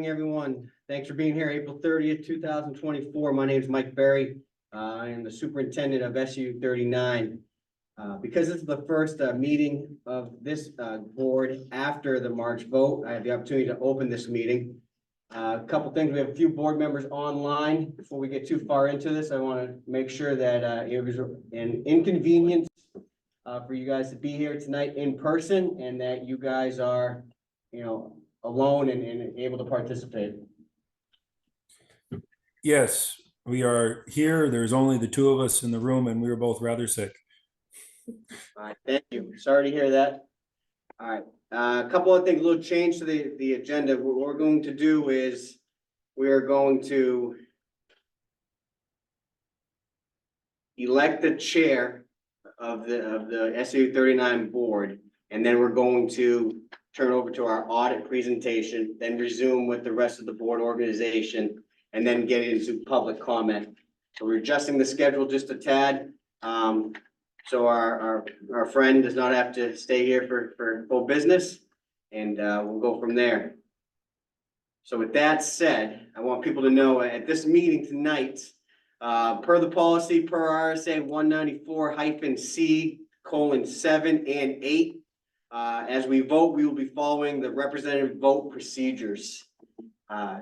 evening, everyone. Thanks for being here. April 30th, 2024. My name is Mike Berry. I am the superintendent of SAU 39. Because this is the first meeting of this board after the March vote, I have the opportunity to open this meeting. A couple things. We have a few board members online. Before we get too far into this, I want to make sure that it was an inconvenience for you guys to be here tonight in person, and that you guys are, alone and able to participate. Yes, we are here. There's only the two of us in the room, and we were both rather sick. All right, thank you. Sorry to hear that. All right, a couple of things, a little change to the agenda. What we're going to do is we are going to elect the chair of the SAU 39 board, and then we're going to turn over to our audit presentation, then resume with the rest of the board organization, and then get into public comment. So we're adjusting the schedule just a tad. So our friend does not have to stay here for full business, and we'll go from there. So with that said, I want people to know at this meeting tonight, per the policy, per RSA 194-C:7 and 8, as we vote, we will be following the representative vote procedures.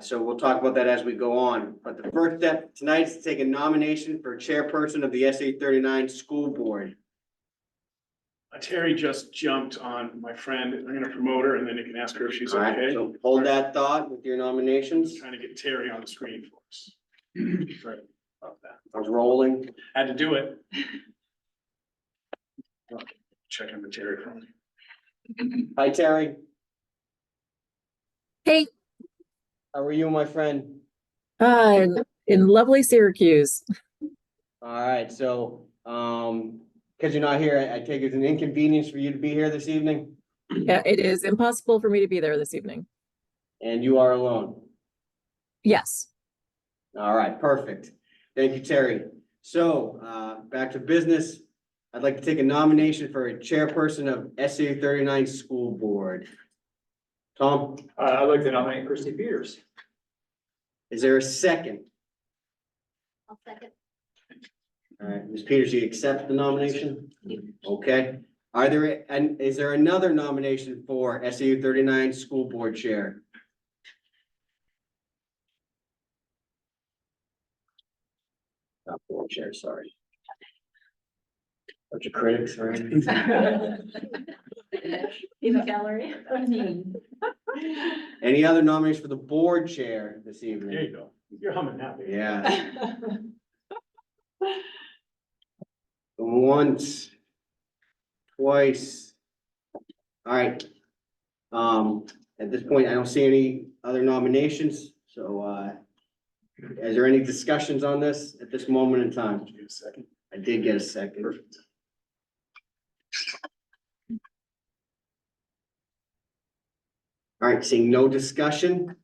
So we'll talk about that as we go on. But the first step tonight is to take a nomination for chairperson of the SAU 39 school board. Terry just jumped on my friend. I'm going to promote her, and then you can ask her if she's All right, okay. so hold that thought with your nominations. Trying to get Terry on the screen for us. Sorry about that. I was rolling. Had to do it. Check in with Terry for me. Hi, Terry. Hey, How are you, my friend? in lovely Syracuse. All right, so, because you're not here, I take it as an inconvenience for you to be here this evening, Yeah, it is impossible for me to be there this evening. and you are alone. Yes. All right, perfect. Thank you, Terry. So, back to business. I'd like to take a nomination for a chairperson of SAU 39 school board. Tom, I'd like to nominate Christy Peters. is there a second? I'll second. All right, Ms. Peters, you accept the nomination? Okay. Is there another nomination for SAU 39 school board chair? Not board chair, sorry. Bunch of critics, right? In the gallery. Any other nominations for the board chair this There evening? you go. You're humming now, baby. Yeah. Once, twice. All right. At this point, I don't see any other nominations, so, is there any discussions on this at this moment in time? Did you get a second? I did get a second. Perfect. All right, seeing no discussion,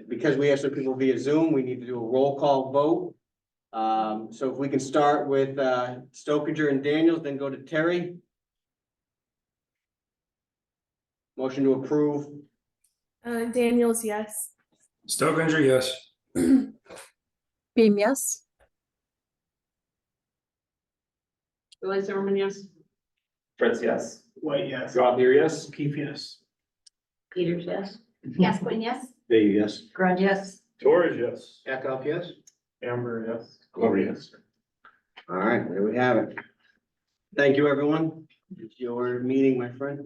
because we have some people via Zoom, we need to do a roll call vote. So if we can start with Stokinger and Daniels, then go to Terry. Motion to approve. Daniels, yes. Stokinger, yes. Beam, yes. Roy Zimmerman, yes. Fritz, yes. White, yes. Gothier, yes. Keith, yes. Peters, yes. Gascoigne, yes. Day, yes. Grund, yes. Torres, yes. Eckhoff, yes. Amber, yes. Glover, yes. All right, there we have it. Thank you, everyone. It's your meeting, my friend.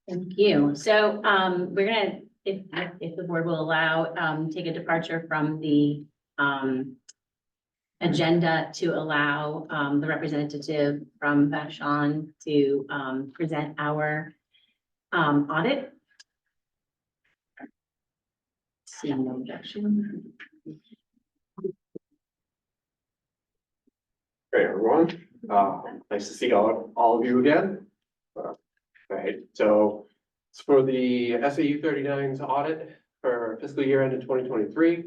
Thank you. So we're gonna, if the board will allow, take a departure from the agenda to allow the representative from Vashon to present our audit. Seeing no objection. Hey, everyone. Nice to see all of you again. Right, so it's for the SAU 39's audit for fiscal year ended 2023.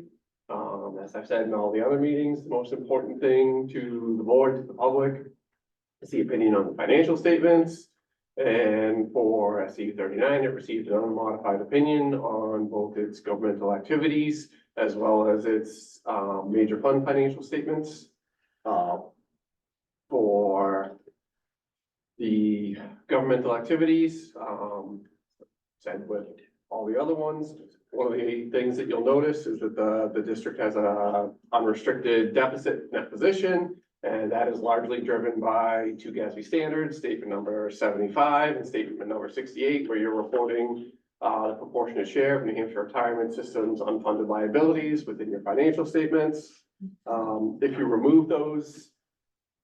As I've said in all the other meetings, the most important thing to the board, to the public, is the opinion on the financial statements, And for SAU 39, it received an unmodified opinion on both its governmental activities as well as its major fund financial statements. For the governmental activities, said with all the other ones, one of the things that you'll notice is that the district has a unrestricted deficit net position. And that is largely driven by two GASB standards, statement number 75 and statement number 68, where you're reporting the proportionate share of New Hampshire retirement system's unfunded liabilities within your financial statements. If you remove those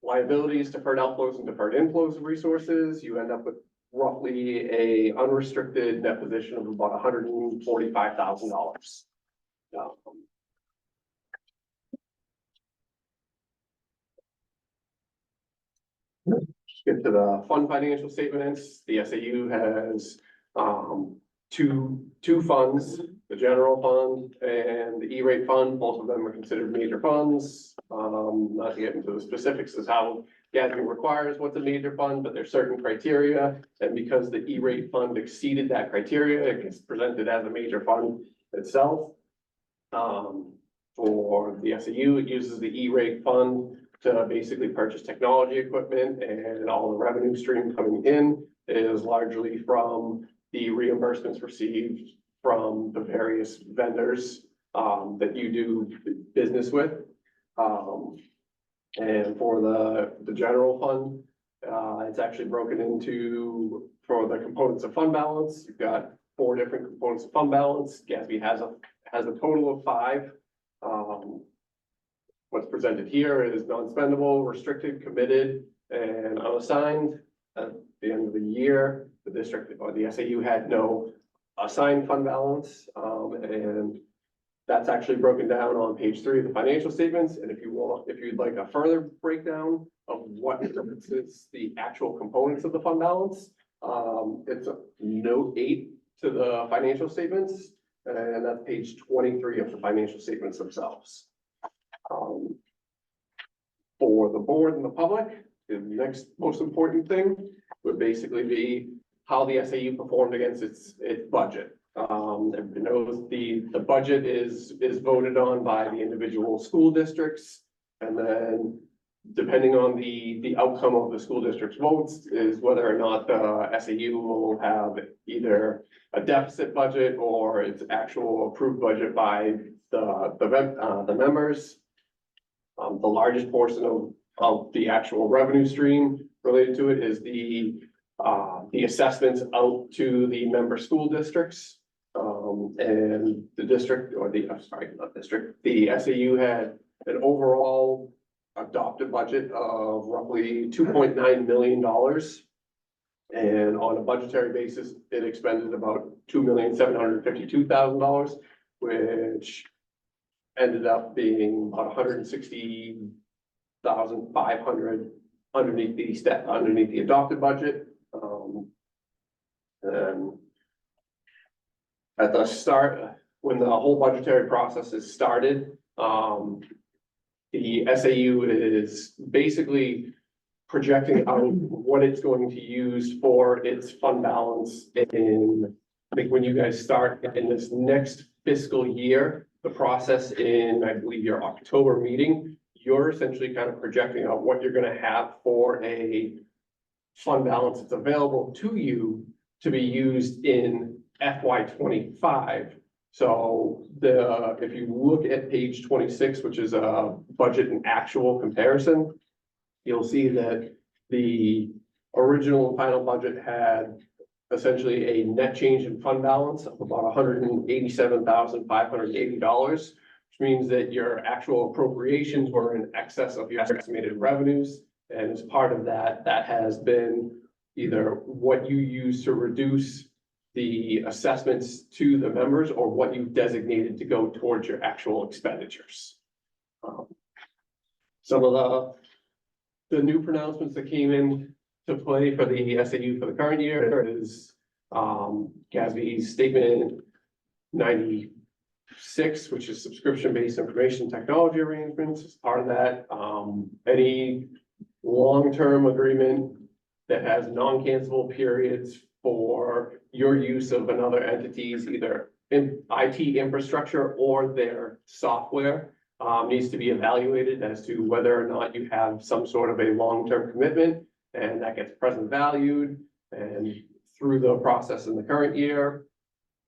liabilities, deferred outflows and deferred inflows of resources, you end up with roughly a unrestricted net position of about $145,000. Get to the fund financial statements. The SAU has two funds, the general fund and the E-rate fund. Both of them are considered major funds. Not to get into the specifics as how GASB requires what's a major fund, but there's certain criteria. And because the E-rate fund exceeded that criteria, it gets presented as a major fund itself. For the SAU, it uses the E-rate fund to basically purchase technology equipment, and all the revenue stream coming in is largely from the reimbursements received from the various vendors that you do business with. And for the general fund, it's actually broken into, for the components of fund balance, you've got 4 different components of fund balance. GASB has a total of 5. What's presented here is non-spendable, restricted, committed, and unassigned. At the end of the year, the district or the SAU had no assigned fund balance, and that's actually broken down on page 3 of the financial statements. And if you'd like a further breakdown of what is the actual components of the fund balance, it's note 8 to the financial statements, and that's page 23 of the financial statements themselves. For the board and the public, the next most important thing would basically be how the SAU performed against its budget. Everybody knows the budget is voted on by the individual school districts, and then depending on the outcome of the school district's votes is whether or not the SAU will have either a deficit budget or its actual approved budget by the members. The largest portion of the actual revenue stream related to it is the assessments out to the member school districts. And the district, or the, I'm sorry, not district, the SAU had an overall adopted budget of roughly $2.9 million. And on a budgetary basis, it expended about $2,752,000, which ended up being about $160,500 underneath the adopted budget. And at the start, when the whole budgetary process is started, the SAU is basically projecting out what it's going to use for its fund balance in, I think when you guys start in this next fiscal year, the process in, I believe, your October meeting, you're essentially kind of projecting out what you're gonna have for a fund balance that's available to you to be used in FY25. So if you look at page 26, which is a budget and actual comparison, you'll see that the original and final budget had essentially a net change in fund balance of about $187,580, which means that your actual appropriations were in excess of your estimated revenues. And as part of that, that has been either what you use to reduce the assessments to the members or what you've designated to go towards your actual expenditures. Some of the new pronouncements that came in to play for the SAU for the current year is GASB's statement 96, which is subscription-based information technology arrangements. As part of that, any long-term agreement that has non-cancelable periods for your use of another entity's either IT infrastructure or their software, needs to be evaluated as to whether or not you have some sort of a long-term commitment, and that gets present valued. And through the process in the current year,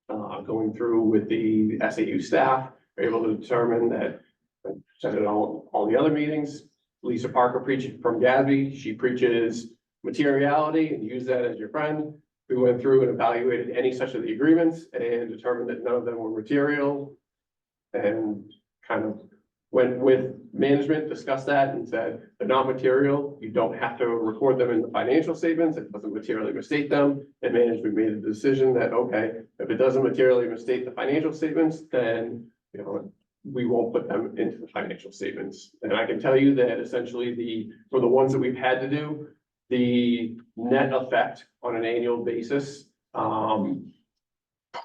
going through with the SAU staff, we're able to determine that, I said it all the other meetings, Lisa Parker preaching from Gatsby, she preaches materiality and use that as your friend. We went through and evaluated any such of the agreements and determined that none of them were material. And kind of went with management, discussed that and said, they're not material. You don't have to record them in the financial statements. It doesn't materially mistake them. And management made the decision that, okay, if it doesn't materially mistake the financial statements, then, you know, we won't put them into the financial statements. And I can tell you that essentially for the ones that we've had to do, the net effect on an annual basis,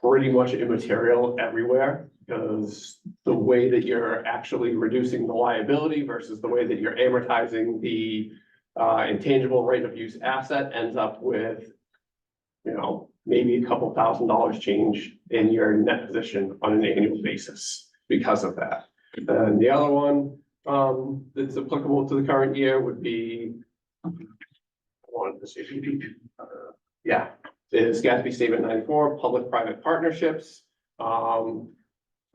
pretty much immaterial everywhere, because the way that you're actually reducing the liability versus the way that you're amortizing the intangible right of use asset ends up with, you know, maybe a couple $1,000 change in your net position on an annual basis because of that. And the other one that's applicable to the current year would be, yeah, is Gatsby Statement 94, public-private partnerships.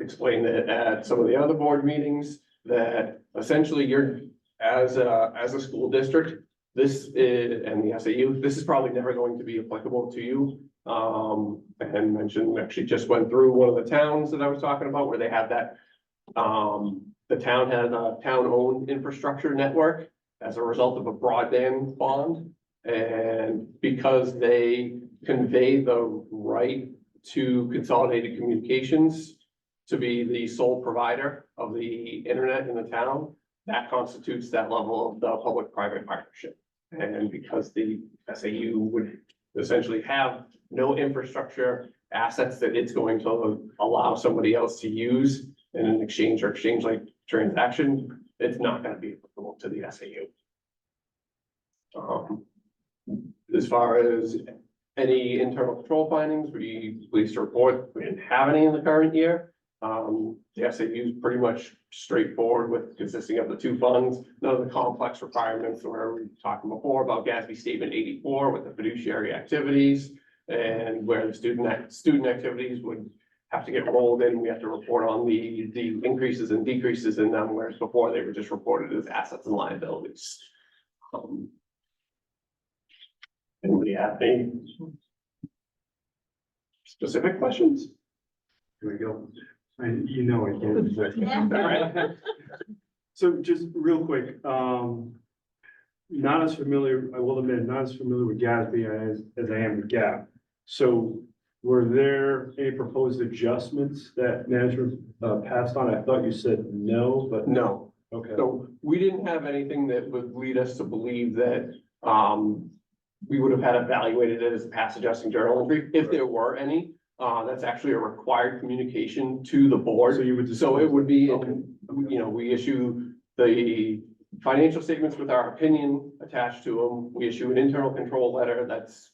Explained it at some of the other board meetings that essentially you're, as a school district, this is, and the SAU, this is probably never going to be applicable to you. And mentioned, actually just went through one of the towns that I was talking about where they have that, the town has a town-owned infrastructure network as a result of a broadband bond. And because they convey the right to Consolidated Communications to be the sole provider of the internet in the town, that constitutes that level of the public-private partnership. And because the SAU would essentially have no infrastructure assets that it's going to allow somebody else to use in an exchange or exchange-like transaction, it's not going to be applicable to the SAU. As far as any internal control findings, we pleased to report, we didn't have any in the current year. The SAU is pretty much straightforward with consisting of the two funds, none of the complex requirements where we were talking before about Gatsby Statement 84 with the fiduciary activities and where the student activities would have to get rolled in. We have to report on the increases and decreases in them, whereas before they were just reported as assets and liabilities. Anybody have any specific questions? Here we go. And you know I can't. All right. So just real quick, not as familiar, I will admit, not as familiar with Gatsby as I am with Gap. So were there any proposed adjustments that management passed on? I thought you said no, but. No. Okay. So we didn't have anything that would lead us to believe that we would have had evaluated it as a pass adjusting journal entry. If there were any, that's actually a required communication to the board. So you would just. So it would be, Okay. you know, we issue the financial statements with our opinion attached to them. We issue an internal control letter that's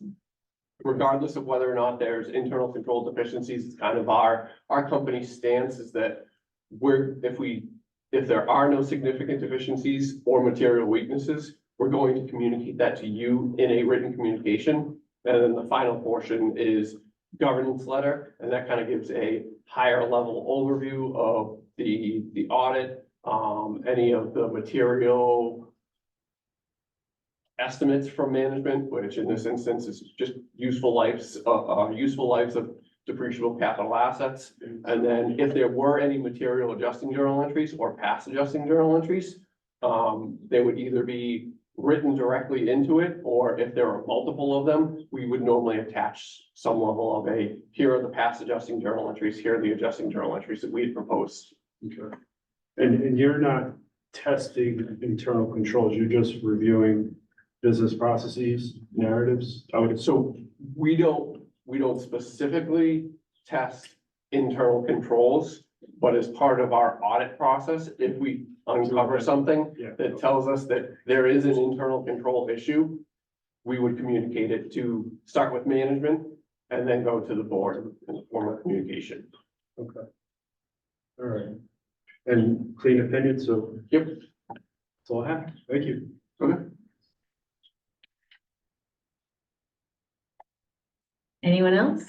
regardless of whether or not there's internal control deficiencies, it's kind of our company's stance is that if there are no significant deficiencies or material weaknesses, we're going to communicate that to you in a written communication. And then the final portion is governance letter, and that kind of gives a higher level overview of the audit, any of the material estimates from management, which in this instance is just useful lives of depreciable capital assets. And then if there were any material adjusting journal entries or past adjusting journal entries, they would either be written directly into it, or if there are multiple of them, we would normally attach some level of here are the past adjusting journal entries, here are the adjusting journal entries that we had proposed. Okay. And you're not testing internal controls, you're just reviewing business processes, narratives? So we don't specifically test internal controls, but as part of our audit process, if we uncover something Yeah. that tells us that there is an internal control issue, we would communicate it to start with management and then go to the board in the form of communication. Okay. All right. And clean opinion, so. Yep. That's all I have. Thank you. Okay. Anyone else?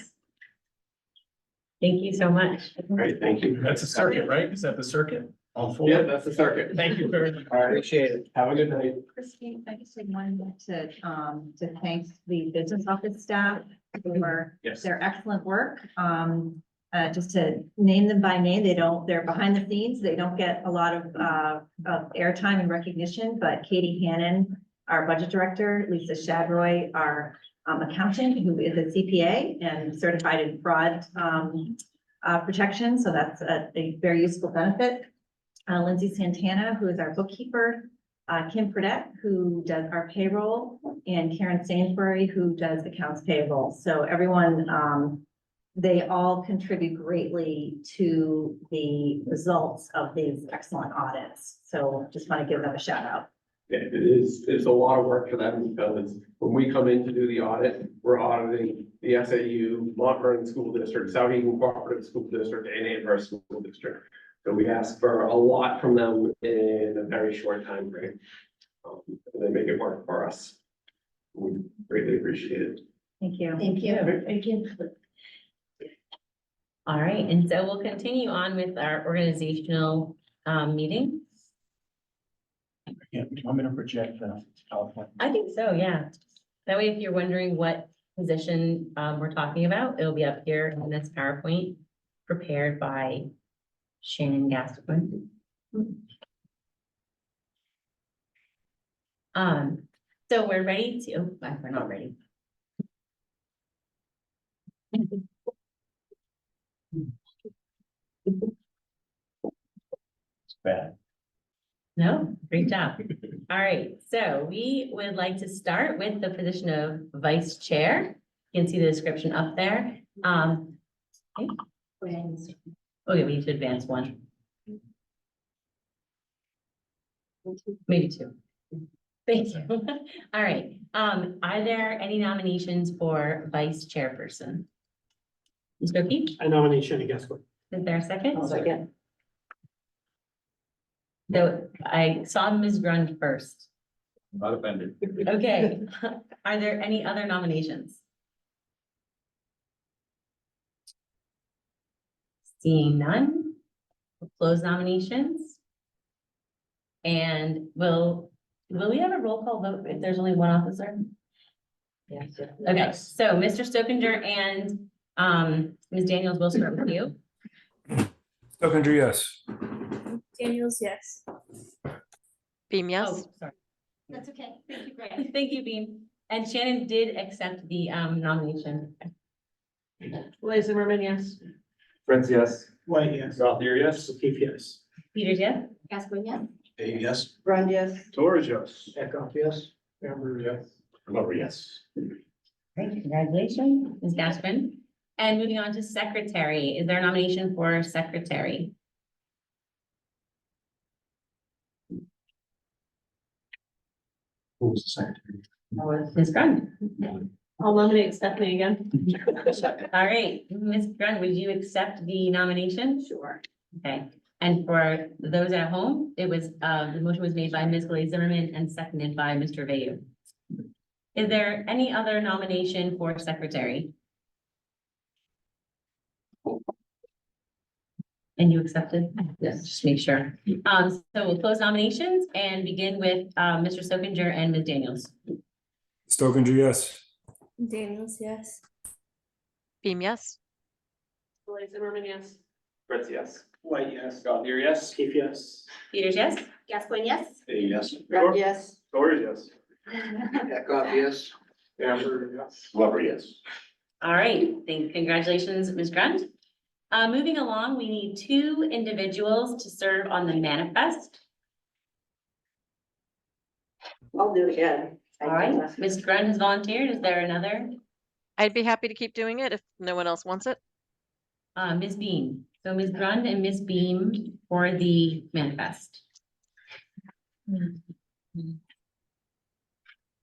Thank you so much. Great, thank you. That's a circuit, right? Is that the circuit? All four? Yeah, that's the circuit. Thank you very much. Appreciate it. Have a good night. Christine, I just wanted to thank the business office staff for Yes. their excellent work. Just to name them by name, they're behind the scenes, they don't get a lot of airtime and recognition, but Katie Hannon, our budget director, Lisa Shadroy, our accountant, who is a CPA and certified in fraud protection, so that's a very useful benefit. Lindsay Santana, who is our bookkeeper, Kim Fredette, who does our payroll, and Karen Sainsbury, who does accounts payable. So everyone, they all contribute greatly to the results of these excellent audits. So just want to give them a shout out. Yeah, it's a lot of work for them because when we come in to do the audit, we're auditing the SAU, Mont Vernon School District, South Eaton Cooperative School District, and Amherst School District. So we ask for a lot from them in a very short time frame. And they make it work for us. We greatly appreciate it. Thank you. Thank you. Thank you. All right, and so we'll continue on with our organizational meeting. Yeah, do you want me to project the PowerPoint? I think so, yeah. That way, if you're wondering what position we're talking about, it'll be up here in this PowerPoint prepared by Shannon Gascoigne. So we're ready to, oh, we're not ready. Bad. No, great job. All right, so we would like to start with the position of vice chair. You can see the description up there. Okay, we need to advance one. Maybe two. Thank you. All right, are there any nominations for vice chairperson? Mr. O'Keefe, I nominate Shannon Gascoigne. is there a second? Second. So I saw Ms. Grund first. Not offended. Okay, are there any other nominations? Seeing none, we'll close nominations. And will we have a roll call vote if there's only one officer? Yes. Okay, so Mr. Stokinger and Ms. Daniels will start with you. Stokinger, yes. Daniels, yes. Beam, yes. Oh, sorry. That's okay. Thank you, Greg. Thank you, Bean. And Shannon did accept the nomination. Liz Zimmerman, yes. Friends, yes. White, yes. Gothier, yes. O'Keefe, yes. Peters, yes? Gascoigne, yes. Dave, yes. Grund, yes. Torres, yes. Eckhoff, yes. Amber, yes. Glover, yes. Great, congratulations, Ms. Gaspin. And moving on to secretary, is there a nomination for secretary? Who was the secretary? Ms. Grund. I'll nominate Stephanie again. All right, Ms. Grund, would you accept the nomination? Sure. Okay, and for those at home, it was, the motion was made by Ms. Glaze Zimmerman and seconded by Mr. Vayu. Is there any other nomination for secretary? And you accepted? Yes. Just make sure. So we'll close nominations and begin with, Mr. Stokinger and Ms. Daniels. Stokinger, yes. Daniels, yes. Beam, yes. Liz Zimmerman, yes. Friends, yes. White, yes. Gothier, yes. O'Keefe, yes. Peters, yes? Gascoigne, yes. Dave, yes. Grund, yes. Torres, yes. Eckhoff, yes. Amber, yes. Glover, yes. All right, congratulations, Ms. Grund. Moving along, we need two individuals to serve on the manifest. I'll do it again. All right, Ms. Grund has volunteered. Is there another? I'd be happy to keep doing it if no one else wants it. Ms. Beam. So Ms. Grund and Ms. Beam for the manifest.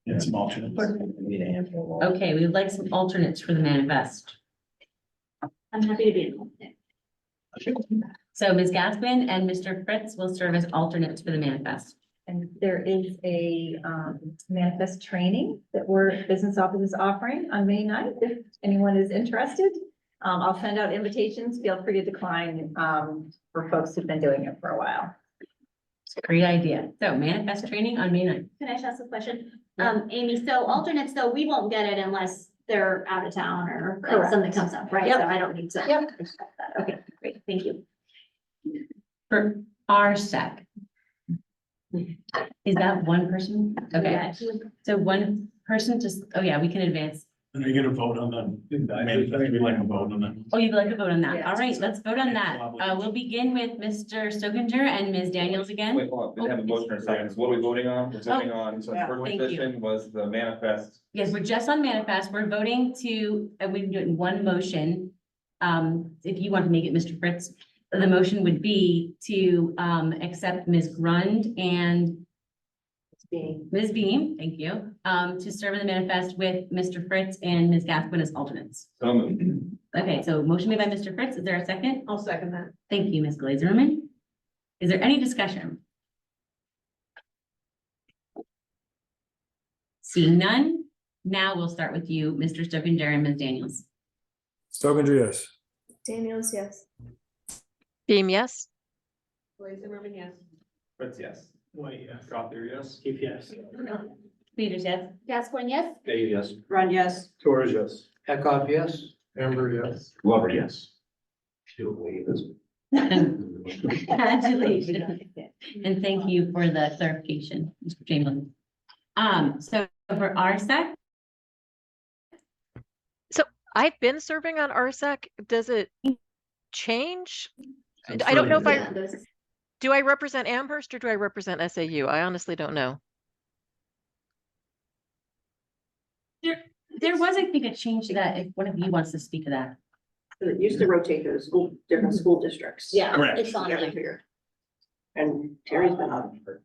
And some alternates. Okay, we would like some alternates for the manifest. I'm happy to be in. So Ms. Gaspin and Mr. Fritz will serve as alternates for the manifest. And there is a manifest training that business office is offering on May 9th, if anyone is interested. I'll send out invitations, feel free to decline, for folks who've been doing it for a while. It's a great idea. So manifest training on May 9th. Can I just ask a question? Amy, so alternates, though, we won't get it unless they're out of town or Correct. something comes up, right? Yep. So I don't need to. Yep. Okay, great, thank you. For RSEC. Is that one person? Okay, Yeah. so one person just, oh yeah, we can advance. And are you gonna vote on the manifest? We'd like to vote on that. Oh, you'd like to vote on that? Yeah. All right, let's vote on that. We'll begin with Mr. Stokinger and Ms. Daniels again. Wait, hold on, we didn't have a motion or second, what are we voting on? We're voting on, so the Yeah. first Thank you. position was the manifest. Yes, we're just on manifest. We're voting to, we can do it in one motion. If you want to make it, Mr. Fritz, the motion would be to, accept Ms. Grund and Ms. Beam, thank you, to serve in the manifest with Mr. Fritz and Ms. Gaspin as alternates. So moved. Okay, so motion made by Mr. Fritz. Is there a second? I'll second that. Thank you, Ms. Glazerman. Is there any discussion? Seeing none, now we'll start with you, Mr. Stokinger and Ms. Daniels. Stokinger, yes. Daniels, yes. Beam, yes. Zimmerman, yes. Fritz, yes. Wait, yes. Gothier, yes. Keith, yes. Peters, yes. Gascoigne, yes. Day, yes. Run, yes. Torres, yes. Eckhoff, yes. Amber, yes. Glover, yes. Congratulations. And thank you for the clarification, Mr. Chamberlain. So for RSEC, I've been serving on RSEC. Does it change? I don't know if I, do I represent Amherst or do I represent SAU? I honestly don't know. there was, I think, a change to that, if one of you wants to speak to that. It used to rotate to the school, different school districts. Yeah, Correct. it's on Every there. year. And Terry's been on for.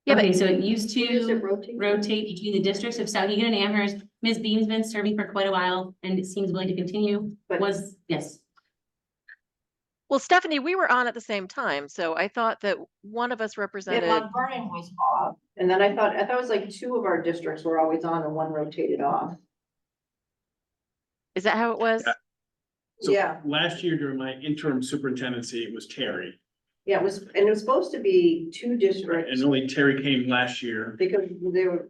Yeah, but Okay, so it used Used to to rotate. rotate between the districts of Souhegan and Amherst. Ms. Beam's been serving for quite a while and it seems willing to continue. But- Was, yes. well, Stephanie, we were on at the same time, so I thought that one of us Yeah, represented. Mount Vernon was off, and then I thought it was like two of our districts were always on and one rotated off. Is that how it was? Yeah. So Yeah, last year during my interim superintendency, it was Terry. yeah, it was, and it was supposed to be two districts And only Terry came last year. because they were.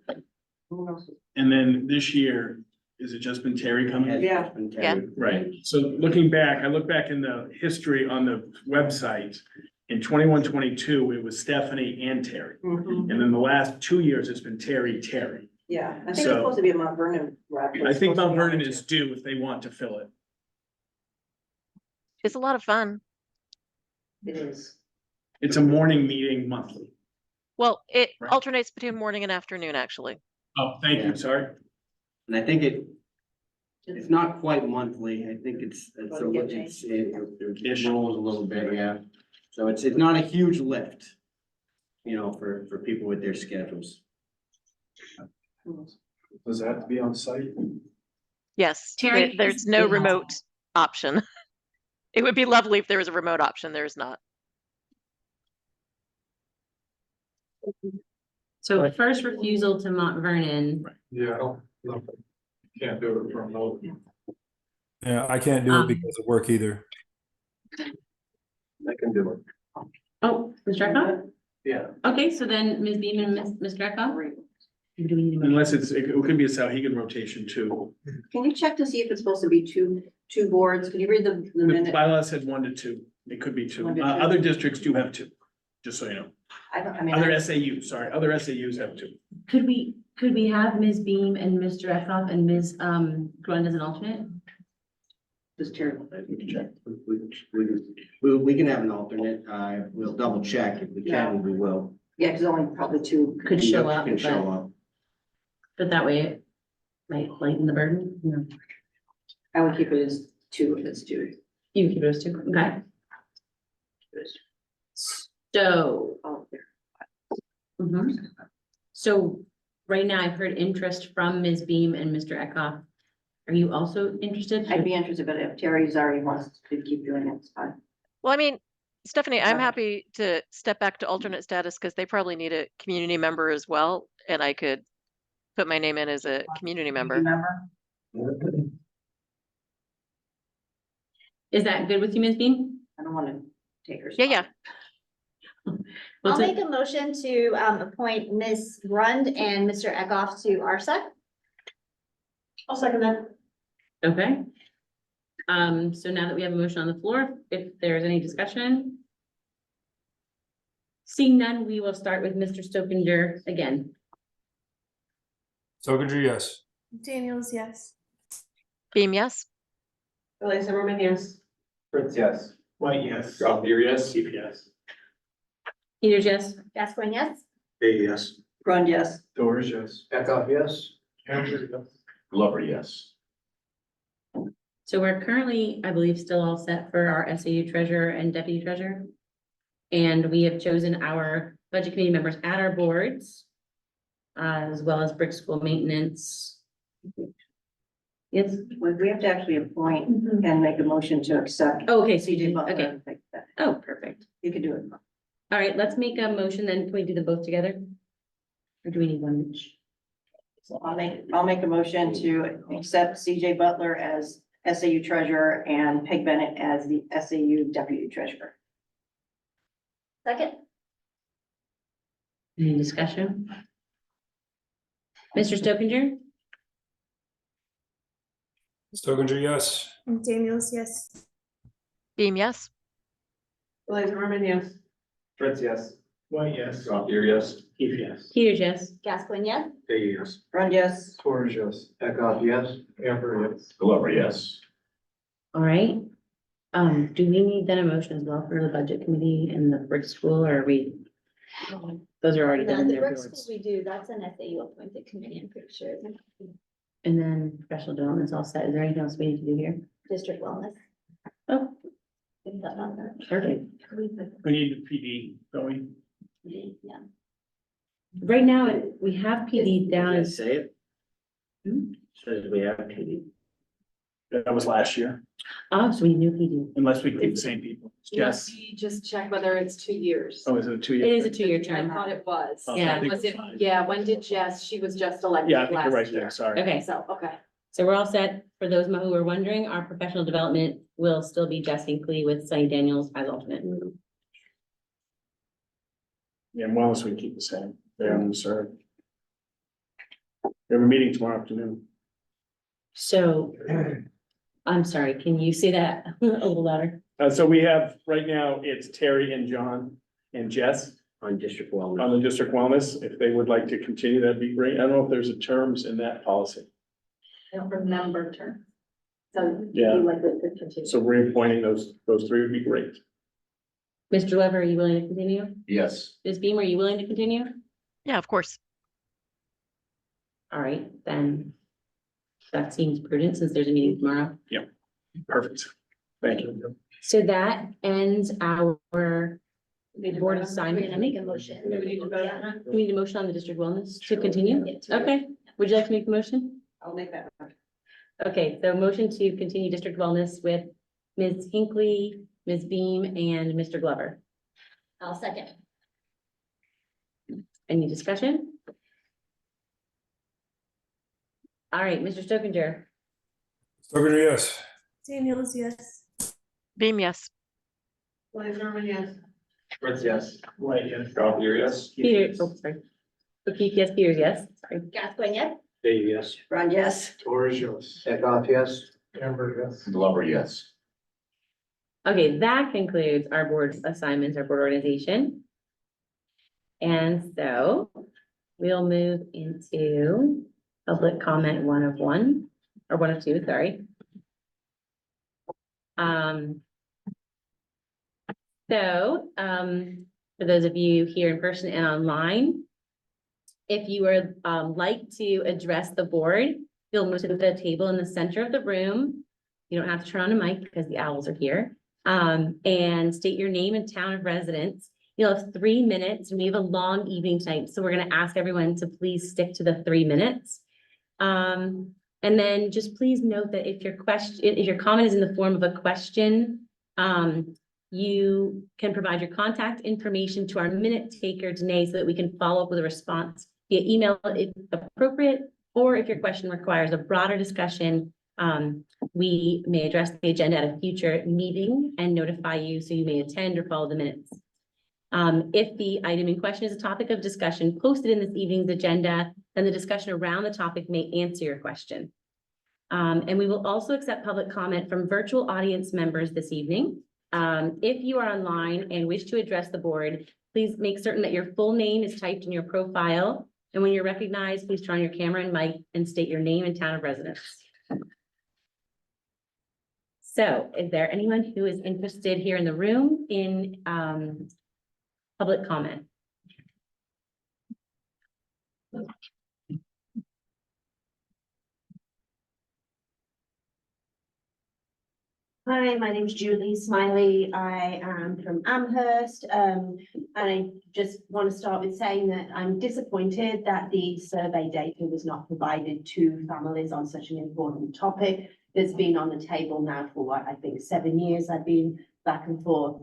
Who knows? And then this year, is it just been Terry coming? Yeah. Yeah. Right, so looking back, I look back in the history on the website, in 21-22, it was Stephanie and Terry. Mhm. And then the last 2 years, it's been Terry. Yeah, I think it's So- supposed to be a Mount Vernon rep. I think Mount Vernon is due if they want to fill it. It's a lot of fun. It is. It's a morning meeting monthly. Well, it Right. alternates between morning and afternoon, actually. Oh, thank Yeah. you, sorry. And I think it's not quite monthly. I think it's it rolls a little bit, yeah. So it's not a huge lift, you know, for people with their schedules. Does that have to be on site? Yes, Terry, there's no remote option. It would be lovely if there was a remote option. There's not. So first refusal to Mount Vernon. Yeah, I don't, no, can't do it from home. Yeah, I can't do it because of work either. I can do it. Oh, Ms. Dreckhoff? Yeah. Okay, so then Ms. Beam and Ms. Dreckhoff? Do we need a motion? Unless it could be a Souhegan rotation too. Can you check to see if it's supposed to be two boards? Can you read the The minute? bylaw said 1 to 2. It could be 2. 1 to 2. Other districts do have 2, just so you know. I mean, Other SAUs, sorry, other SAUs have 2. Could we have Ms. Beam and Mr. Dreckhoff and Ms. Grund as an alternate? Just Terry. We can have an alternate. We'll double check. If we can, we will. Yeah, because only probably two. Could show up, Can show but, up. but that way it might lighten the burden. No. I would keep it as two if it's two. You keep it as two, okay? So, Oh, there. Mhm. So right now I've heard interest from Ms. Beam and Mr. Eckhoff. Are you also interested? I'd be interested, but if Terry's already wants to keep doing it, it's fine. Well, I mean, Stephanie, I'm Okay. happy to step back to alternate status because they probably need a community member as well, and I could put my name in as a community member. Is that good with you, Ms. Beam? I don't want to take her. Yeah, yeah. I'll make a motion to appoint Ms. Rund and Mr. Eckhoff to RSEC. I'll second that. Okay. So now that we have a motion on the floor, if there's any discussion. Seeing none, we will start with Mr. Stokinger again. Stokinger, yes. Daniels, yes. Beam, yes. Ellie Zimmerman, yes. Fritz, yes. White, yes. Gothier, yes. CPS. Peters, yes. Gascoigne, yes. Hey, yes. Run, yes. Doors, yes. Eckhoff, yes. Hamburg, yes. Glover, yes. So we're currently, I believe, still all set for our SAU treasurer and deputy treasurer. And we have chosen our budget committee members at our boards, as well as brick school maintenance. Yes, We have to actually appoint and make a motion to accept. oh, okay, so you CJ do, Butler. okay, Like that. oh, perfect. You can do it. All right, let's make a motion then. Can we do them both together? Or do we need one each? So I'll make a motion to accept CJ Butler as SAU treasurer and Peg Bennett as the SAU deputy treasurer. Second. Any discussion? Mr. Stokinger? Stokinger, yes. Daniels, yes. Beam, yes. Ellie Zimmerman, yes. Fritz, yes. White, yes. Gothier, yes. CPS. Peters, yes. Gascoigne, yes. Hey, yes. Run, yes. Doors, yes. Eckhoff, yes. Hamburg, yes. Glover, yes. All right. Do we need then a motion as well for the budget committee and the brick school, or are we? Those are already done in The their brick school boards. we do, that's an SAU appointed committee, I'm pretty sure. isn't it? And then professional development's all set. Is there anything else we need to do here? District wellness. Oh, Is that on there? perfect. We need the PD going. Yeah. Right now, we have PD down as, Say it. Hmm? Says we have PD. That was last year, oh, so we need new PD. unless we keep the same people. Yes. Just check whether it's 2 years. Oh, is it a 2 It year? is a 2-year I term. thought it was. Oh, Yeah. I think Was it's it, fine. yeah, when did Jess, she was just elected Yeah, I think you're last right there, year. sorry. Okay, So, okay. so we're all set. For those who are wondering, our professional development will still be Jess Hinckley with Sunny Daniels as alternate. Yeah, and wellness we can keep the same. They're unserved. We have a meeting tomorrow afternoon. So, I'm sorry, can you say that a little louder? So we have, right now, it's Terry and John and Jess On district wellness. on the district wellness. If they would like to continue, that'd be great. I don't know if there's a terms in that policy. I don't remember term. So. Yeah. you like it to continue. So reappointing those three would be great. Mr. Lever, are you willing to continue? Yes. Ms. Beam, are you willing to continue? Yeah, of course. All right, then. That seems prudent since there's a meeting tomorrow. Perfect. Thank you. So that ends our board We're assignment. gonna make a motion. Do we need to vote on that? We need a motion on the district wellness to continue? Yeah, to- Okay, would you like to make the motion? I'll make that. Okay, so motion to continue district wellness with Ms. Hinckley, Ms. Beam, and Mr. Glover. I'll second. Any discussion? All right, Mr. Stokinger. Stokinger, yes. Daniels, yes. Beam, yes. Ellie Zimmerman, yes. Fritz, yes. White, yes. Gothier, yes. Peter, oh, sorry. Okay, yes, Peters, yes, sorry. Gascoigne, yes. Hey, yes. Run, yes. Doors, yes. Eckhoff, yes. Hamburg, yes. Glover, yes. Okay, that concludes our board assignments, our board organization. And so we'll move into public comment 1 of 1, or 1 of 2, sorry. For those of you here in person and online, if you would like to address the board, you'll move to the table in the center of the room. You don't have to turn on a mic because the owls are here. And state your name and town of residence. You'll have 3 minutes, and we have a long evening tonight, so we're gonna ask everyone to please stick to the 3 minutes. And then just please note that if your comment is in the form of a question, you can provide your contact information to our minute taker, Danae, so that we can follow up with a response via email if appropriate, or if your question requires a broader discussion, we may address the agenda at a future meeting and notify you so you may attend or follow the minutes. If the item in question is a topic of discussion posted in this evening's agenda, then the discussion around the topic may answer your question. And we will also accept public comment from virtual audience members this evening. If you are online and wish to address the board, please make certain that your full name is typed in your profile. And when you're recognized, please turn on your camera and mic and state your name and town of residence. So is there anyone who is interested here in the room in public comment? Hi, my name's Julie Smiley. I am from Amherst. And I just want to start with saying that I'm disappointed that the survey data was not provided to families on such an important topic that's been on the table now for what, I think 7 years. I've been back and forth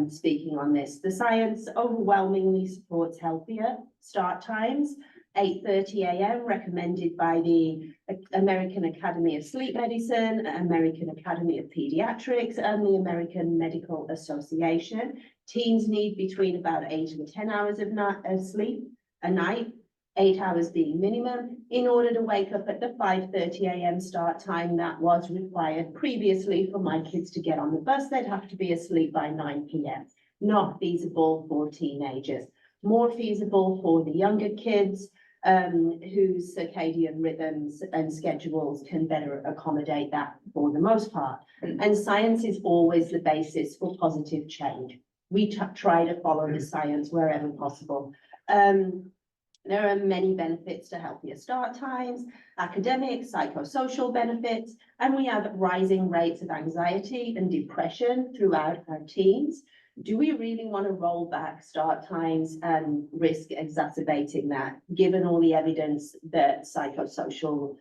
speaking on this. The science overwhelmingly supports healthier start times. 8:30 a.m. recommended by the American Academy of Sleep Medicine, American Academy of Pediatrics, and the American Medical Association. Teens need between about 8 and 10 hours of sleep a night, 8 hours being minimum, in order to wake up at the 5:30 a.m. start time that was required previously for my kids to get on the bus. They'd have to be asleep by 9 p.m. Not feasible for teenagers. More feasible for the younger kids, whose circadian rhythms and schedules can better accommodate that for the most part. And science is always the basis for positive change. We try to follow the science wherever possible. There are many benefits to healthier start times, academic, psychosocial benefits, and we have rising rates of anxiety and depression throughout our teens. Do we really want to roll back start times and risk exacerbating that, given all the evidence that psychosocial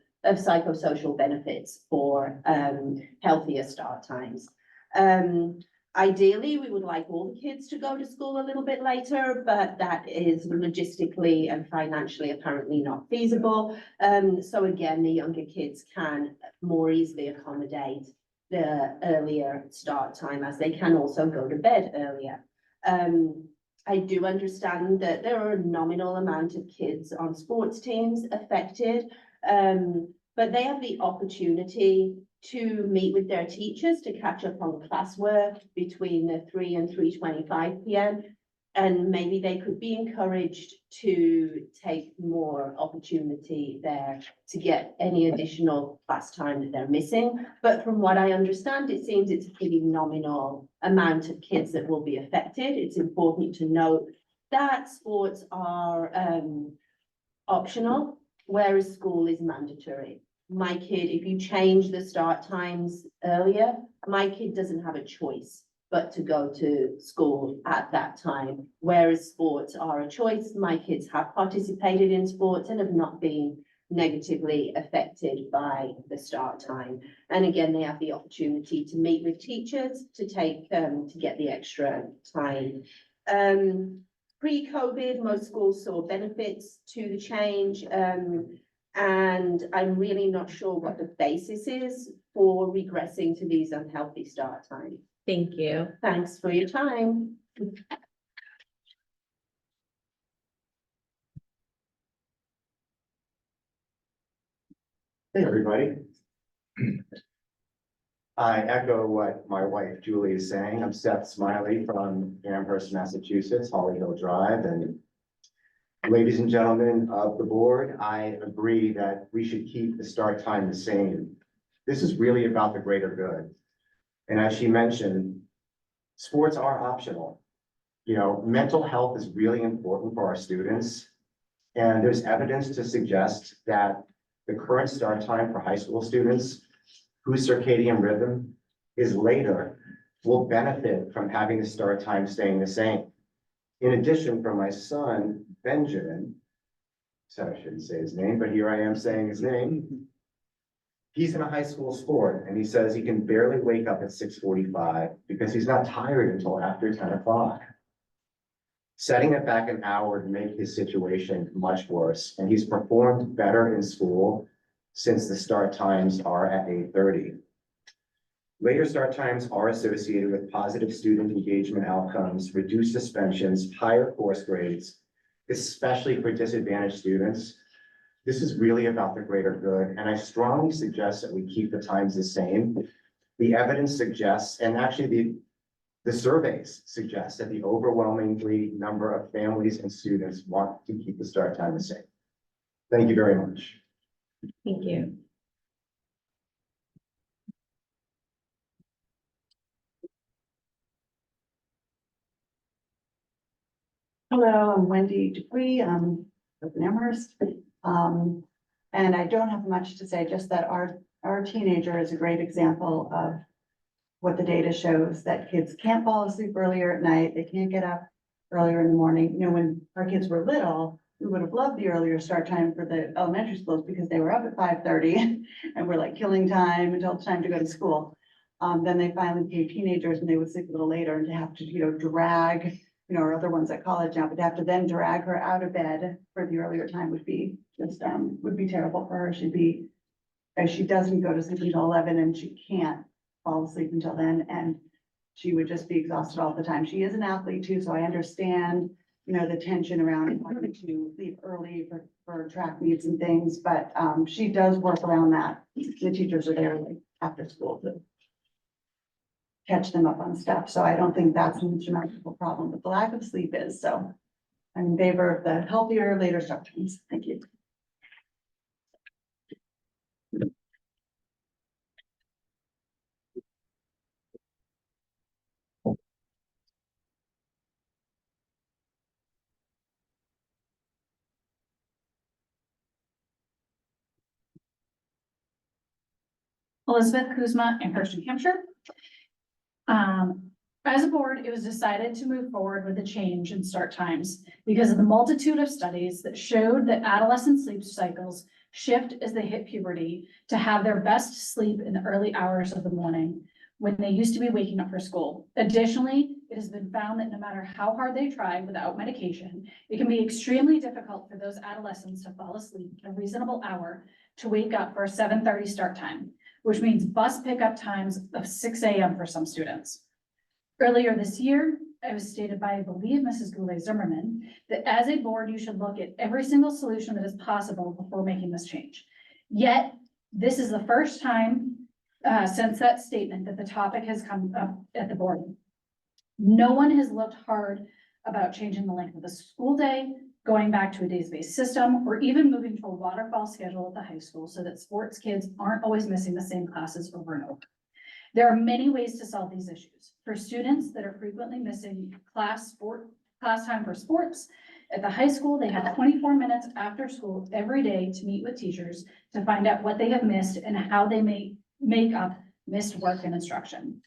benefits for healthier start times? Ideally, we would like all the kids to go to school a little bit later, but that is logistically and financially apparently not feasible. So again, the younger kids can more easily accommodate the earlier start time, as they can also go to bed earlier. I do understand that there are a nominal amount of kids on sports teams affected, but they have the opportunity to meet with their teachers to catch up on classwork between the 3 and 3:25 p.m. And maybe they could be encouraged to take more opportunity there to get any additional class time that they're missing. But from what I understand, it seems it's a pretty nominal amount of kids that will be affected. It's important to note that sports are optional, whereas school is mandatory. My kid, if you change the start times earlier, my kid doesn't have a choice but to go to school at that time, whereas sports are a choice. My kids have participated in sports and have not been negatively affected by the start time. And again, they have the opportunity to meet with teachers to take to get the extra time. Pre-COVID, most schools saw benefits to the change, and I'm really not sure what the basis is for regressing to these unhealthy start times. Thank you. Thanks for your time. Hey, everybody. I echo what my wife Julie is saying. I'm Seth Smiley from Amherst, Massachusetts, Holly Hill Drive. And ladies and gentlemen of the board, I agree that we should keep the start time the same. This is really about the greater good. And as she mentioned, sports are optional. You know, mental health is really important for our students. And there's evidence to suggest that the current start time for high school students whose circadian rhythm is later will benefit from having the start time staying the same. In addition, for my son, Benjamin, so I shouldn't say his name, but here I am saying his name. He's in a high school sport and he says he can barely wake up at 6:45 because he's not tired until after 10 o'clock. Setting it back an hour to make his situation much worse, and he's performed better in school since the start times are at 8:30. Later start times are associated with positive student engagement outcomes, reduced suspensions, higher course grades, especially for disadvantaged students. This is really about the greater good, and I strongly suggest that we keep the times the same. The evidence suggests, and actually the surveys suggest that the overwhelmingly number of families and students want to keep the start time the same. Thank you very much. Thank you. Hello, I'm Wendy Dupuy, I'm with Amherst. And I don't have much to say, just that our teenager is a great example of what the data shows, that kids can't fall asleep earlier at night, they can't get up earlier in the morning. You know, when our kids were little, we would have loved the earlier start time for the elementary schools because they were up at 5:30 and we're like killing time until it's time to go to school. Then they finally became teenagers and they would sleep a little later, and to have to, drag, our other ones at college now, but to have to then drag her out of bed for the earlier time would be just, would be terrible for her. She'd be, as she doesn't go to sleep until 11 and she can't fall asleep until then, and she would just be exhausted all the time. She is an athlete too, so I understand, the tension around wanting to leave early for track meets and things, but she does work around that. The teachers are there like after school to catch them up on stuff, so I don't think that's an insurmountable problem, but the lack of sleep is, so I'm in favor of the healthier later start times. Thank you. Elizabeth Kuzma, Amherst, New Hampshire. As a board, it was decided to move forward with the change in start times because of the multitude of studies that showed that adolescent sleep cycles shift as they hit puberty to have their best sleep in the early hours of the morning when they used to be waking up for school. Additionally, it has been found that no matter how hard they try without medication, it can be extremely difficult for those adolescents to fall asleep at a reasonable hour to wake up for a 7:30 start time, which means bus pickup times of 6 a.m. for some students. Earlier this year, it was stated by, I believe, Mrs. Goulet-Zimmerman, that as a board, you should look at every single solution that is possible before making this change. Yet, this is the first time since that statement that the topic has come up at the board. No one has looked hard about changing the length of the school day, going back to a days-based system, or even moving to a waterfall schedule at the high school so that sports kids aren't always missing the same classes over and over. There are many ways to solve these issues. For students that are frequently missing class time for sports, at the high school, they have 24 minutes after school every day to meet with teachers to find out what they have missed and how they may make up missed work and instruction.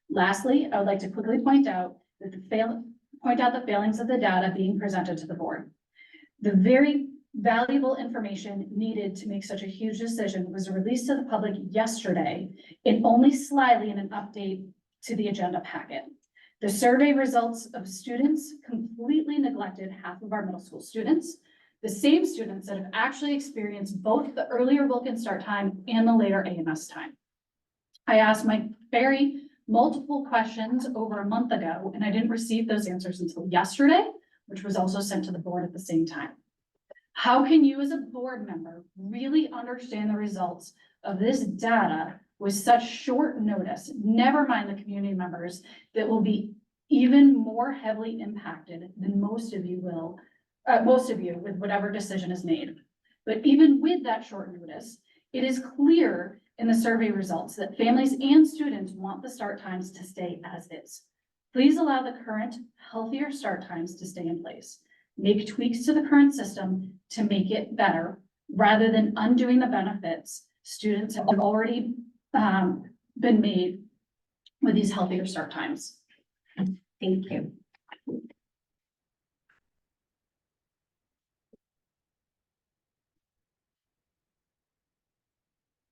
Lastly, I would like to quickly point out the failings of the data being presented to the board. The very valuable information needed to make such a huge decision was released to the public yesterday and only slyly in an update to the agenda packet. The survey results of students completely neglected half of our middle school students, the same students that have actually experienced both the earlier Vulcan start time and the later AMS time. I asked Mike Barry multiple questions over a month ago, and I didn't receive those answers until yesterday, which was also sent to the board at the same time. How can you as a board member really understand the results of this data with such short notice? Never mind the community members that will be even more heavily impacted than most of you with whatever decision is made. But even with that short notice, it is clear in the survey results that families and students want the start times to stay as is. Please allow the current healthier start times to stay in place. Make tweaks to the current system to make it better rather than undoing the benefits students have already been made with these healthier start times. Thank you.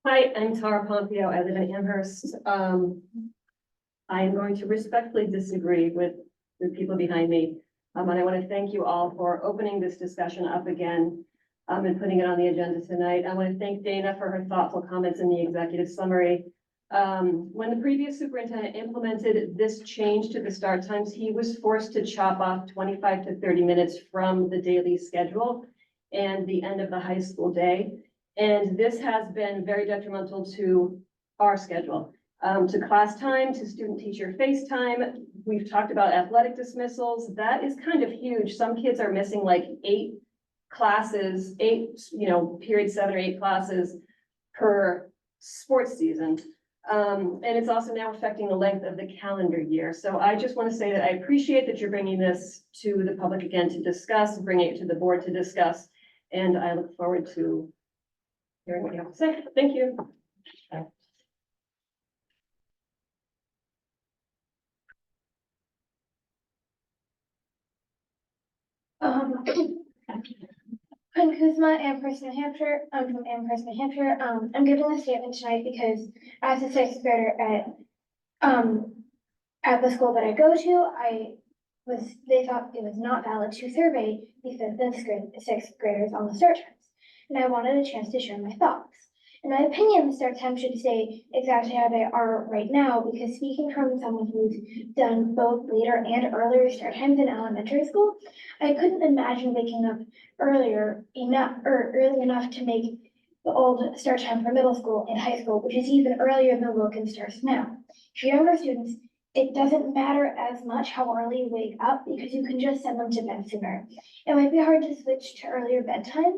Hi, I'm Tara Pompeo, I live in Amherst. I am going to respectfully disagree with the people behind me. And I want to thank you all for opening this discussion up again, and putting it on the agenda tonight. I want to thank Dana for her thoughtful comments in the executive summary. When the previous superintendent implemented this change to the start times, he was forced to chop off 25 to 30 minutes from the daily schedule and the end of the high school day. And this has been very detrimental to our schedule, to class time, to student teacher FaceTime. We've talked about athletic dismissals. That is kind of huge. Some kids are missing like 8 classes, period 7 or 8 classes per sports season. And it's also now affecting the length of the calendar year. So I just want to say that I appreciate that you're bringing this to the public again to discuss, bringing it to the board to discuss. And I look forward to hearing what you have to say. Thank you. I'm Kuzma, Amherst, New Hampshire. I'm from Amherst, New Hampshire. I'm giving a statement tonight because as a 6th grader at the school that I go to, they thought it was not valid to survey the 5th and 6th graders on the start times. And I wanted a chance to share my thoughts. In my opinion, the start time should stay exactly how they are right now, because speaking from someone who's done both later and earlier start times in elementary school, I couldn't imagine waking up early enough to make the old start time for middle school and high school, which is even earlier than Wilkins starts now. For younger students, it doesn't matter as much how early you wake up because you can just send them to bed sooner. It might be hard to switch to earlier bedtimes,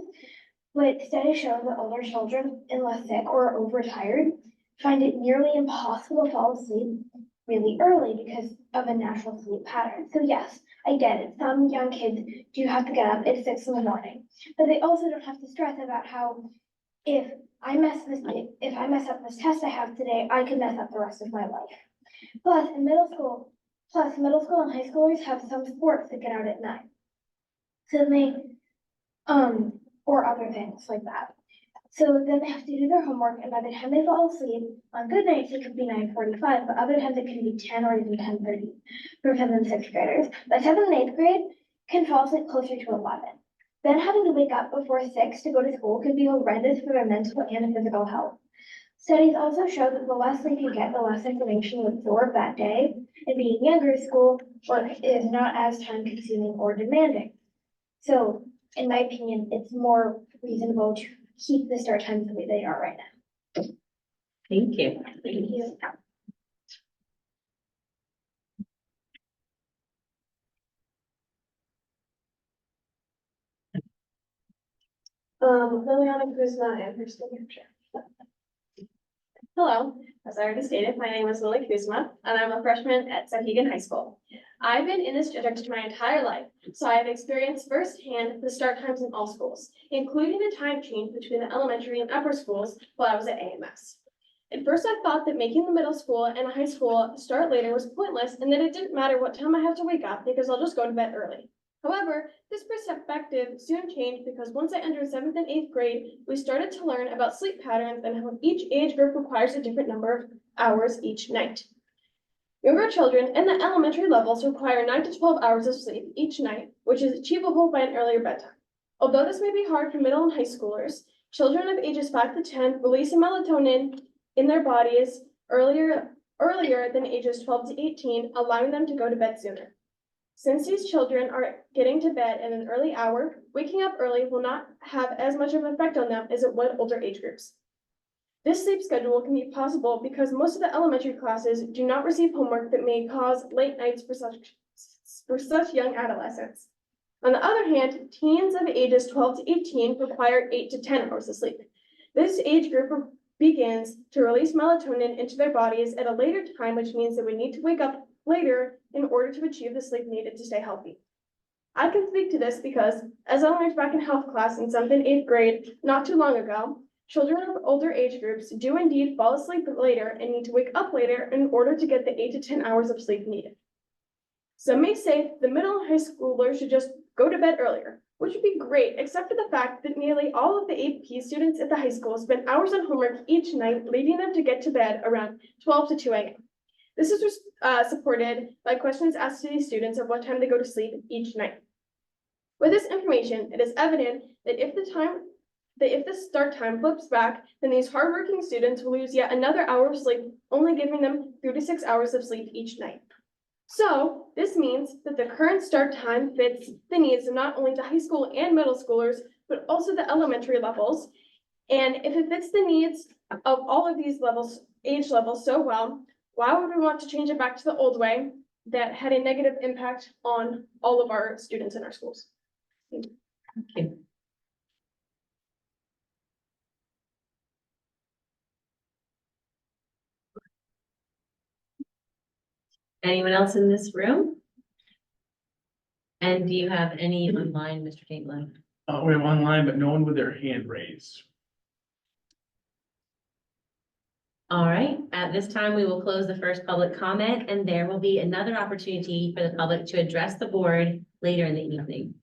but studies show that older children, unless sick or overtired, find it nearly impossible to fall asleep really early because of a natural sleep pattern. So yes, I get it. Some young kids do have to get up at 6 in the morning, but they also don't have to stress about how if I mess up this test I have today, I could mess up the rest of my life. Plus middle school and high schoolers have some sports that get out at 9. So they, or other things like that. So then they have to do their homework, and by the time they fall asleep, on good nights it could be 9:45, but other times it can be 10 or even 10:30 for 5th and 6th graders. By 7th and 8th grade can fall asleep closer to 11. Then having to wake up before 6 to go to school can be horrendous for their mental and physical health. Studies also show that the less sleep you get, the less information you absorb that day, and being younger, school work is not as time consuming or demanding. So in my opinion, it's more reasonable to keep the start times the way they are right now. Thank you. Thank you. Liliana Kuzma, Amherst, New Hampshire. Hello, as I already stated, my name is Lily Kuzma, and I'm a freshman at Sauhegan High School. I've been in this district my entire life, so I have experienced firsthand the start times in all schools, including the time change between the elementary and upper schools while I was at AMS. At first, I thought that making the middle school and high school start later was pointless, and that it didn't matter what time I have to wake up because I'll just go to bed early. However, this perspective soon changed because once I entered 7th and 8th grade, we started to learn about sleep patterns and how each age group requires a different number of hours each night. Younger children in the elementary levels require 9 to 12 hours of sleep each night, which is achievable by an earlier bedtime. Although this may be hard for middle and high schoolers, children of ages 5 to 10 release melatonin in their bodies earlier than ages 12 to 18, allowing them to go to bed sooner. Since these children are getting to bed at an early hour, waking up early will not have as much of an effect on them as it would older age groups. This sleep schedule can be possible because most of the elementary classes do not receive homework that may cause late nights for such young adolescents. On the other hand, teens of ages 12 to 18 require 8 to 10 hours of sleep. This age group begins to release melatonin into their bodies at a later time, which means they would need to wake up later in order to achieve the sleep needed to stay healthy. I can speak to this because, as I learned back in health class in 7th and 8th grade not too long ago, children of older age groups do indeed fall asleep later and need to wake up later in order to get the 8 to 10 hours of sleep needed. Some may say the middle and high schoolers should just go to bed earlier, which would be great, except for the fact that nearly all of the AP students at the high school spend hours on homework each night, leaving them to get to bed around 12 to 2 a.m. This is supported by questions asked to these students of what time they go to sleep each night. With this information, it is evident that if the start time flips back, then these hardworking students will lose yet another hour of sleep, only giving them 3 to 6 hours of sleep each night. So this means that the current start time fits the needs of not only the high school and middle schoolers, but also the elementary levels. And if it fits the needs of all of these levels, age levels so well, why would we want to change it back to the old way that had a negative impact on all of our students in our schools? Thank you. Thank you. Anyone else in this room? And do you have any online, Mr. Caitlin? We have online, but no one with their hand raised. All right, at this time, we will close the first public comment, and there will be another opportunity for the public to address the board later in the evening.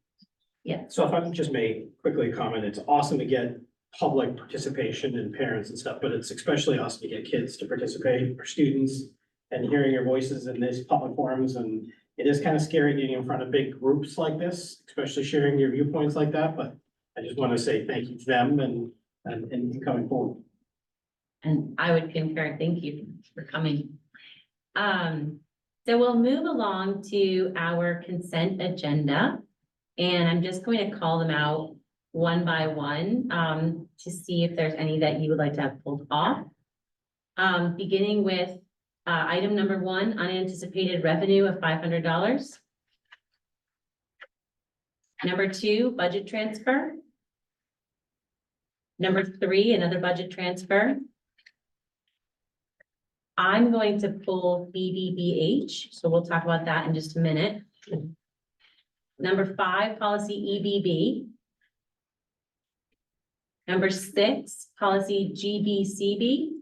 Yeah. So if I just may quickly comment, it's awesome to get public participation and parents and stuff, but it's especially awesome to get kids to participate, or students, and hearing your voices in these public forums. And it is kind of scary getting in front of big groups like this, especially sharing your viewpoints like that. But I just want to say thank you to them and coming forward. And I would concur, thank you for coming. So we'll move along to our consent agenda. And I'm just going to call them out one by one to see if there's any that you would like to have pulled off. Beginning with item number 1, unanticipated revenue of $500. Number 2, budget transfer. Number 3, another budget transfer. I'm going to pull BBBH, so we'll talk about that in just a minute. Number 5, policy EBB. Number 6, policy GBCB.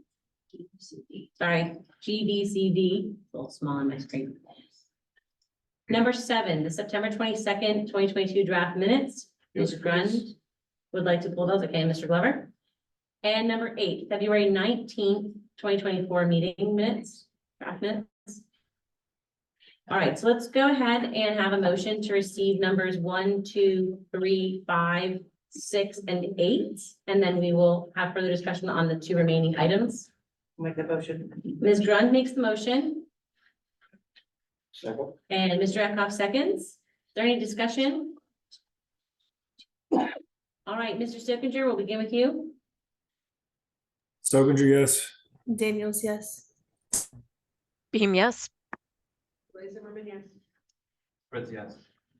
Sorry, GBCD, a little small on my screen. Number 7, the September 22nd, 2022 draft minutes. Ms. Grund would like to pull those. Okay, Mr. Glover. And number 8, February 19th, 2024 meeting minutes, draft minutes. All right, so let's go ahead and have a motion to receive numbers 1, 2, 3, 5, 6, and 8. And then we will have further discussion on the 2 remaining items. Make the motion. Ms. Grund makes the motion. Second. And Mr. Eckhoff seconds. Is there any discussion? All right, Mr. Stokinger, we'll begin with you. Stokinger, yes. Daniels, yes. Beam, yes. Zimmerman, yes. Fritz, yes.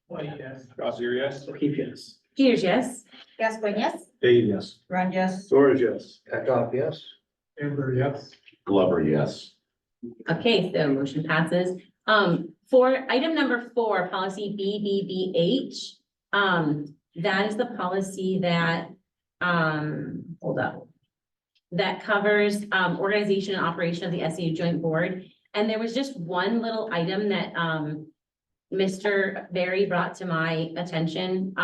White, yes. Crossier, yes. O'Keefe, yes. Peters, yes. Gascoigne, yes. Dave, yes. Run, yes. Storage, yes. Eckhoff, yes. Amber, yes. Glover, yes. Okay, so motion passes. For item number 4, policy BBBH, that is the policy that, hold up, that covers organization and operation of the SAU Joint Board. And there was just one little item that Mr. Berry brought to my attention.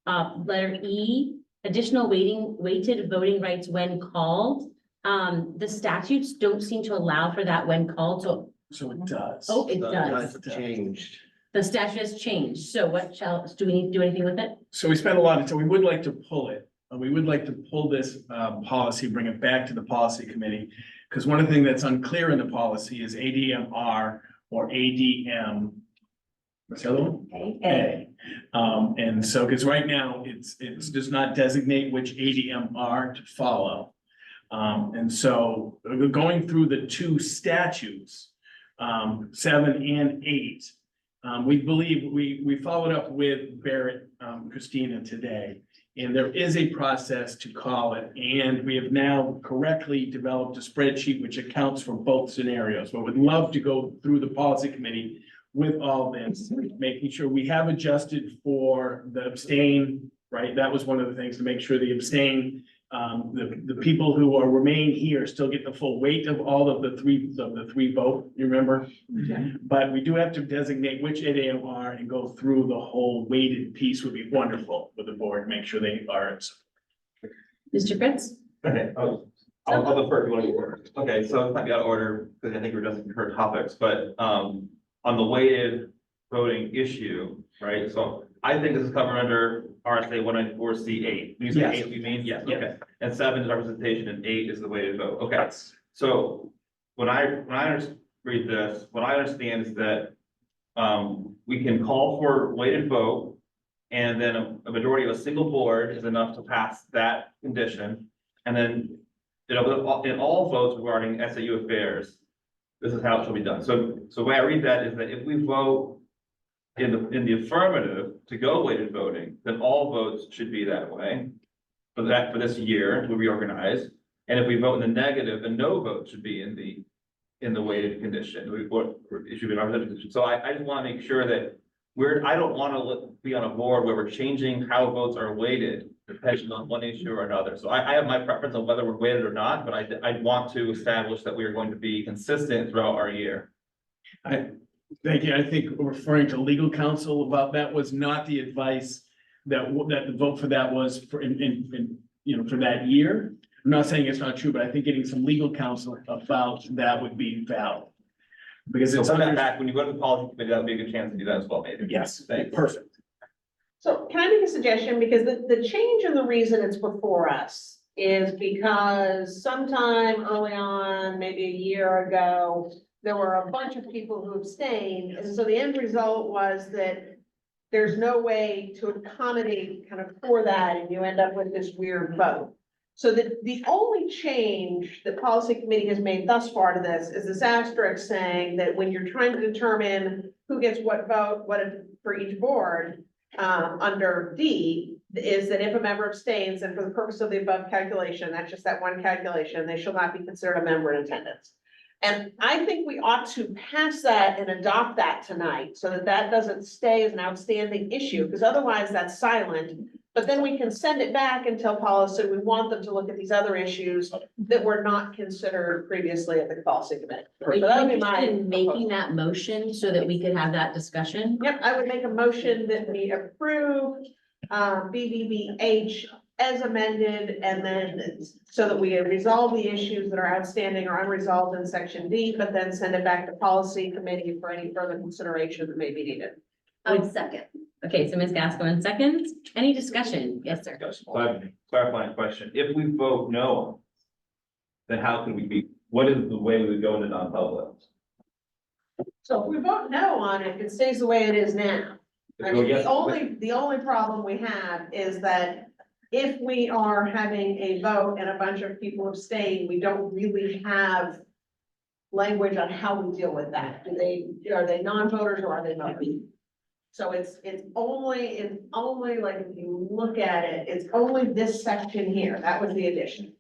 Letter E, additional weighted voting rights when called. The statutes don't seem to allow for that when called, So it does. oh, it does. That's changed. The statute has changed. So do we need to do anything with it? So we spent a lot of time, we would like to pull it. We would like to pull this policy, bring it back to the policy committee. Because one of the things that's unclear in the policy is ADMR or ADM. What's the other one? A. And so, because right now, it does not designate which ADMR to follow. And so going through the 2 statutes, 7 and 8, we believe we followed up with Barrett, Christina today. And there is a process to call it, and we have now correctly developed a spreadsheet which accounts for both scenarios. But would love to go through the policy committee with all this, making sure we have adjusted for the abstain, right? That was one of the things, to make sure the abstain The people who remain here still get the full weight of all of the three vote, you remember? But we do have to designate which 8 AM are and go through the whole weighted piece would be wonderful with the board, make sure they are. Mr. Fritz? Okay, I'll defer if you want to go first. Okay, so it's not out of order, because I think we're just her topics, but, on the weighted voting issue, right? So I think this is covered under RSA 194C8. You say Yes. 8, you mean? Yes, Yeah. okay. And 7 is representation and 8 is the weighted vote. Okay. So when I read this, what I understand is that, we can call for weighted vote, and then a majority of a single board is enough to pass that condition. And then, in all votes regarding SAU affairs, this is how it shall be done. So the way I read that is that if we vote in the affirmative to go weighted voting, then all votes should be that way for this year to reorganize. And if we vote in the negative, then no vote should be in the weighted condition. It should be an representation. So I just want to make sure that I don't want to be on a board where we're changing how votes are weighted depending on one issue or another. So I have my preference on whether we're weighted or not, but I want to establish that we are going to be consistent throughout our year. Thank you. I think referring to legal counsel about that was not the advice that the vote for that was for for that year. I'm not saying it's not true, but I think getting some legal counsel about that would be valid. Because So it's send that back, when you go to the policy committee, that would be a good chance to do that as well, maybe. Yes, Thanks. perfect. So can I make a suggestion? Because the change and the reason it's before us is because sometime early on, maybe a year ago, there were a bunch of people who abstained. And so the end result was that there's no way to accommodate kind of for that, and you end up with this weird vote. So the only change that policy committee has made thus far to this is this asterisk saying that when you're trying to determine who gets what vote, for each board, under D, is that if a member abstains, and for the purpose of the above calculation, that's just that one calculation, they shall not be considered a member in attendance. And I think we ought to pass that and adopt that tonight, so that that doesn't stay as an outstanding issue, because otherwise that's silent. But then we can send it back and tell policy, we want them to look at these other issues that were not considered previously at the policy committee. Are So you that would be interested my in making proposal. that motion so that we could have that discussion? Yep, I would make a motion that we approve, BBBH as amended, and then so that we resolve the issues that are outstanding or unresolved in section D, but then send it back to policy committee for any further consideration that may be needed. I would second. Okay, so Ms. Gascoigne seconds. Any discussion? Yes, sir. Clarifying question. If we vote no, then how can we what is the way we would go into non-public? So if we vote no on it, it stays the way it is now. I mean, the only problem we have is that if we are having a vote and a bunch of people abstain, we don't really have language on how we deal with that. Are they non-voters or are they voters? So it's only like, if you look at it, it's only this section here. That was the addition.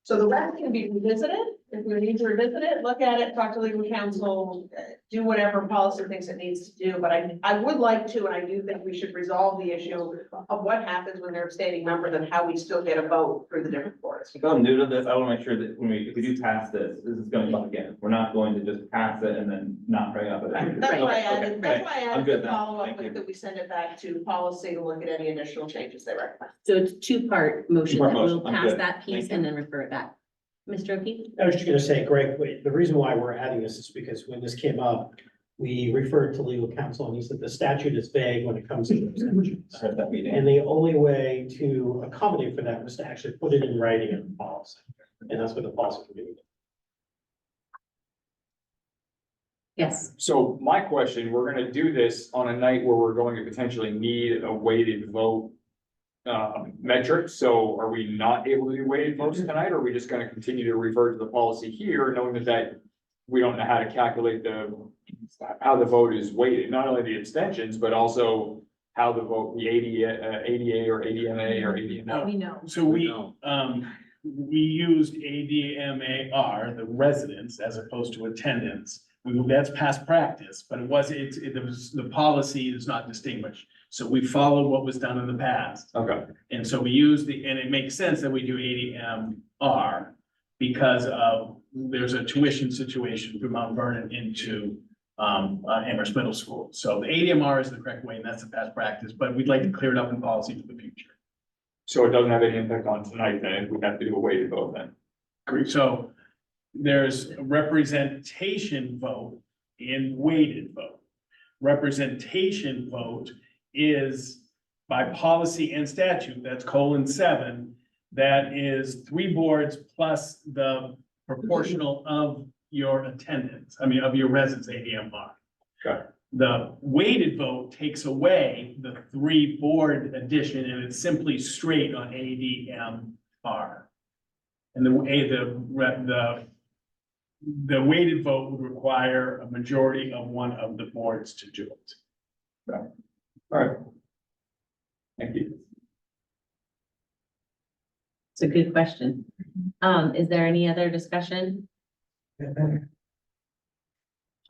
So the rest can be revisited. If we need to revisit it, look at it, talk to legal counsel, do whatever policy thinks it needs to do. But I would like to, and I do think we should resolve the issue of what happens when they're abstaining members and how we still get a vote through the different boards. If I'm new to this, I want to make sure that if we do pass this is going to come again. We're not going to just pass it and then not bring up it. That's why I Okay, added, that's why I I'm added good the now. follow-up Thank with you. that we send it back to policy to look at any additional changes they recommend. So it's two-part motion Two-part that we'll motion. I'm pass good. that piece Thank and then refer it back. Mr. O'Keefe? I was just gonna say, Greg, the reason why we're adding this is because when this came up, we referred to legal counsel and he said the statute is vague when it comes to abstentions. I heard that meeting. And the only way to accommodate for that was to actually put it in writing in the policy. And that's what the policy committee did. Yes. So my question, we're gonna do this on a night where we're going to potentially need a weighted vote metric. So are we not able to do weighted votes tonight? Or are we just gonna continue to revert to the policy here, knowing that we don't know how to calculate how the vote is weighted, not only the abstentions, but also how the vote, the ADA or ADMA or ADMO? We know. So we used ADMAR, the residents, as opposed to attendance, That's past practice, but the policy is not distinguished. So we followed what was done in the past. Okay. And so we use and it makes sense that we do ADMR because there's a tuition situation from Mount Vernon into Amherst Middle School. So the ADMR is the correct way, and that's the past practice, but we'd like to clear it up in policy for the future. So it doesn't have any impact on tonight then, if we have to do a weighted vote then? Great, so there's a representation vote and weighted vote. Representation vote is by policy and statute, that's :7, that is 3 boards plus the proportional of your attendance, of your residents, ADMR. Okay. The weighted vote takes away the 3 board addition and it's simply straight on ADMR. And the weighted vote would require a majority of one of the boards to do it. All right. Thank you. It's a good question. Is there any other discussion?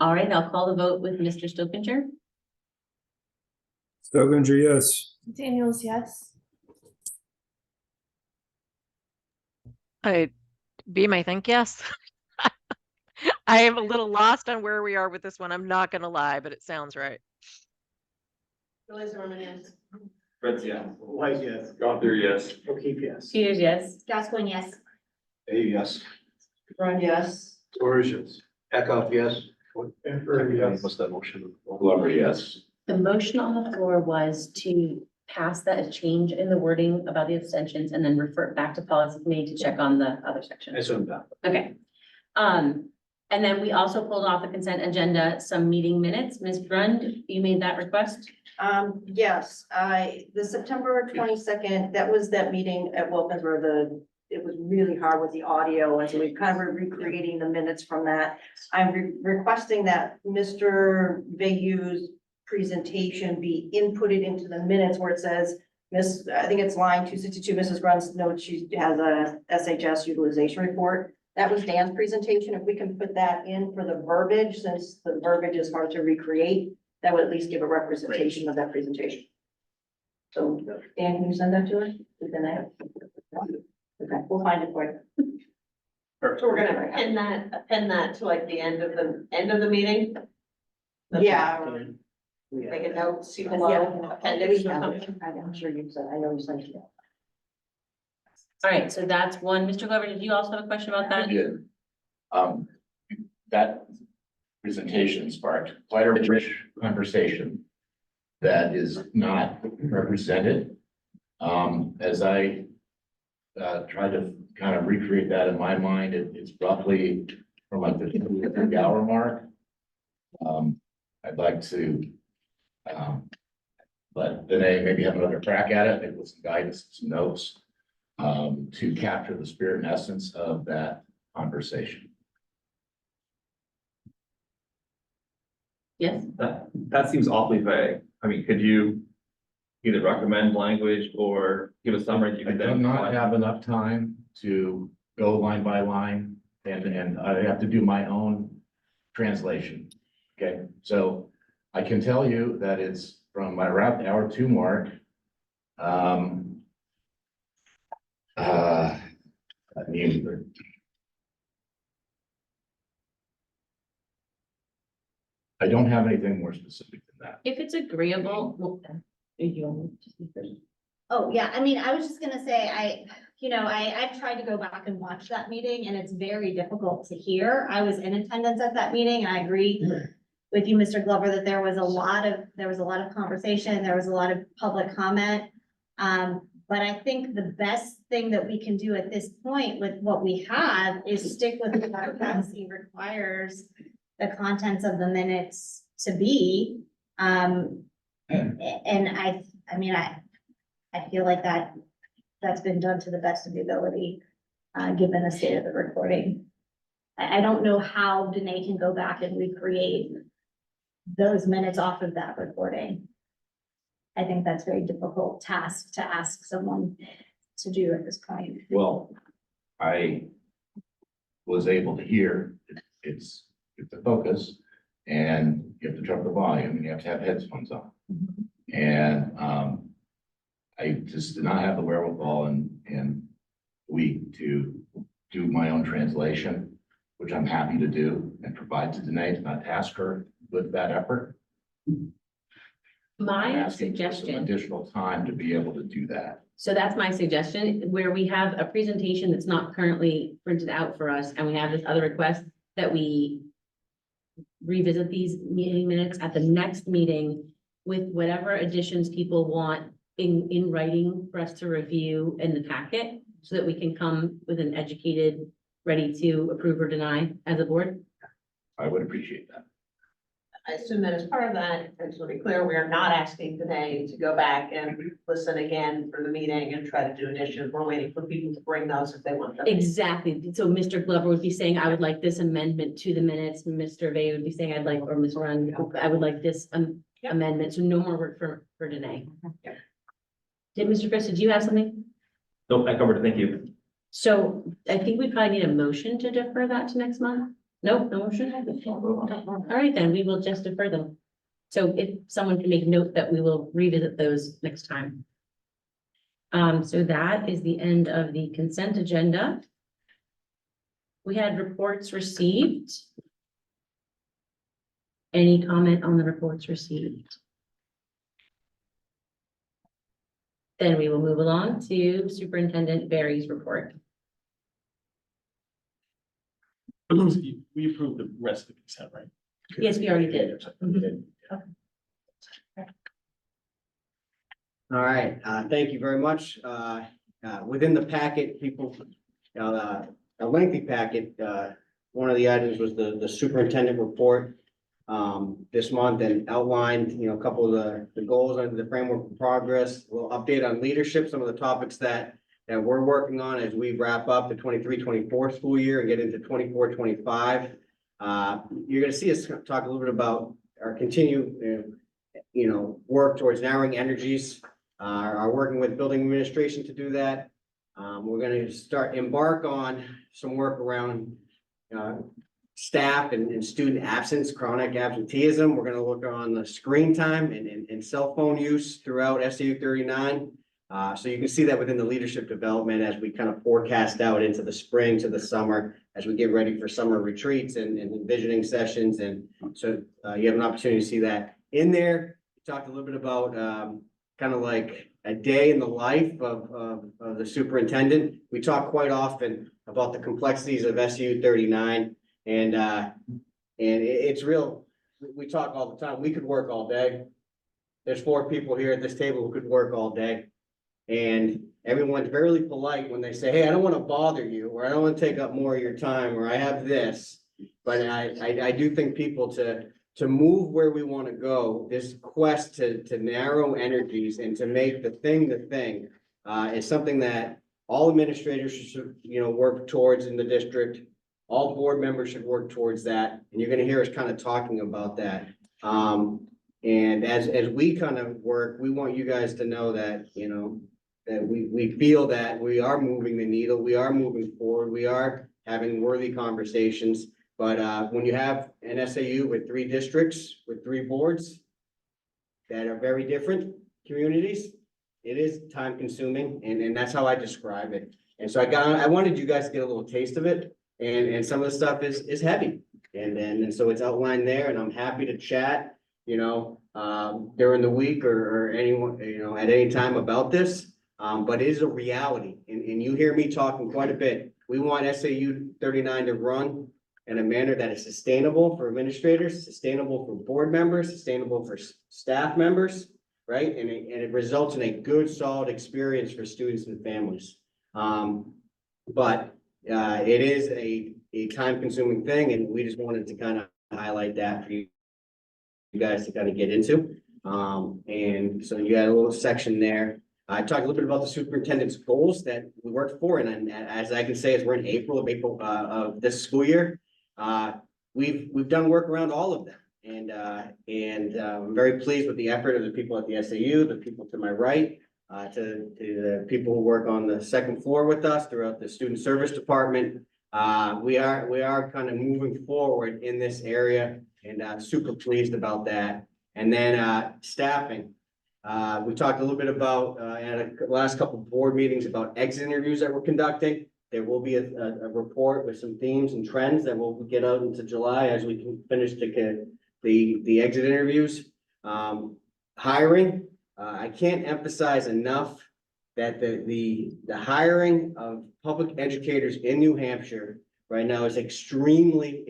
All right, I'll call the vote with Mr. Stokinger. Stokinger, yes. Daniels, yes. Beam, I think, yes. I am a little lost on where we are with this one. I'm not gonna lie, but it sounds right. Julie Zimmerman, yes. Fred's, yeah. White, yes. Gother, yes. O'Keefe, yes. Peters, yes. Gascoigne, yes. Hey, yes. Run, yes. Torres, yes. Eckhoff, yes. What's that motion? Glover, yes. The motion on the floor was to pass that change in the wording about the abstentions and then refer it back to policy committee to check on the other section. I assume that. Okay. And then we also pulled off the consent agenda, some meeting minutes. Ms. Brund, you made that request? Yes, the September 22nd, that was that meeting at Wilkins where it was really hard with the audio, and so we're kind of recreating the minutes from that. I'm requesting that Mr. Bayou's presentation be inputted into the minutes where it says, I think it's line 262, Mrs. Grun's notes, she has a SHS utilization report. That was Dan's presentation. If we can put that in for the verbiage, since the verbiage is hard to recreate, that would at least give a representation of that presentation. So Dan, can you send that to us? Within that? Okay, we'll find it for you. So we're gonna append that to like the end of the meeting? Yeah. Make a note, see Yeah. below, appendix or something. I'm sure you said, I know you sent it. All right, so that's one. Mr. Glover, did you also have a question about that? I did. That presentation sparked quite a rich conversation that is not represented. As I tried to kind of recreate that in my mind, it's roughly from like the 3 hour mark. I'd like to let Danae maybe have another crack at it, maybe with some guidance, some notes, to capture the spirit and essence of that conversation. Yes. That seems awfully vague. I mean, could you either recommend language or give a summary? I do not have enough time to go line by line, and I have to do my own translation. Okay, so I can tell you that it's from around hour 2 mark. I mean, I don't have anything more specific than that. If it's agreeable, well, you want me to speak first? Oh, yeah, I mean, I was just gonna say, I've tried to go back and watch that meeting and it's very difficult to hear. I was in attendance at that meeting and I agree with you, Mr. Glover, that there was a lot of conversation, there was a lot of public comment. But I think the best thing that we can do at this point with what we have is stick with what our policy requires the contents of the minutes to be. And I feel like that's been done to the best of the ability, given the state of the recording. I don't know how Danae can go back and recreate those minutes off of that recording. I think that's a very difficult task to ask someone to do at this point. Well, I was able to hear, it's you have to focus, and you have to turn up the volume, and you have to have headphones on. And, I just did not have the wherewithal and week to do my own translation, which I'm happy to do and provide to Danae, to not task her with that effort. I'm My asking for some suggestion, additional time to be able to do that. so that's my suggestion, where we have a presentation that's not currently printed out for us, and we have this other request that we revisit these meeting minutes at the next meeting with whatever additions people want in writing for us to review in the packet, so that we can come with an educated, ready to approve or deny as a board. I would appreciate that. I assume that as part of that, and to be clear, we are not asking today to go back and listen again for the meeting and try to do additions. We're waiting for people to bring those if they want them. Exactly. So Mr. Glover would be saying, I would like this amendment to the minutes. Mr. Vay would be saying, I'd like, or Ms. Run, I would like this amendment. So no more work for Danae. Yep. Did Mr. Chris, did you have something? Nope, I covered it. Thank you. So I think we probably need a motion to defer that to next month. Nope, no motion. All right, then we will just defer them. So if someone can make note that we will revisit those next time. So that is the end of the consent agenda. We had reports received. Any comment on the reports received? Then we will move along to Superintendent Barry's report. We approved the rest of the consent, right? Yes, we already did. All right, thank you very much. Within the packet, people, a lengthy packet, one of the items was the superintendent report this month, and outlined, a couple of the goals under the framework of progress, a little update on leadership, some of the topics that we're working on as we wrap up the 23-24 school year and get into 24-25. You're gonna see us talk a little bit about our continue, work towards narrowing energies, are working with building administration to do that. We're gonna embark on some work around staff and student absence, chronic absenteeism. We're gonna look on the screen time and cell phone use throughout SAU 39. So you can see that within the leadership development as we kind of forecast out into the spring to the summer, as we get ready for summer retreats and envisioning sessions. And so you have an opportunity to see that in there. We talked a little bit about kind of like a day in the life of the superintendent. We talk quite often about the complexities of SAU 39, and it's real. We talk all the time. We could work all day. There's 4 people here at this table who could work all day. And everyone's very polite when they say, hey, I don't want to bother you, or I don't want to take up more of your time, or I have this. But I do think people to move where we want to go, this quest to narrow energies and to make the thing is something that all administrators should, work towards in the district. All board members should work towards that. And you're going to hear us kind of talking about that. And as we kind of work, we want you guys to know that, that we feel that we are moving the needle, we are moving forward, we are having worthy conversations. But when you have an SAU with 3 districts, with 3 boards that are very different communities, it is time consuming, and that's how I describe it. And so I wanted you guys to get a little taste of it, and some of the stuff is heavy. And so it's outlined there, and I'm happy to chat, during the week or anyone, at any time about this. But it is a reality, and you hear me talking quite a bit. We want SAU 39 to run in a manner that is sustainable for administrators, sustainable for board members, sustainable for staff members, right? And it results in a good, solid experience for students and families. But it is a time-consuming thing, and we just wanted to kind of highlight that for you guys to kind of get into. And so you got a little section there. I talked a little bit about the superintendent's goals that we worked for, and as I can say, as we're in April of this school year, we've done work around all of them, and I'm very pleased with the effort of the people at the SAU, the people to my right, to the people who work on the second floor with us throughout the student service department. We are kind of moving forward in this area and super pleased about that. And then staffing. We talked a little bit about at the last couple of board meetings about exit interviews that we're conducting. There will be a report with some themes and trends that will get out into July as we can finish the exit interviews. Hiring, I can't emphasize enough that the hiring of public educators in New Hampshire right now is extremely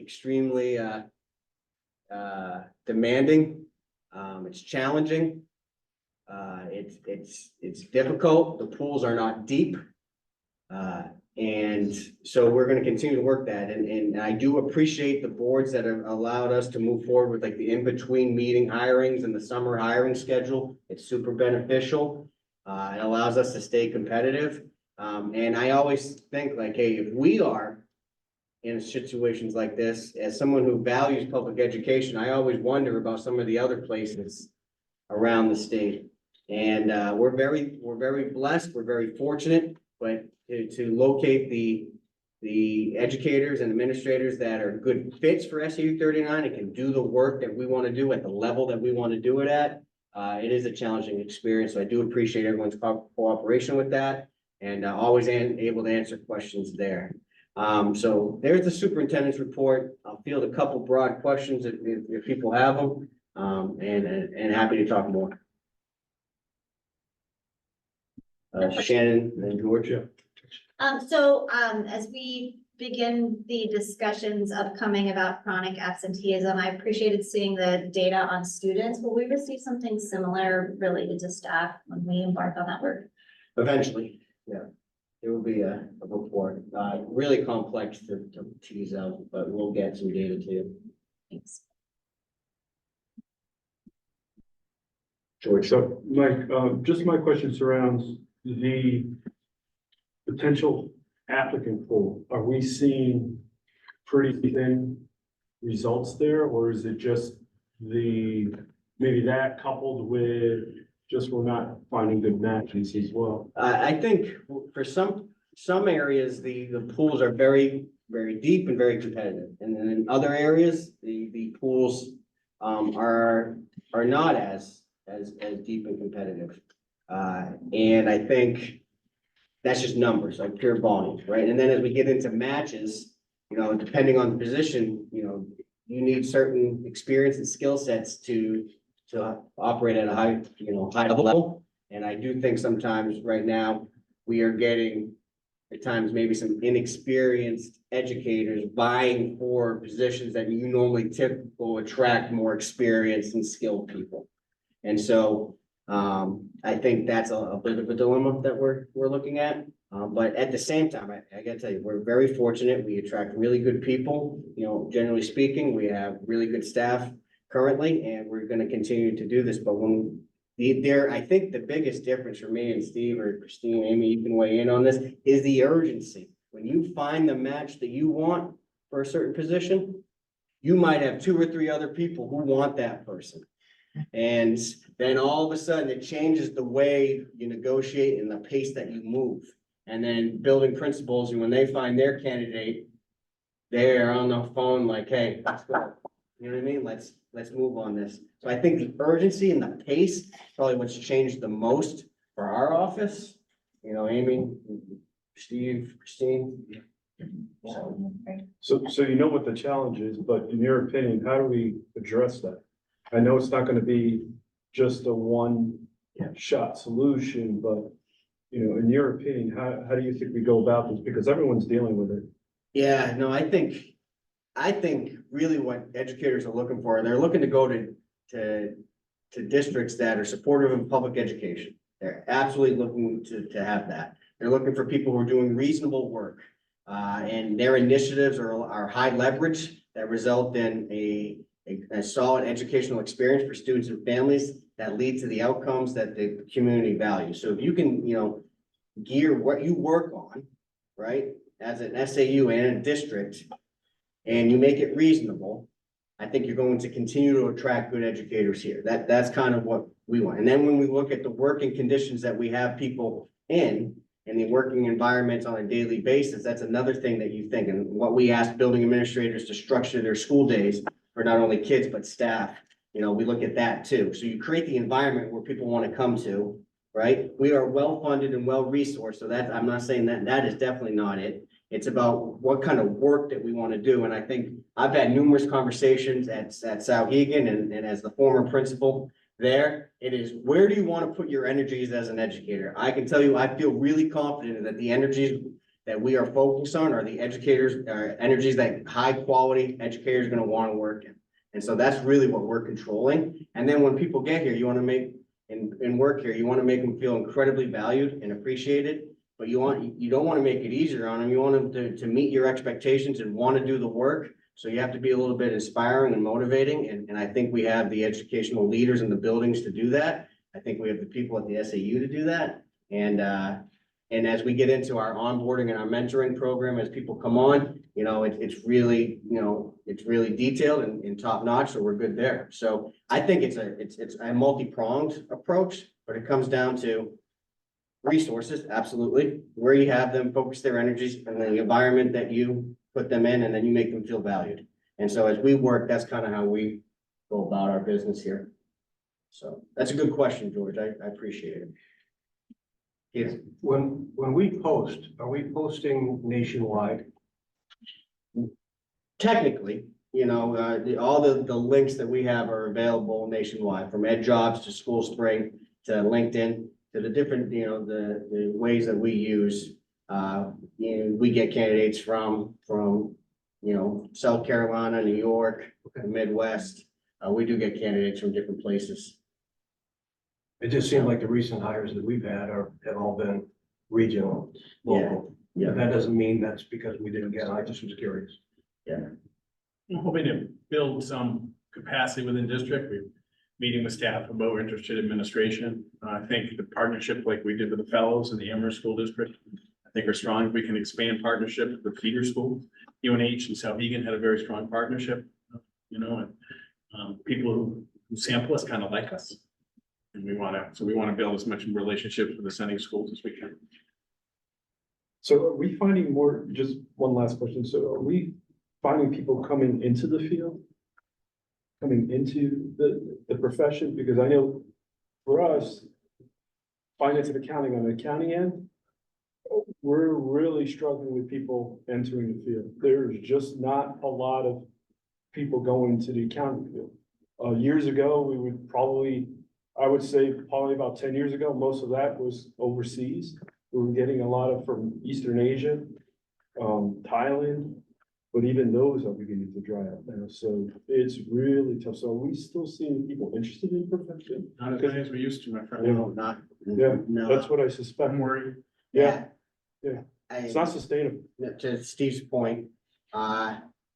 demanding. It's challenging. It's difficult. The pools are not deep. And so we're gonna continue to work that. And I do appreciate the boards that have allowed us to move forward with like the in-between meeting hirings and the summer hiring schedule. It's super beneficial. It allows us to stay competitive. And I always think like, hey, if we are in situations like this, as someone who values public education, I always wonder about some of the other places around the state. And we're very blessed, we're very fortunate, but to locate the educators and administrators that are good fits for SAU 39 and can do the work that we want to do at the level that we want to do it at, it is a challenging experience. So I do appreciate everyone's cooperation with that and always able to answer questions there. So there's the superintendent's report. I'll field a couple broad questions if people have them, and happy to talk more. Shannon and Georgia. As we begin the discussions upcoming about chronic absenteeism, I appreciated seeing the data on students. Will we receive something similar related to staff when we embark on that work? Eventually, yeah. There will be a report, really complex to tease out, but we'll get some data to you. Thanks. George. So Mike, just my question surrounds the potential applicant pool. Are we seeing pretty thin results there, or is it just maybe that coupled with just we're not finding good matches as well? I think for some areas, the pools are very deep and very competitive. And then in other areas, the pools are not as deep and competitive. And I think that's just numbers, like pure volume, right? And then as we get into matches, depending on the position, you need certain experience and skill sets to operate at a high level. And I do think sometimes right now we are getting at times maybe some inexperienced educators vying for positions that you normally typically attract more experienced and skilled people. And so I think that's a bit of a dilemma that we're looking at. But at the same time, I gotta tell you, we're very fortunate. We attract really good people. Generally speaking, we have really good staff currently, and we're going to continue to do this. But I think the biggest difference for me and Steve or Christine, Amy, you can weigh in on this, is the urgency. When you find the match that you want for a certain position, you might have 2 or 3 other people who want that person. And then all of a sudden it changes the way you negotiate and the pace that you move. And then building principals, and when they find their candidate, they're on the phone like, hey, let's go. You know what I mean? Let's move on this. So I think the urgency and the pace is probably what's changed the most for our office. Amy, Steve, Christine. So you know what the challenge is, but in your opinion, how do we address that? I know it's not going to be just a one-shot solution, but in your opinion, how do you think we go about this? Because everyone's dealing with it. Yeah, no, I think really what educators are looking for, they're looking to go to districts that are supportive of public education. They're absolutely looking to have that. They're looking for people who are doing reasonable work. And their initiatives are high leverage that result in a solid educational experience for students and families that lead to the outcomes that the community values. So if you can, gear what you work on, right, as an SAU and a district, and you make it reasonable, I think you're going to continue to attract good educators here. That's kind of what we want. And then when we look at the working conditions that we have people in, and the working environments on a daily basis, that's another thing that you think. And what we ask building administrators to structure their school days for not only kids, but staff, you know, we look at that too. So you create the environment where people want to come to, right? We are well-funded and well-resourced, so that, I'm not saying that is definitely not it. It's about what kind of work that we want to do. And I think I've had numerous conversations at Sauhegan and as the former principal there. It is, where do you want to put your energies as an educator? I can tell you, I feel really confident that the energies that we are focused on are the educators, energies that high quality educators are going to want to work in. And so that's really what we're controlling. And then when people get here, you want to make and work here, you want to make them feel incredibly valued and appreciated. But you don't want to make it easier on them. You want them to meet your expectations and want to do the work. So you have to be a little bit inspiring and motivating. And I think we have the educational leaders in the buildings to do that. I think we have the people at the SAU to do that. And as we get into our onboarding and our mentoring program, as people come on, you know, it's really, you know, it's really detailed and top notch. So we're good there. So I think it's a multi-pronged approach, but it comes down to resources, absolutely, where you have them focus their energies and the environment that you put them in, and then you make them feel valued. And so as we work, that's kind of how we go about our business here. So that's a good question, George. I appreciate it. Yes. When we post, are we posting nationwide? Technically, you know, all the links that we have are available nationwide, from EdJobs to School Spring to LinkedIn to the different, you know, the ways that we use. You know, we get candidates from, you know, South Carolina, New York, the Midwest. We do get candidates from different places. It just seemed like the recent hires that we've had have all been regional, local. Yeah. That doesn't mean that's because we didn't get, I just was curious. Yeah. I'm hoping to build some capacity within district. We're meeting with staff about interested administration. I think the partnership like we did with the fellows in the Amherst School District, I think are strong. We can expand partnership with feeder schools. UNH and Sauhegan had a very strong partnership, you know, and people who sample us kind of like us. And we want to build as much relationships with the sending schools as we can. So are we finding more, just one last question. So are we finding people coming into the field? Coming into the profession? Because I know for us, finance and accounting on the accounting end, we're really struggling with people entering the field. There's just not a lot of people going to the accounting field. Years ago, we would probably, I would say probably about 10 years ago, most of that was overseas. We were getting a lot of from Eastern Asia, Thailand, but even those are beginning to dry up now. So it's really tough. So are we still seeing people interested in profession? Not as many as we used to, my friend. No, not. Yeah, No. that's what I suspect. I'm worried. Yeah, yeah. I- It's not sustainable. To Steve's point,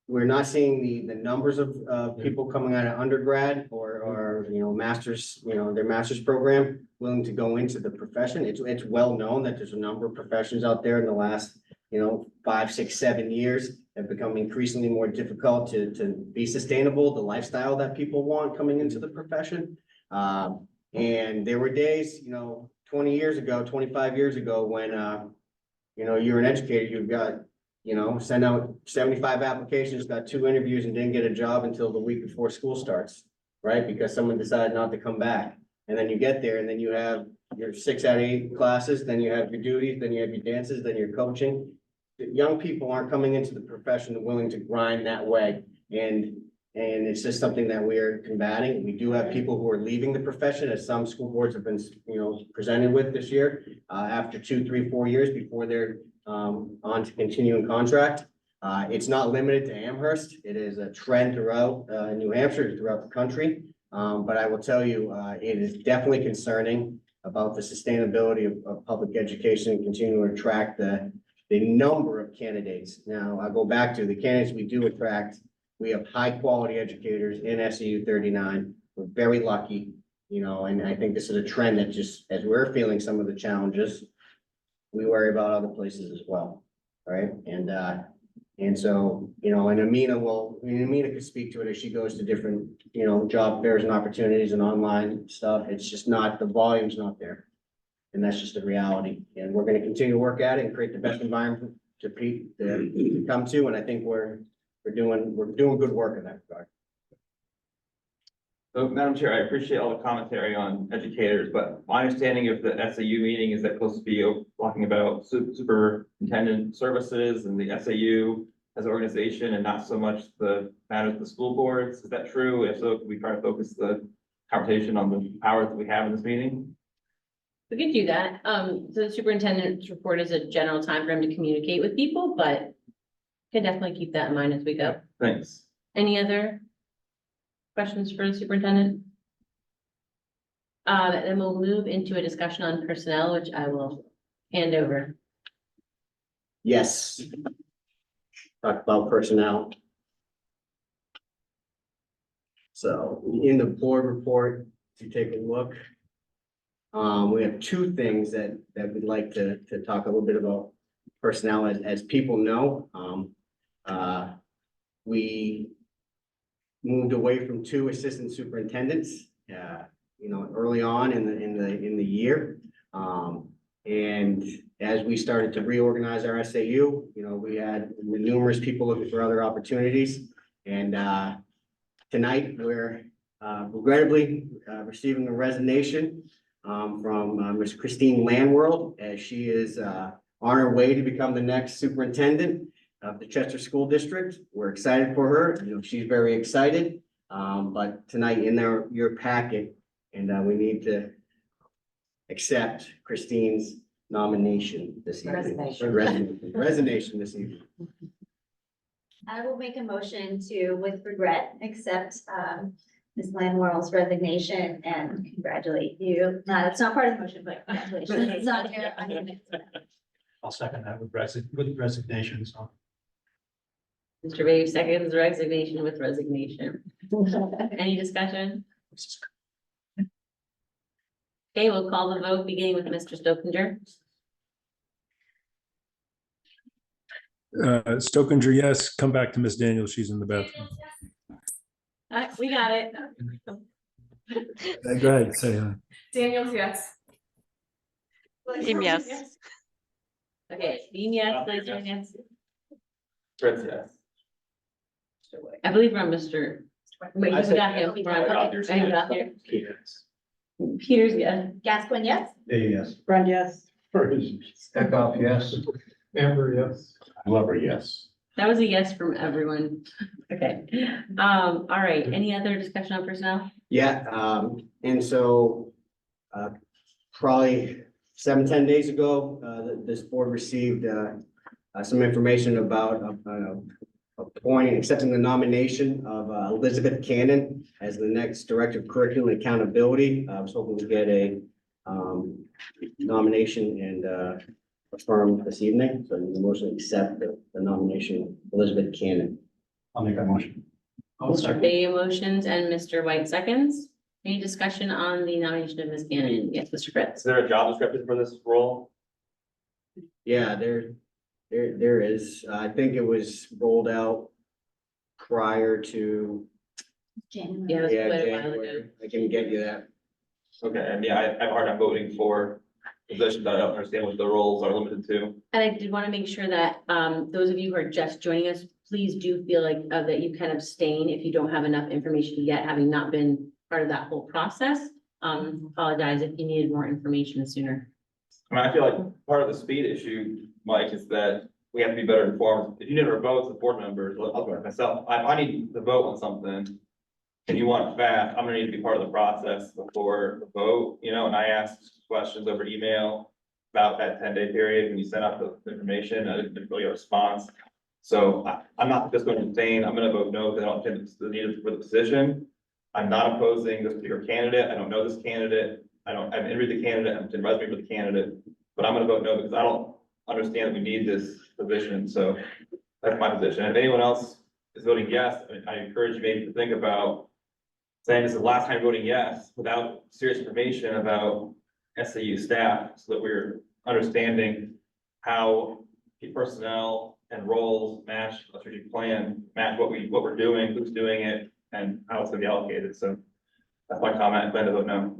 we're not seeing the numbers of people coming out of undergrad or, you know, masters, you know, their master's program willing to go into the profession. It's well known that there's a number of professions out there in the last, you know, 5, 6, 7 years have become increasingly more difficult to be sustainable, the lifestyle that people want coming into the profession. And there were days, you know, 20 years ago, 25 years ago, when, you know, you're an educator, you've got, you know, send out 75 applications, got 2 interviews and didn't get a job until the week before school starts, right? Because someone decided not to come back. And then you get there and then you have your 6 out of 8 classes, then you have your duties, then you have your dances, then your coaching. The young people aren't coming into the profession willing to grind that way. And it's just something that we're combating. We do have people who are leaving the profession, as some school boards have been, you know, presented with this year, after 2, 3, 4 years before they're on to continuing contract. It's not limited to Amherst. It is a trend throughout New Hampshire, throughout the country. But I will tell you, it is definitely concerning about the sustainability of public education and continuing to attract the number of candidates. Now, I go back to the candidates we do attract. We have high quality educators in SAU 39. We're very lucky, you know, and I think this is a trend that just, as we're feeling some of the challenges, we worry about other places as well, right? And so, you know, and Amina could speak to it as she goes to different, you know, job fairs and opportunities and online stuff. It's just not, the volume's not there. And that's just the reality. And we're gonna continue to work at it and create the best environment to come to, and I think we're doing good work in that regard. So, Madam Chair, I appreciate all the commentary on educators, but my understanding of the SAU meeting is that supposed to be talking about superintendent services and the SAU as an organization and not so much the matters of the school boards. Is that true? If so, can we try to focus the conversation on the powers that we have in this meeting? We could do that. So the superintendent's report is a general time for him to communicate with people, but can definitely keep that in mind as we go. Thanks. Any other questions for the superintendent? Then we'll move into a discussion on personnel, which I will hand over. Yes. Talk about personnel. So in the board report, if you take a look, we have two things that we'd like to talk a little bit about personnel. As people know, we moved away from 2 assistant superintendents, early on in the year. And as we started to reorganize our SAU, we had numerous people looking for other opportunities. And tonight, we're regrettably receiving a resignation from Ms. Christine Landworld, as she is on her way to become the next superintendent of the Chester School District. We're excited for her. She's very excited. But tonight in your packet, and we need to accept Christine's nomination this evening. Resignation this evening. I will make a motion to, with regret, accept Ms. Landworld's resignation and congratulate you. No, it's not part of the motion, but congratulations. It's not here. I'll second that with resignation, so. Mr. Babe seconds resignation with resignation. Any discussion? Okay, we'll call the vote beginning with Mr. Stokinger. Stokinger, yes. Come back to Miss Daniels. She's in the bathroom. We got it. Go ahead, say hi. Daniels, yes. Team, yes. Okay, Dean, yes, Laser, yes. Fritz, yes. I believe we're on Mr. Wait, I we said got yes. him. We're on- I got yours. I got here. Yes. Peter's, yes. Gascoigne, yes. Yes. Friend, yes. Eckhoff, yes. Amber, yes. Glover, yes. That was a yes from everyone. Okay. All right. Any other discussion on personnel? Yeah, and so probably 7-10 days ago, this board received some information about appointing, accepting the nomination of Elizabeth Cannon as the next Director of Curriculum and Accountability. I was hoping to get a nomination and affirm this evening. So the motion to accept the nomination of Elizabeth Cannon. I'll make that motion. Mr. Fay motions and Mr. White seconds. Any discussion on the nomination of Ms. Gannon? Yes, Mr. Is Fritz. there a job description for this role? Yeah, there is. I think it was rolled out prior to, January. Yeah, it was yeah, quite a while ago. January. I can get you that. Okay, and yeah, I have a hard time voting for positions that I don't understand what the roles are limited to. And I did want to make sure that those of you who are just joining us, please do feel like that you can abstain if you don't have enough information yet, having not been part of that whole process. Apologize if you needed more information sooner. I mean, I feel like part of the speed issue, Mike, is that we have to be better informed. If you never vote as a board member, I'll vote myself, I need to vote on something. And you want it fast, I'm gonna need to be part of the process before the vote, and I asked questions over email about that 10-day period when you sent out the information, I didn't really get a response. So I'm not just going to abstain, I'm gonna vote no, because I don't think it's the need for the position. I'm not opposing this particular candidate, I don't know this candidate, I've interviewed the candidate, I've been resume for the candidate, but I'm gonna vote no, because I don't understand that we need this position, so that's my position. If anyone else is voting yes, I encourage you maybe to think about saying this is the last time voting yes, without serious information about SAU staff, so that we're understanding how the personnel and roles match a strategic plan, match what we're doing, who's doing it, and how it's gonna be allocated. So that's my comment. I plan to vote no.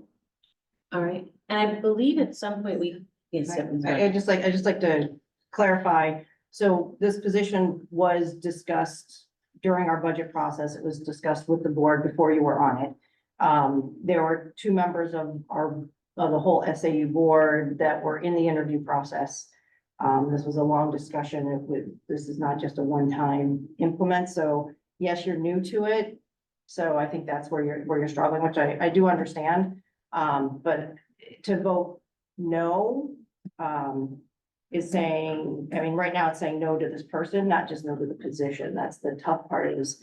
All right. And I believe at some point we, yes, I'd just like to clarify, so this position was discussed during our budget process. It was discussed with the board before you were on it. There were two members of the whole SAU board that were in the interview process. This was a long discussion. This is not just a one-time implement, so yes, you're new to it. So I think that's where you're struggling, which I do understand. But to vote no, is saying, I mean, right now it's saying no to this person, not just no to the position. That's the tough part, is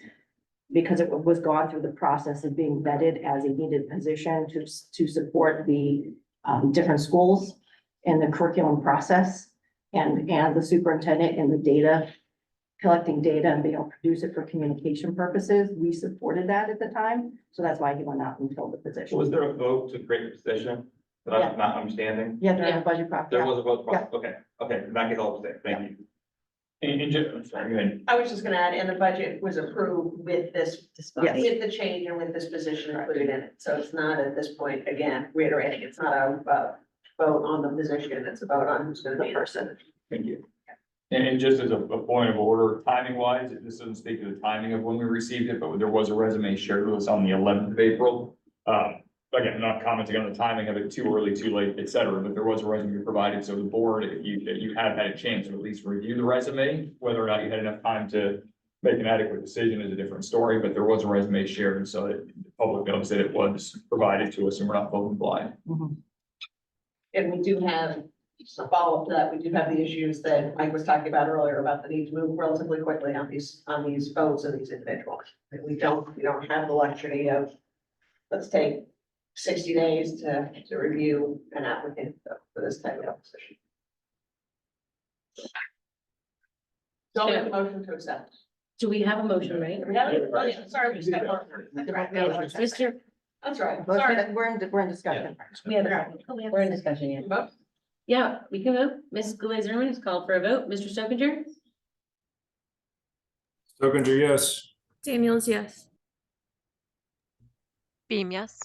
because it was gone through the process of being vetted as a needed position to support the different schools in the curriculum process and the superintendent in the data, collecting data and being able to produce it for communication purposes. We supported that at the time. So that's why he went out and filled the position. Was there a vote to create the position that I'm not understanding? Yeah, during the budget process. There was a vote, okay, that gets all the same, thank you. And just, I'm sorry, go ahead. I was just gonna add, and the budget was approved with this, Yes. with the change and with this position included in it. So it's not at this point, again, reiterating, it's not a vote on the position, it's a vote on who's gonna be the person. Thank you. And just as a point of order, timing wise, this doesn't speak to the timing of when we received it, but there was a resume shared with us on the 11th of April. Again, not commenting on the timing of it, too early, too late, et cetera, but there was a resume provided. So the board, if you have had a chance to at least review the resume, whether or not you had enough time to make an adequate decision is a different story, but there was a resume shared, so that the public knows that it was provided to us and we're not voting blind. And we do have, just a follow-up to that, we do have the issues that Mike was talking about earlier about the need to move relatively quickly on these votes of these individuals. And we don't have the luxury of, let's take 60 days to review an applicant for this type of position. So I'll make a motion to accept. Do we have a motion, right? We have it? Oh, yeah, sorry, we just got one. That's right. Mr. That's right, sorry. We're in discussion. We have we're in discussion, yeah. Vote? Yeah, we can vote. Ms. Gulay-Zimmerman is called for a vote. Mr. Stokinger? Stokinger, yes. Daniels, yes. Beam, yes.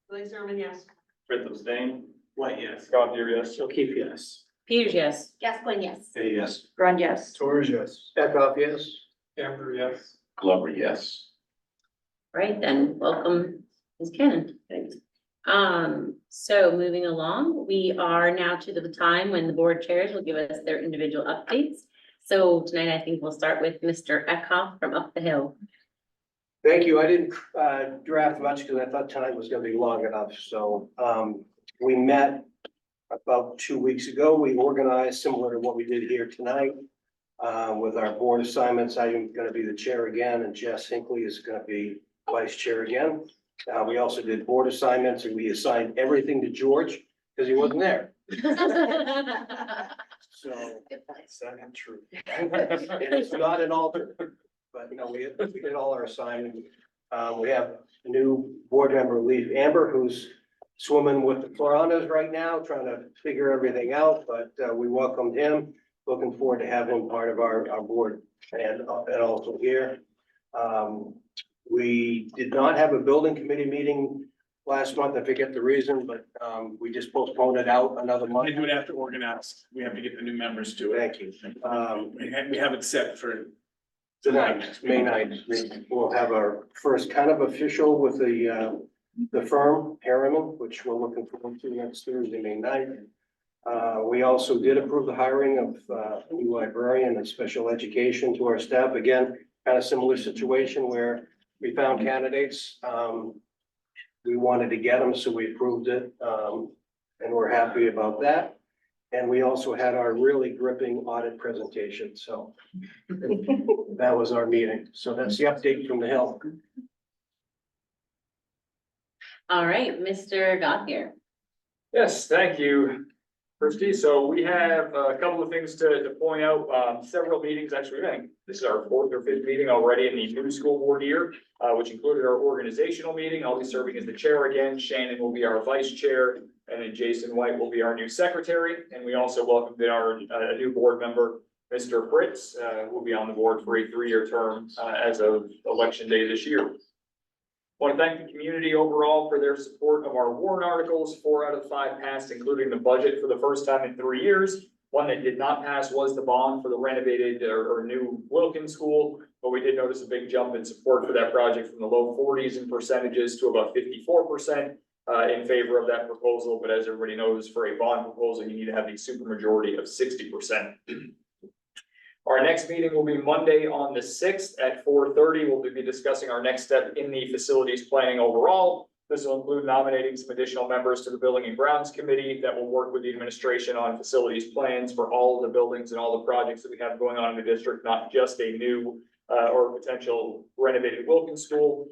Blazer, yes. Fritz abstain. White, yes. Gothier, yes. O'Keefe, yes. Peters, yes. Gascoigne, yes. Hey, yes. Grund, yes. Torres, yes. Eckhoff, yes. Amber, yes. Glover, yes. Right then, welcome, Ms. Cannon. So moving along, we are now to the time when the board chairs will give us their individual updates. So tonight, I think we'll start with Mr. Eckhoff from Up the Hill. Thank you. I didn't draft much because I thought tonight was gonna be long enough, so we met about 2 weeks ago. We organized similar to what we did here tonight with our board assignments. I am gonna be the chair again, and Jess Hinckley is gonna be vice chair again. We also did board assignments, and we assigned everything to George because he wasn't there. So that's not true. And it's not an alternate, but no, we did all our assignments. We have a new board member, Leaf Amber, who's swimming with the piranhas right now, trying to figure everything out, but we welcomed him. Looking forward to having him part of our board and also here. We did not have a building committee meeting last month. I forget the reason, but we just postponed it out another month. They do it after organized. We have to get the new members to it. Thank you. We have it set for Tonight, May 9th, we'll have our first kind of official with the firm, Harriman, which we're looking forward to next Thursday, May 9th. We also did approve the hiring of a new librarian and special education to our staff. Again, kind of similar situation where we found candidates. We wanted to get them, so we approved it, and we're happy about that. And we also had our really gripping audit presentation, so that was our meeting. So that's the update from the Hill. All right, Mr. Gothier. Yes, thank you, Christie. So we have a couple of things to point out, several meetings, actually, I think this is our 4th or 5th meeting already in the new school board year, which included our organizational meeting. I'll be serving as the chair again. Shannon will be our vice chair, and then Jason White will be our new secretary. And we also welcomed our a new board member, Mr. Fritz, who will be on the board for a 3-year term as of election day this year. Want to thank the community overall for their support of our warrant articles. 4 out of 5 passed, including the budget for the first time in 3 years. One that did not pass was the bond for the renovated or new Wilkins School, but we did notice a big jump in support for that project from the low 40s in percentages to about 54% in favor of that proposal. But as everybody knows, for a bond proposal, you need to have the supermajority of 60%. Our next meeting will be Monday on the 6th at 4:30. We'll be discussing our next step in the facilities planning overall. This will include nominating some additional members to the Building and Grounds Committee that will work with the administration on facilities plans for all of the buildings and all the projects that we have going on in the district, not just a new or potential renovated Wilkins School.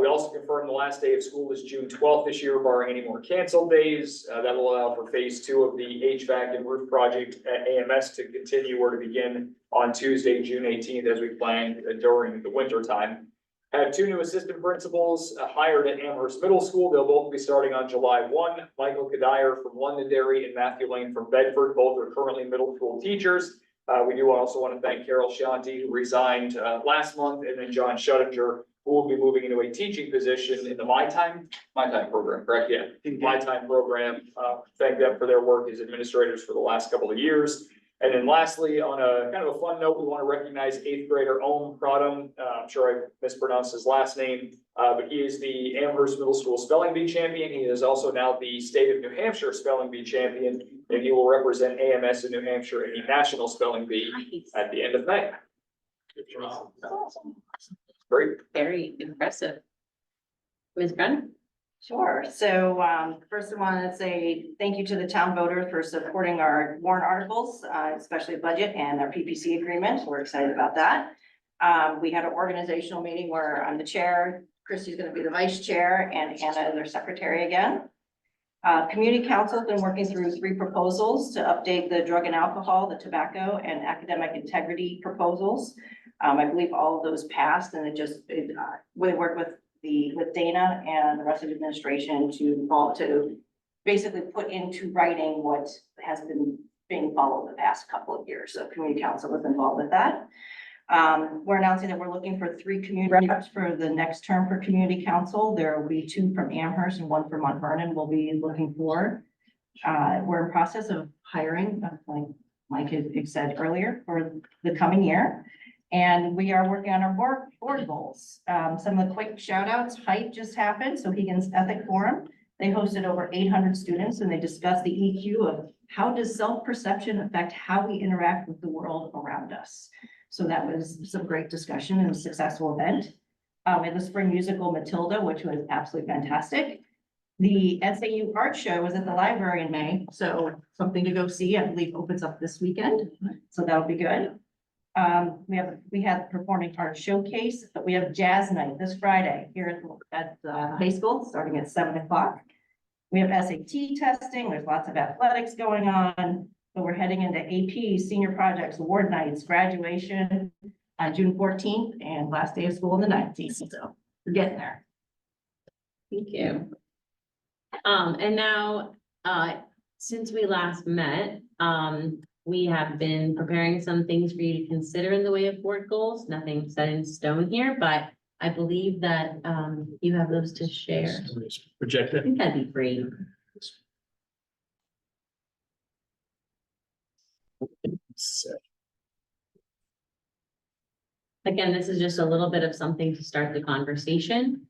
We also confirmed the last day of school is June 12th this year, barring any more canceled days. That will allow for phase 2 of the HVAC and roof project at AMS to continue or to begin on Tuesday, June 18th, as we planned during the winter time. I have 2 new assistant principals hired at Amherst Middle School. They'll both be starting on July 1. Michael Kadire from Londonderry and Matthew Lane from Bedford. Both are currently middle school teachers. We do also want to thank Carol Shanti, who resigned last month, and then John Schuttinger, who will be moving into a teaching position in the My Time program, correct? Yeah, My Time program. Thank them for their work as administrators for the last couple of years. And then lastly, on a kind of a fun note, we want to recognize 8th grader Ohm Pradam. I'm sure I mispronounced his last name, but he is the Amherst Middle School Spelling Bee champion. He is also now the state of New Hampshire Spelling Bee champion, and he will represent AMS in New Hampshire in the National Spelling Bee at the end of May. Good job. Great. Very impressive. Ms. Brennan? Sure. So first I want to say thank you to the town voters for supporting our warrant articles, especially budget and our PPC agreement. We're excited about that. We had an organizational meeting where I'm the chair, Christy's going to be the vice chair, and Hannah is their secretary again. Community Council has been working through 3 proposals to update the drug and alcohol, the tobacco, and academic integrity proposals. I believe all of those passed, and we work with Dana and the rest of the administration to basically put into writing what has been being followed the past couple of years. So Community Council was involved with that. We're announcing that we're looking for 3 community reps for the next term for Community Council. There will be 2 from Amherst and 1 from Mount Vernon we'll be looking for. We're in process of hiring, like Mike had said earlier, for the coming year. And we are working on our board goals. Some of the quick shout outs, Height just happened, so Higgins Ethic Forum. They hosted over 800 students and they discussed the EQ of how does self-perception affect how we interact with the world around us. So that was some great discussion and a successful event. We had the spring musical Matilda, which was absolutely fantastic. The SAU Art Show was at the library in May, so something to go see. I believe opens up this weekend, so that'll be good. We had Performing Arts Showcase, but we have Jazz Night this Friday here at the high school, starting at 7 o'clock. We have SAT testing. There's lots of athletics going on, but we're heading into AP, senior projects, award nights, graduation on June 14th, and last day of school on the 19th. So we're getting there. Thank you. And now, since we last met, we have been preparing some things for you to consider in the way of board goals. Nothing set in stone here, but I believe that you have those to share. Project I it. think that'd be great. Again, this is just a little bit of something to start the conversation.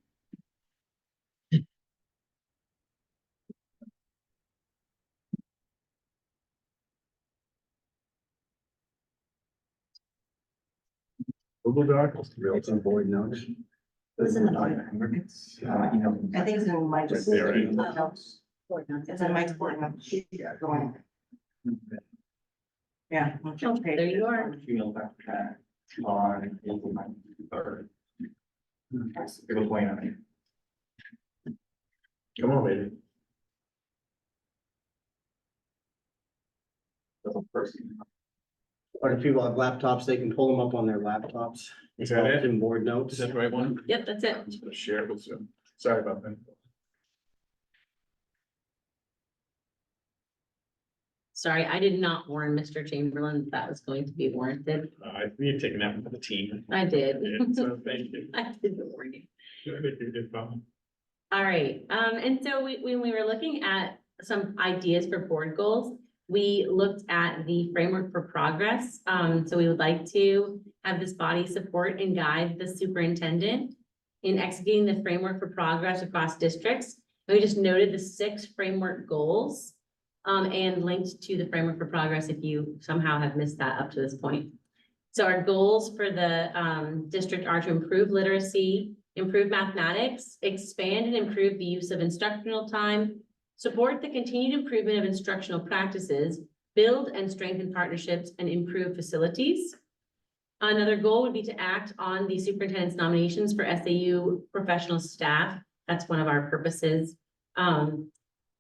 Google Doc, it's in board notes. It's in the board. I think it's in Mike's. Right there, right? notes. It's in Mike's board notes. Yeah, go on. Yeah. Oh, there you are. On April 23rd. It'll play on it. Come on, baby. Or if people have laptops, they can pull them up on their laptops. Is that it? In board notes. Is that the right one? Yep, that's it. I'm just gonna share it with Zoom. Sorry about that. Sorry, I did not warn Mr. Chamberlain that was going to be warranted. I need to take an effort for the team. I did. Yeah, so thank you. I didn't warn you. All right, and so when we were looking at some ideas for board goals, we looked at the framework for progress. So we would like to have this body support and guide the superintendent in executing the framework for progress across districts. We just noted the 6 framework goals and linked to the framework for progress if you somehow have missed that up to this point. So our goals for the district are to improve literacy, improve mathematics, expand and improve the use of instructional time, support the continued improvement of instructional practices, build and strengthen partnerships, and improve facilities. Another goal would be to act on the superintendent's nominations for SAU professional staff. That's one of our purposes.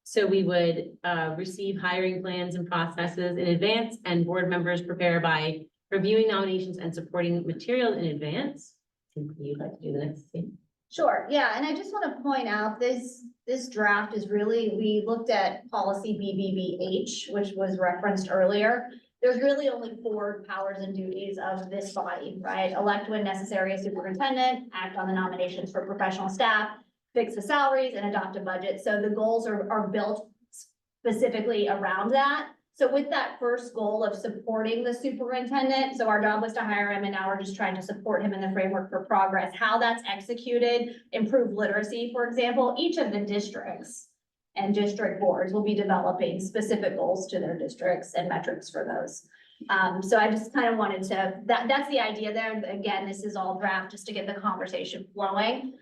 So we would receive hiring plans and processes in advance, and board members prepare by reviewing nominations and supporting materials in advance. You'd like to do the next thing? Sure, yeah, and I just want to point out, this draft is really, we looked at policy BBBH, which was referenced earlier. There's really only 4 powers and duties of this body, right? Elect when necessary a superintendent, act on the nominations for professional staff, fix the salaries, and adopt a budget. So the goals are built specifically around that. So with that first goal of supporting the superintendent, so our job was to hire him, and now we're just trying to support him in the framework for progress. How that's executed, improve literacy, for example, each of the districts and district boards will be developing specific goals to their districts and metrics for those. So I just kind of wanted to, that's the idea there. Again, this is all draft just to get the conversation flowing.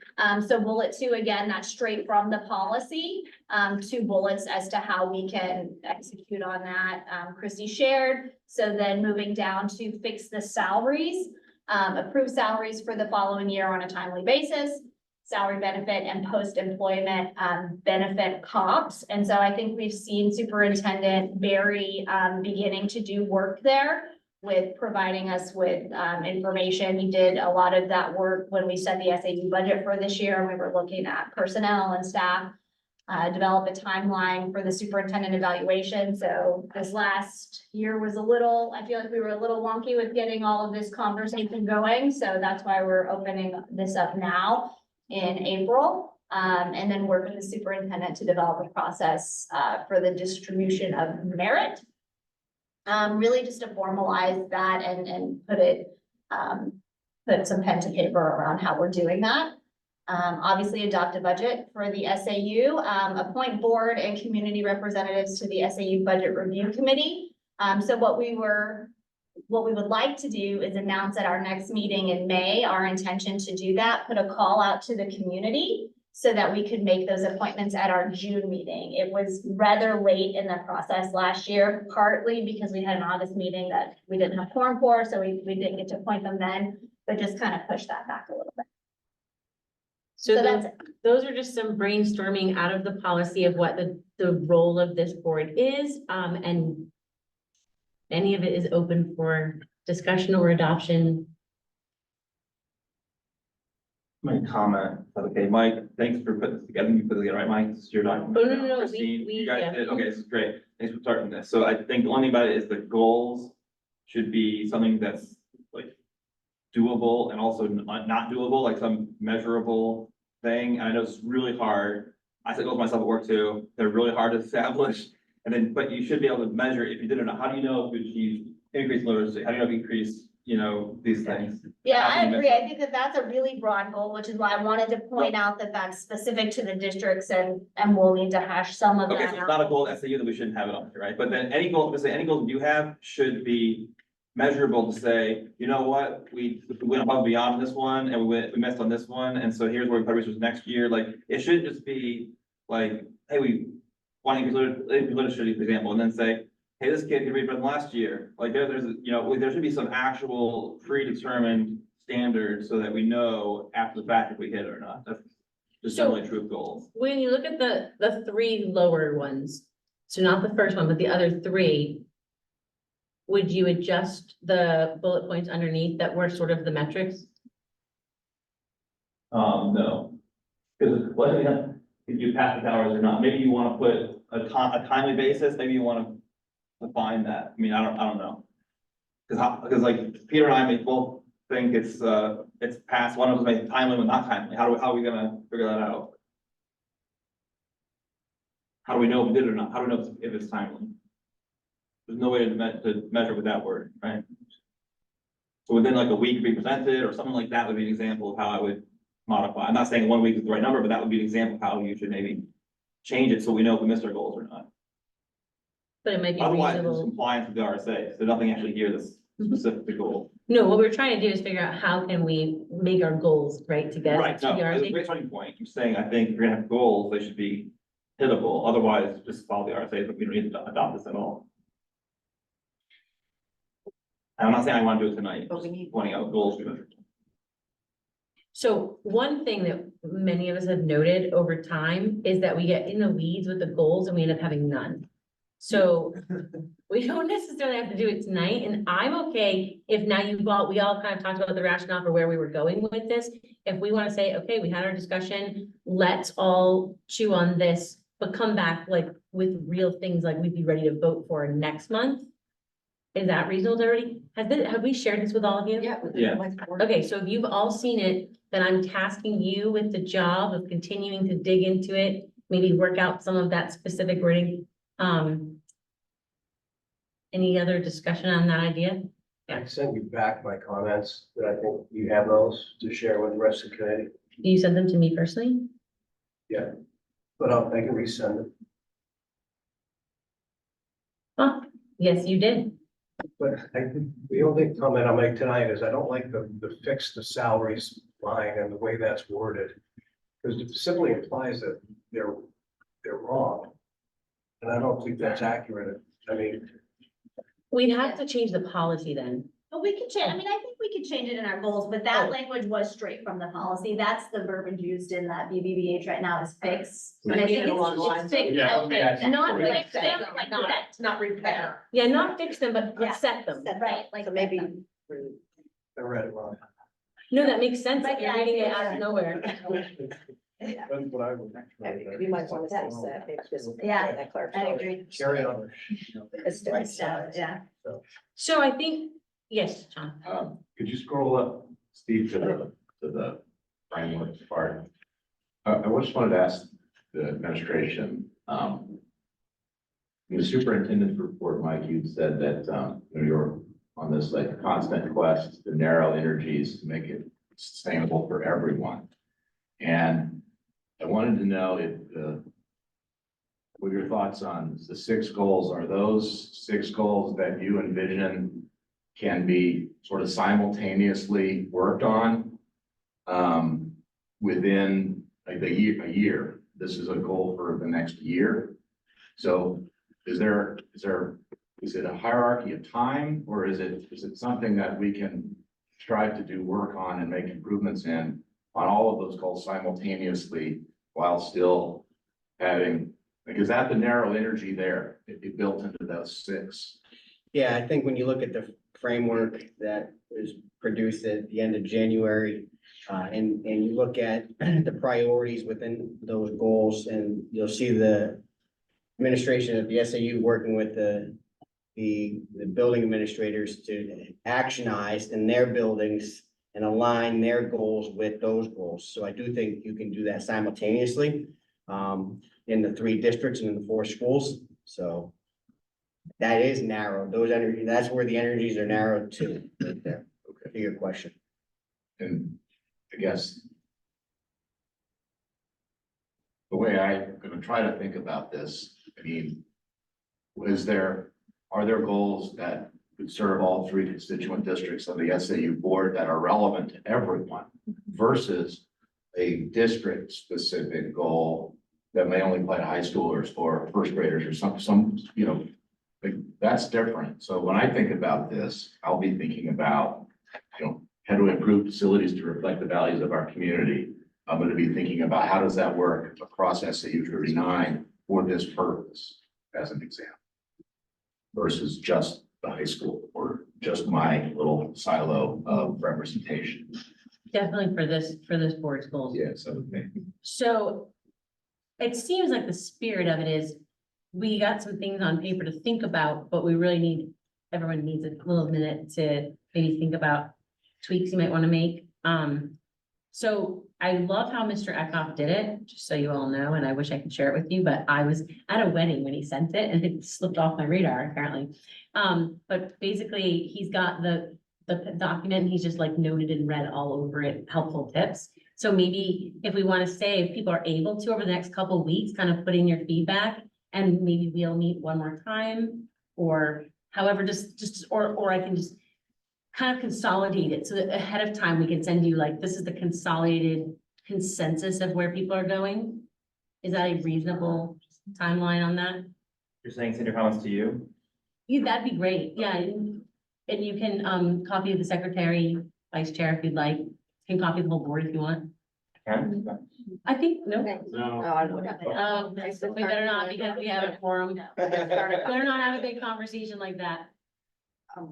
So bullet 2, again, that's straight from the policy, 2 bullets as to how we can execute on that. Christy shared. So then moving down to fix the salaries, approve salaries for the following year on a timely basis, salary benefit and post-employment benefit comps. And so I think we've seen Superintendent Barry beginning to do work there with providing us with information. He did a lot of that work when we set the SAU budget for this year. We were looking at personnel and staff, develop a timeline for the superintendent evaluation. So this last year was a little, I feel like we were a little wonky with getting all of this conversation going. So that's why we're opening this up now in April, and then work with the superintendent to develop a process for the distribution of merit. Really just to formalize that and put some pen to paper around how we're doing that. Obviously adopt a budget for the SAU, appoint board and community representatives to the SAU Budget Review Committee. So what we would like to do is announce at our next meeting in May, our intention to do that, put a call out to the community so that we could make those appointments at our June meeting. It was rather late in the process last year, partly because we had an August meeting that we didn't have quorum for, so we didn't get to appoint them then, but just kind of push that back a little bit. So that's it. Those are just some brainstorming out of the policy of what the role of this board is, and any of it is open for discussion or adoption. My comment, okay, Mike, thanks for putting this together. You put it together, right, Mike? This is your document. Oh, no, Christine, you guys yeah. did, okay, this is great. Thanks for starting this. So I think the only thing about it is the goals should be something that's like doable and also not doable, like some measurable thing. And I know it's really hard. I set goals myself at work too. They're really hard to establish. And then, but you should be able to measure if you did it or not. How do you know if you achieve increased literacy? How do you know if you increase, these things? Yeah, How I do you agree. measure? I think that that's a really broad goal, which is why I wanted to point out that that's specific to the districts, and we'll need to hash some of Okay, that so it's out. not a goal at SAU that we shouldn't have it on here, right? But then any goal, any goals you have should be measurable to say, you know what, we went above and beyond this one and we missed on this one. And so here's where we put resources next year. Like, it shouldn't just be like, hey, we want to increase literacy, for example, and then say, hey, this kid can read better than last year. Like there should be some actual predetermined standards so that we know after the fact if we hit it or not. That's just generally true of goals. When you look at the 3 lower ones, so not the first one, but the other 3, would you adjust the bullet points underneath that were sort of the metrics? No, because if you pass the hours or not, maybe you want to put a timely basis, maybe you want to define that. I mean, I don't know. Because like Peter and I think it's past, one of them may timely, but not timely. How are we gonna figure that out? How do we know if we did it or not? How do we know if it's timely? There's no way to measure with that word, right? So within like a week be presented or something like that would be an example of how I would modify. I'm not saying 1 week is the right number, but that would be an example of how you should maybe change it so we know if we missed our goals or not. But it might be Otherwise, it's reasonable. compliance with the RSA, so nothing actually here that's specific to goal. No, what we're trying to do is figure out how can we make our goals, right, to get Right, to no, the that's a RSA. great starting point. I'm saying, I think if you're gonna have goals, they should be hittable, otherwise just follow the RSA, but we don't need to adopt this at all. And I'm not saying I wanna do it tonight, But just we need- pointing out goals we measure. So one thing that many of us have noted over time is that we get in the weeds with the goals and we end up having none. So we don't necessarily have to do it tonight, and I'm okay if now we all kind of talked about the rationale for where we were going with this. If we want to say, okay, we had our discussion, let's all chew on this, but come back like with real things like we'd be ready to vote for next month. Is that reasonable to everybody? Have we shared this with all of you? Yeah. Okay, so if you've all seen it, then I'm tasking you with the job of continuing to dig into it, maybe work out some of that specific wording. Any other discussion on that idea? I sent you back my comments, that I think you have those to share with the rest of the committee. You sent them to me personally? Yeah, but I can resend it. Oh, yes, you did. But the only comment I'll make tonight is I don't like the fix the salaries line and the way that's worded. Because it simply implies that they're wrong. And I don't think that's accurate. I mean, We'd have to change the policy then. But we could change, I mean, I think we could change it in our goals, but that language was straight from the policy. That's the verbiage used in that BBBH right now is fix. And I think it's fix, Yeah, okay, yeah. not Correct. fix them, like set. Not repair. Yeah, not fix them, but Yeah. set them. Right, like. So maybe- set them. I read it wrong. No, that makes sense. But You're yeah, reading it yeah. out of nowhere. Yeah. That's what I would. You might want to fix that, maybe just. Yeah, that I clarification. agree. Carry on. It's Yeah. So I think, yes, John. Could you scroll up, Steve, to the framework part? I just wanted to ask the administration, the superintendent's report, Mike, you said that, you're on this like constant quest to narrow energies to make it sustainable for everyone. And I wanted to know if, what your thoughts on the 6 goals, are those 6 goals that you envision can be sort of simultaneously worked on within like a year? This is a goal for the next year. So is it a hierarchy of time, or is it something that we can strive to do work on and make improvements in on all of those goals simultaneously while still having, like, is that the narrow energy there? It built into those 6? Yeah, I think when you look at the framework that was produced at the end of January, and you look at the priorities within those goals, and you'll see the administration of the SAU working with the building administrators to actionize in their buildings and align their goals with those goals. So I do think you can do that simultaneously in the 3 districts and in the 4 schools. So that is narrow. That's where the energies are narrowed to, right there. Okay. To your question. And I guess the way I'm gonna try to think about this, I mean, are there goals that would serve all 3 constituent districts of the SAU board that are relevant to everyone versus a district specific goal that may only apply to high schoolers or first graders or some, like, that's different. So when I think about this, I'll be thinking about, how do we improve facilities to reflect the values of our community? I'm going to be thinking about how does that work across SAU 39 for this purpose, as an example, versus just the high school or just my little silo of representation. Definitely for this board's goals. Yes, okay. So it seems like the spirit of it is, we got some things on paper to think about, but we really everyone needs a little minute to maybe think about tweaks you might want to make. So I love how Mr. Eckhoff did it, just so you all know, and I wish I could share it with you, but I was at a wedding when he sent it and it slipped off my radar apparently. But basically, he's got the document, and he's just like noted and read all over it, helpful tips. So maybe if we want to say, if people are able to over the next couple of weeks, kind of put in your feedback, and maybe we'll meet one more time, or however, or I can just kind of consolidate it so that ahead of time we can send you like, this is the consolidated consensus of where people are going. Is that a reasonable timeline on that? You're saying send your comments to you? Yeah, that'd be great. Yeah, and you can copy the secretary, vice chair if you'd like. You can copy the whole board if you want. Can? I think, no. No. We better not, because we have a forum. Better not have a big conversation like that.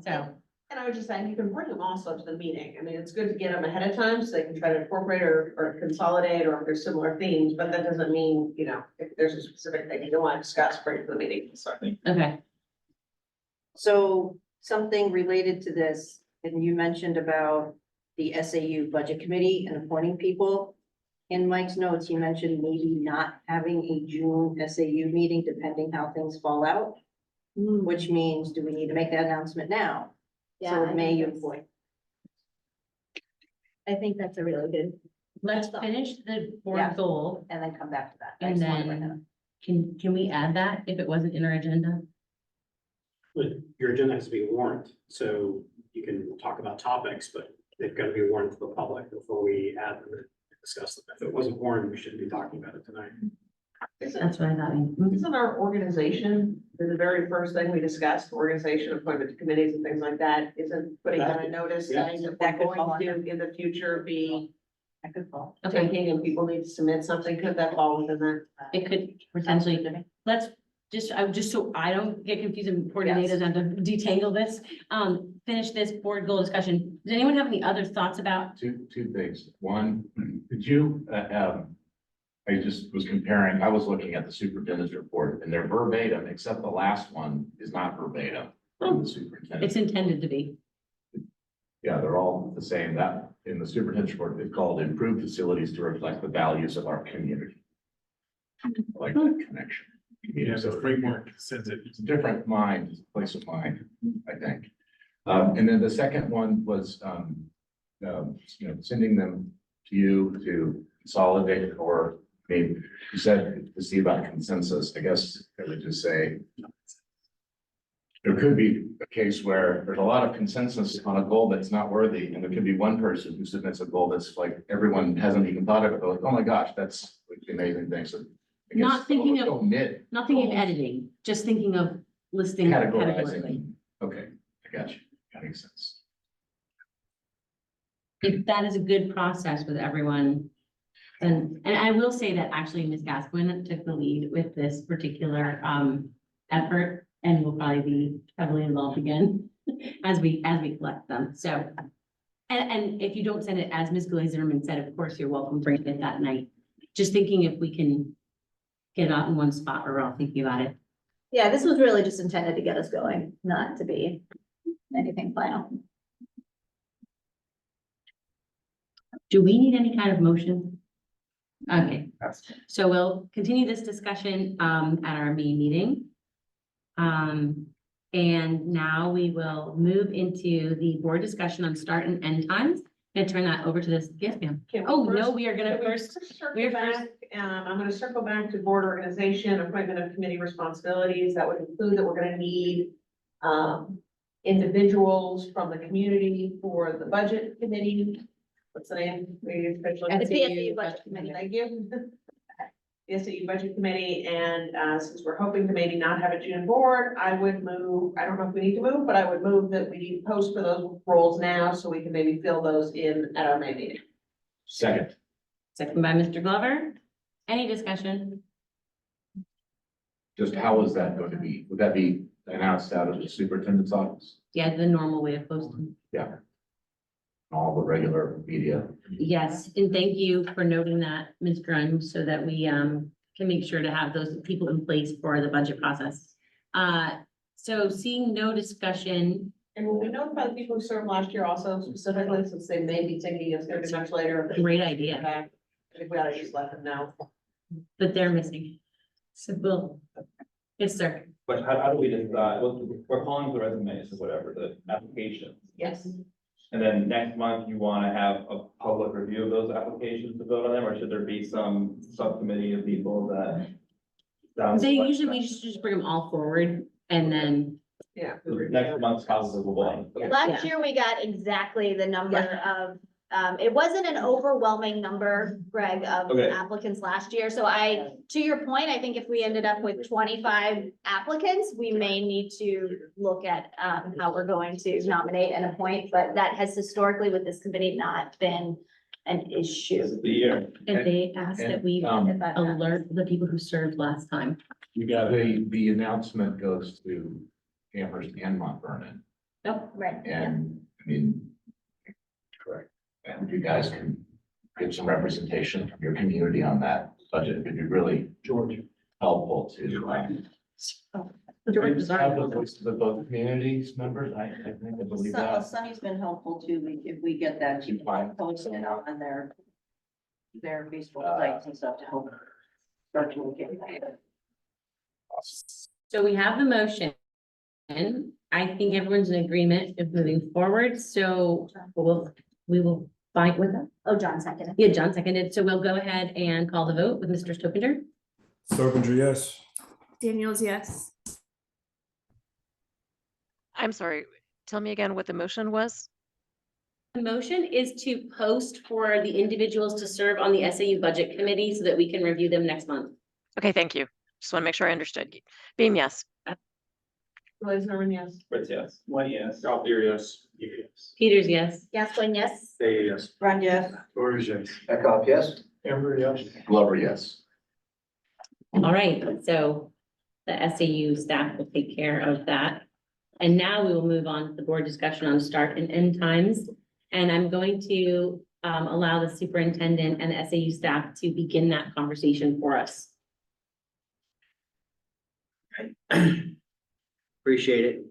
So, And I would just say, you can bring them also to the meeting. I mean, it's good to get them ahead of time so they can try to incorporate or consolidate, or if there's similar themes, but that doesn't mean, you know, if there's a specific thing you don't want to discuss, bring it to the meeting. Sorry. okay. So something related to this, and you mentioned about the SAU Budget Committee and appointing people. In Mike's notes, he mentioned maybe not having a June SAU meeting depending how things fall out. Which means, do we need to make that announcement now? Yeah, So I May think you that's- appoint. I think that's a really good. Let's finish the board Yeah. goal, And then come back to that. I and just wanted to bring that up. then can we add that if it wasn't in our agenda? But your agenda has to be warned, so you can talk about topics, but they've got to be warned to the public before we add them and discuss them. If it wasn't warned, we shouldn't be talking about it tonight. That's what I thought. Isn't our organization, the very first thing we discussed, organization, appointment to committees and things like that, isn't putting out a notice saying that That we're could fall going to, in the future, be That could fall. Okay, taking and people need to submit something, could that fall within that? it could potentially, let's just so I don't get confused and coordinators and have to detangle this. Finish this board goal discussion. Does anyone have any other thoughts about? Two things. One, did you, I just was comparing, I was looking at the superintendent's report and they're verbatim, except the last one is not verbatim from the superintendent. It's intended to be. Yeah, they're all the same. That in the superintendent's report, it's called improved facilities to reflect the values of our community. I like that connection. Yeah, So the framework says it. it's a different mind, place of mind, I think. And then the second one was, sending them to you to consolidate, or, I mean, you said to see about consensus. I guess I would just say there could be a case where there's a lot of consensus on a goal that's not worthy, and there could be one person who submits a goal that's like, everyone hasn't even thought of it, like, oh my gosh, that's like the amazing thing. So I guess Not thinking of- omit Not thinking of editing, just thinking of listing categorically. categorizing. Okay, I got you. That makes sense. If that is a good process with everyone. And I will say that actually Ms. Gascoigne took the lead with this particular effort, and will probably be heavily involved again as we collect them. So, and if you don't send it as Ms. Glazerman said, of course, you're welcome to bring it that night. Just thinking if we can get it out in one spot, or we're all thinking about it. Yeah, this was really just intended to get us going, not to be anything final. Do we need any kind of motion? Okay, so we'll continue this discussion at our main meeting. And now we will move into the board discussion on start and end times. Gonna turn that over to this, yes, ma'am. Can we Oh, no, first- we are gonna can we first, circle we are back, I'm gonna circle back to board organization, appointment of committee responsibilities. That would include that we're gonna need individuals from the community for the budget committee. What's the name? We officially- It's the SAU Budget Committee. Thank you. The SAU Budget Committee, and since we're hoping to maybe not have a June board, I would move, I don't know if we need to move, but I would move that we post for those roles now, so we can maybe fill those in at our May meeting. Second. second by Mr. Glover. Any discussion? Just how is that going to be? Would that be announced out of the superintendent's office? Yeah, the normal way of posting. Yeah. All the regular media. Yes, and thank you for noting that, Ms. Grunge, so that we can make sure to have those people in place for the budget process. So seeing no discussion, And will we notify the people who served last year also specifically, since they may be thinking it's gonna be much later? Great idea. I think we ought to just let them know. But they're missing. So we'll, yes, sir. But how do we decide, we're calling the resumes or whatever, the applications. Yes. And then next month, you wanna have a public review of those applications to vote on them, or should there be some subcommittee of people that? They usually, we just bring them all forward and then. Yeah. Next month's positive one. Last year, we got exactly the number of, it wasn't an overwhelming number, Greg, of Okay. applicants last year. So to your point, I think if we ended up with 25 applicants, we may need to look at, how we're going to nominate and appoint, but that has historically with this committee not been an issue. The year. And they asked that we alert the people who served last time. You got the announcement goes to Amherst and Mount Vernon, Nope, right. and I mean. Correct. And you guys can get some representation from your community on that budget. It could be really helpful to. George is Have the voices of both communities members, I think, I believe that. Sunny's been helpful too, if we get that, keep posting it on their Facebook sites and stuff to help start communicating. So we have the motion. And I think everyone's in agreement of moving forward, so we will fight with that. Oh, John seconded. Yeah, John seconded, so we'll go ahead and call the vote with Mr. Stopinger. Stopinger, yes. Daniels, yes. I'm sorry, tell me again what the motion was? The motion is to post for the individuals to serve on the SAU Budget Committee so that we can review them next month. Okay, thank you. Just want to make sure I understood. Beam, yes. Liz Norman, yes. Fritz, yes. What, yes? Gothier, yes. Yes. Peters, yes. Gascoigne, yes. Say yes. Run, yes. George, yes. Eckhoff, yes? Amber, yes. Glover, yes. All right, so the SAU staff will take care of that. And now we will move on to the board discussion on start and end times. And I'm going to allow the superintendent and the SAU staff to begin that conversation for us. Appreciate it.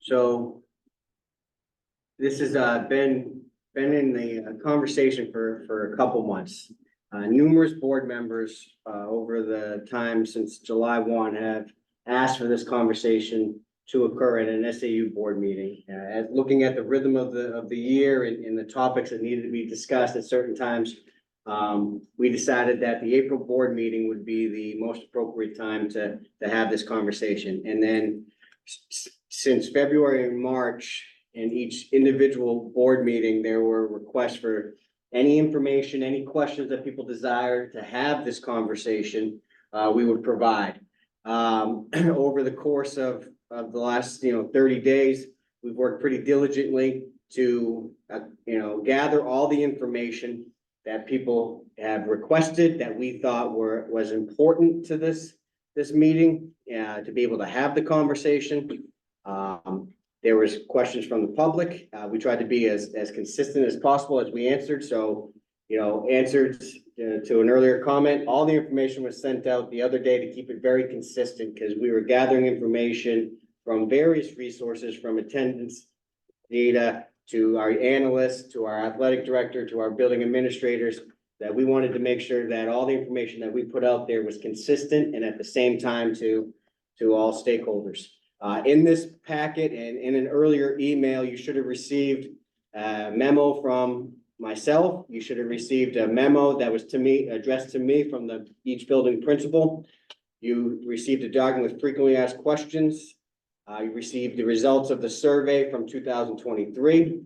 So this has been in the conversation for a couple months. Numerous board members over the time since July 1 have asked for this conversation to occur at an SAU board meeting. As looking at the rhythm of the year and the topics that needed to be discussed at certain times, we decided that the April board meeting would be the most appropriate time to have this conversation. And then since February and March, in each individual board meeting, there were requests for any information, any questions that people desired to have this conversation, we would provide. Over the course of the last, 30 days, we've worked pretty diligently to, gather all the information that people have requested that we thought was important to this meeting, to be able to have the conversation. There was questions from the public. We tried to be as consistent as possible as we answered. So, answered to an earlier comment, all the information was sent out the other day to keep it very consistent because we were gathering information from various resources, from attendance data to our analysts, to our athletic director, to our building administrators, that we wanted to make sure that all the information that we put out there was consistent and at the same time to all stakeholders. In this packet and in an earlier email, you should have received a memo from myself. You should have received a memo that was addressed to me from each building principal. You received a document with frequently asked questions. You received the results of the survey from 2023,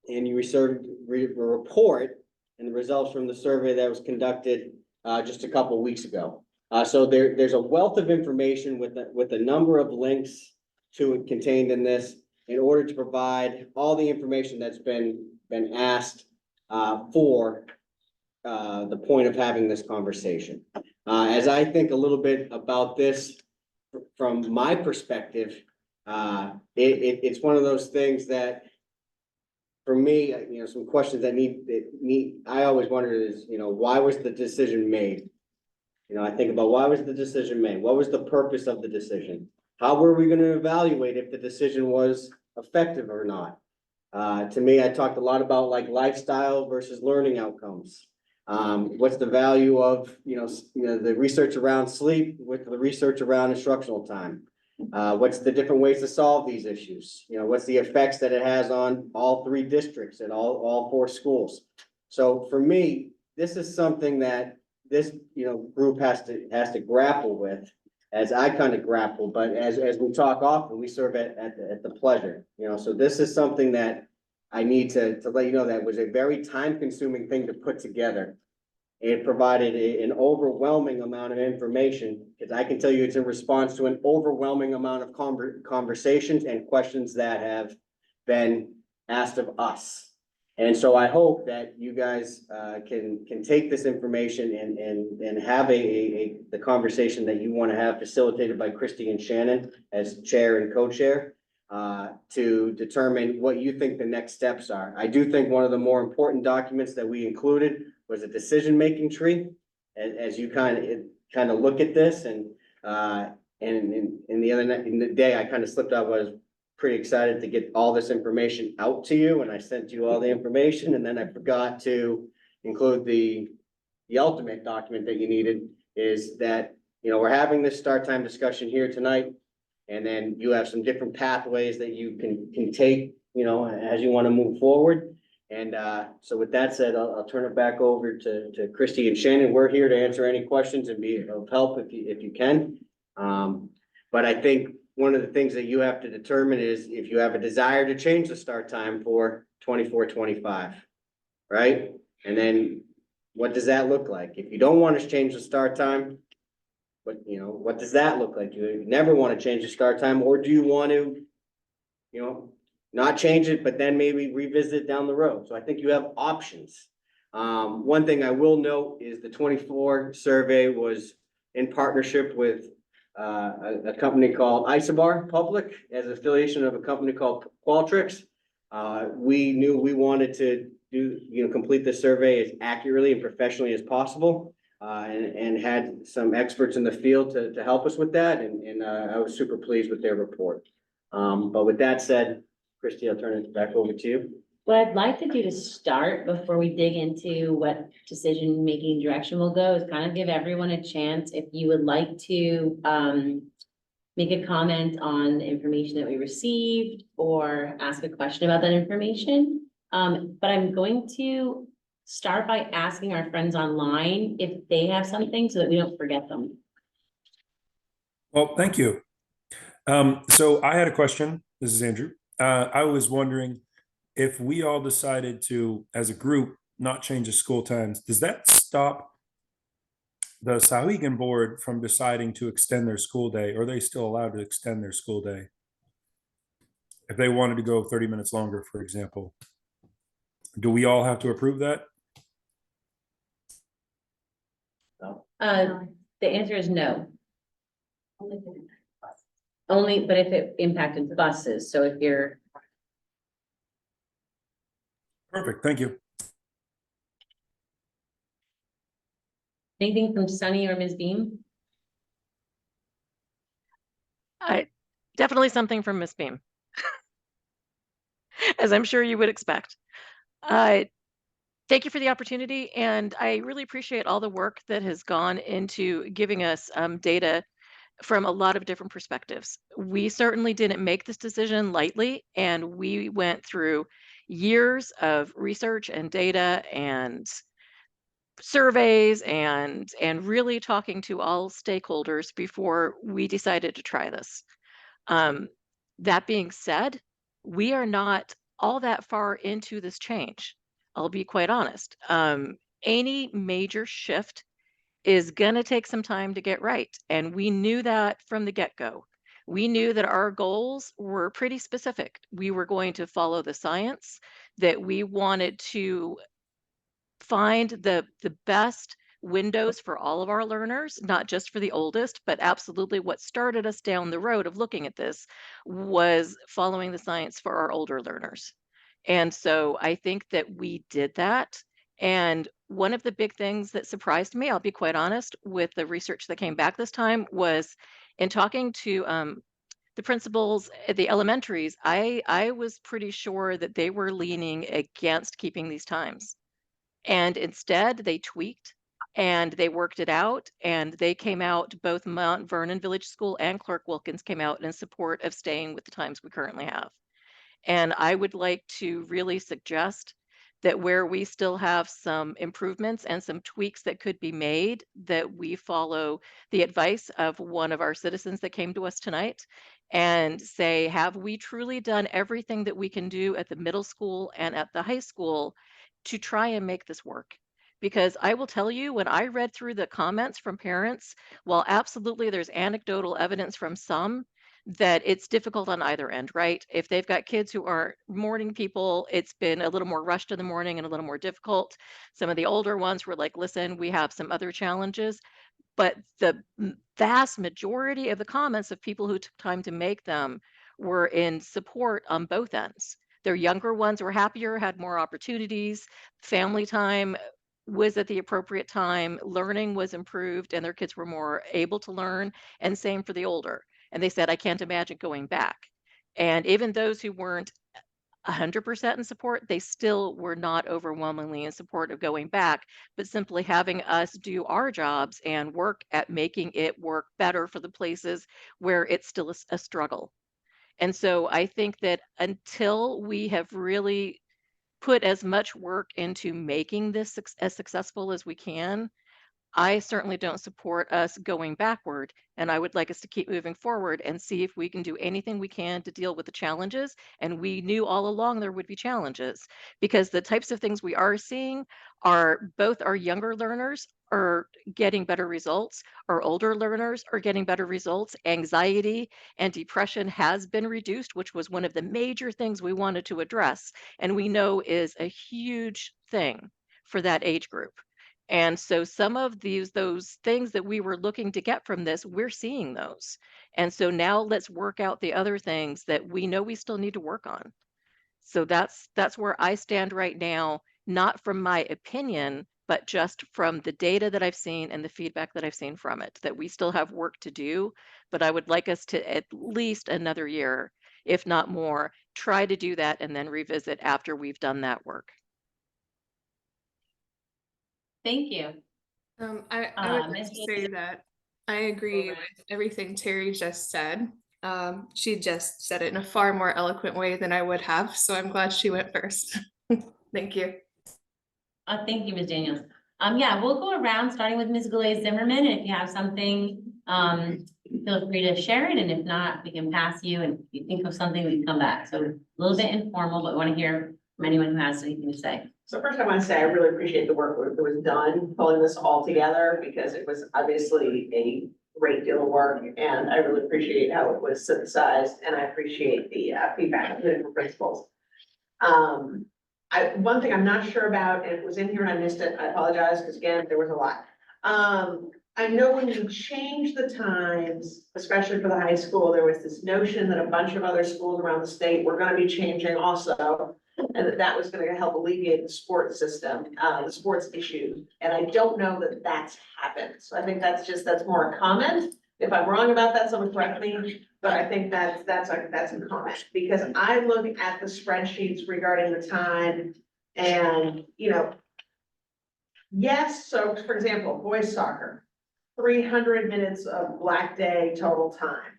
and you received a report and the results from the survey that was conducted just a couple of weeks ago. So there's a wealth of information with a number of links to it contained in this in order to provide all the information that's been asked for the point of having this conversation. As I think a little bit about this from my perspective, it's one of those things that for me, some questions that I always wondered is, why was the decision made? I think about why was the decision made? What was the purpose of the decision? How were we gonna evaluate if the decision was effective or not? To me, I talked a lot about like lifestyle versus learning outcomes. What's the value of, the research around sleep with the research around instructional time? What's the different ways to solve these issues? What's the effects that it has on all 3 districts and all 4 schools? So for me, this is something that this, group has to grapple with, as I kind of grapple, but as we talk often, we serve at the pleasure, so this is something that I need to let you know that was a very time-consuming thing to put together. It provided an overwhelming amount of information, because I can tell you it's in response to an overwhelming amount of conversations and questions that have been asked of us. And so I hope that you guys can take this information and have the conversation that you want to have, facilitated by Christy and Shannon as chair and co-chair, to determine what you think the next steps are. I do think one of the more important documents that we included was a decision-making tree, as you kind of look at this, and in the day I kind of slipped out. Was pretty excited to get all this information out to you, and I sent you all the information, and then I forgot to include the ultimate document that you needed, is that, we're having this start time discussion here tonight, and then you have some different pathways that you can take, as you want to move forward. And so with that said, I'll turn it back over to Christy and Shannon. We're here to answer any questions and be of help if you can. But I think one of the things that you have to determine is if you have a desire to change the start time for 24-25, right? And then what does that look like? If you don't want to change the start time, what does that look like? Do you never want to change the start time, or do you want to, not change it, but then maybe revisit it down the road? So I think you have options. One thing I will note is the 24 survey was in partnership with a company called Isobar Public, as an affiliation of a company called Qualtrics. We knew we wanted to complete the survey as accurately and professionally as possible, and had some experts in the field to help us with that. And I was super pleased with their report. But with that said, Christy, I'll turn it back over to you. What I'd like to do to start, before we dig into what decision-making direction will go, is kind of give everyone a chance, if you would like to make a comment on the information that we received or ask a question about that information. But I'm going to start by asking our friends online if they have something, so that we don't forget them. Well, thank you. So I had a question. This is Andrew. I was wondering if we all decided to, as a group, not change the school times, does that stop the Sauhegan board from deciding to extend their school day? Or are they still allowed to extend their school day if they wanted to go 30 minutes longer, for example? Do we all have to approve that? The answer is no. Only, but if it impacted buses, so if you're. Perfect, thank you. Anything from Sunny or Ms. Beam? Definitely something from Miss Beam, as I'm sure you would expect. Thank you for the opportunity, and I really appreciate all the work that has gone into giving us data from a lot of different perspectives. We certainly didn't make this decision lightly, and we went through years of research and data and surveys and really talking to all stakeholders before we decided to try this. That being said, we are not all that far into this change. I'll be quite honest. Any major shift is going to take some time to get right. And we knew that from the get-go. We knew that our goals were pretty specific. We were going to follow the science, that we wanted to find the best windows for all of our learners, not just for the oldest, but absolutely what started us down the road of looking at this was following the science for our older learners. And so I think that we did that. And one of the big things that surprised me, I'll be quite honest, with the research that came back this time, was in talking to the principals at the elementaries, I was pretty sure that they were leaning against keeping these times. And instead they tweaked and they worked it out and they came out, both Mount Vernon Village School and Clark Wilkins came out in support of staying with the times we currently have. And I would like to really suggest that where we still have some improvements and some tweaks that could be made, that we follow the advice of one of our citizens that came to us tonight and say, have we truly done everything that we can do at the middle school and at the high school to try and make this work? Because I will tell you, when I read through the comments from parents, while absolutely there's anecdotal evidence from some, that it's difficult on either end, right? If they've got kids who are morning people, it's been a little more rushed in the morning and a little more difficult. Some of the older ones were like, listen, we have some other challenges. But the vast majority of the comments of people who took time to make them were in support on both ends. Their younger ones were happier, had more opportunities, family time was at the appropriate time, learning was improved, and their kids were more able to learn, and same for the older. And they said, I can't imagine going back. And even those who weren't 100% in support, they still were not overwhelmingly in support of going back, but simply having us do our jobs and work at making it work better for the places where it's still a struggle. And so I think that until we have really put as much work into making this as successful as we can, I certainly don't support us going backward, and I would like us to keep moving forward and see if we can do anything we can to deal with the challenges. And we knew all along there would be challenges, because the types of things we are seeing are both our younger learners are getting better results, our older learners are getting better results. Anxiety and depression has been reduced, which was one of the major things we wanted to address, and we know is a huge thing for that age group. And so some of those things that we were looking to get from this, we're seeing those. And so now let's work out the other things that we know we still need to work on. So that's where I stand right now, not from my opinion, but just from the data that I've seen and the feedback that I've seen from it, that we still have work to do. But I would like us to at least another year, if not more, try to do that and then revisit after we've done that work. Thank you. I would like to say that I agree with everything Terry just said. She just said it in a far more eloquent way than I would have, so I'm glad she went first. Thank you. Thank you, Ms. Daniels. Yeah, we'll go around starting with Ms. Galais Zimmerman. If you have something, feel free to share it, and if not, we can pass you, and if you think of something, we can come back. So a little bit informal, but we want to hear from anyone who has anything to say. So first I want to say I really appreciate the work that was done pulling this all together, because it was obviously a great deal of work, and I really appreciate how it was synthesized, and I appreciate the feedback from the different principals. One thing I'm not sure about, and it was in here and I missed it, I apologize, because again, there was a lot. I know when you change the times, especially for the high school, there was this notion that a bunch of other schools around the state were gonna be changing also, and that was gonna help alleviate the sports system, the sports issues. And I don't know that that's happened. So I think that's more a comment. If I'm wrong about that, someone correct me, but I think that's a comment, because I look at the spreadsheets regarding the time and, yes, so for example, boys soccer, 300 minutes of black day total time.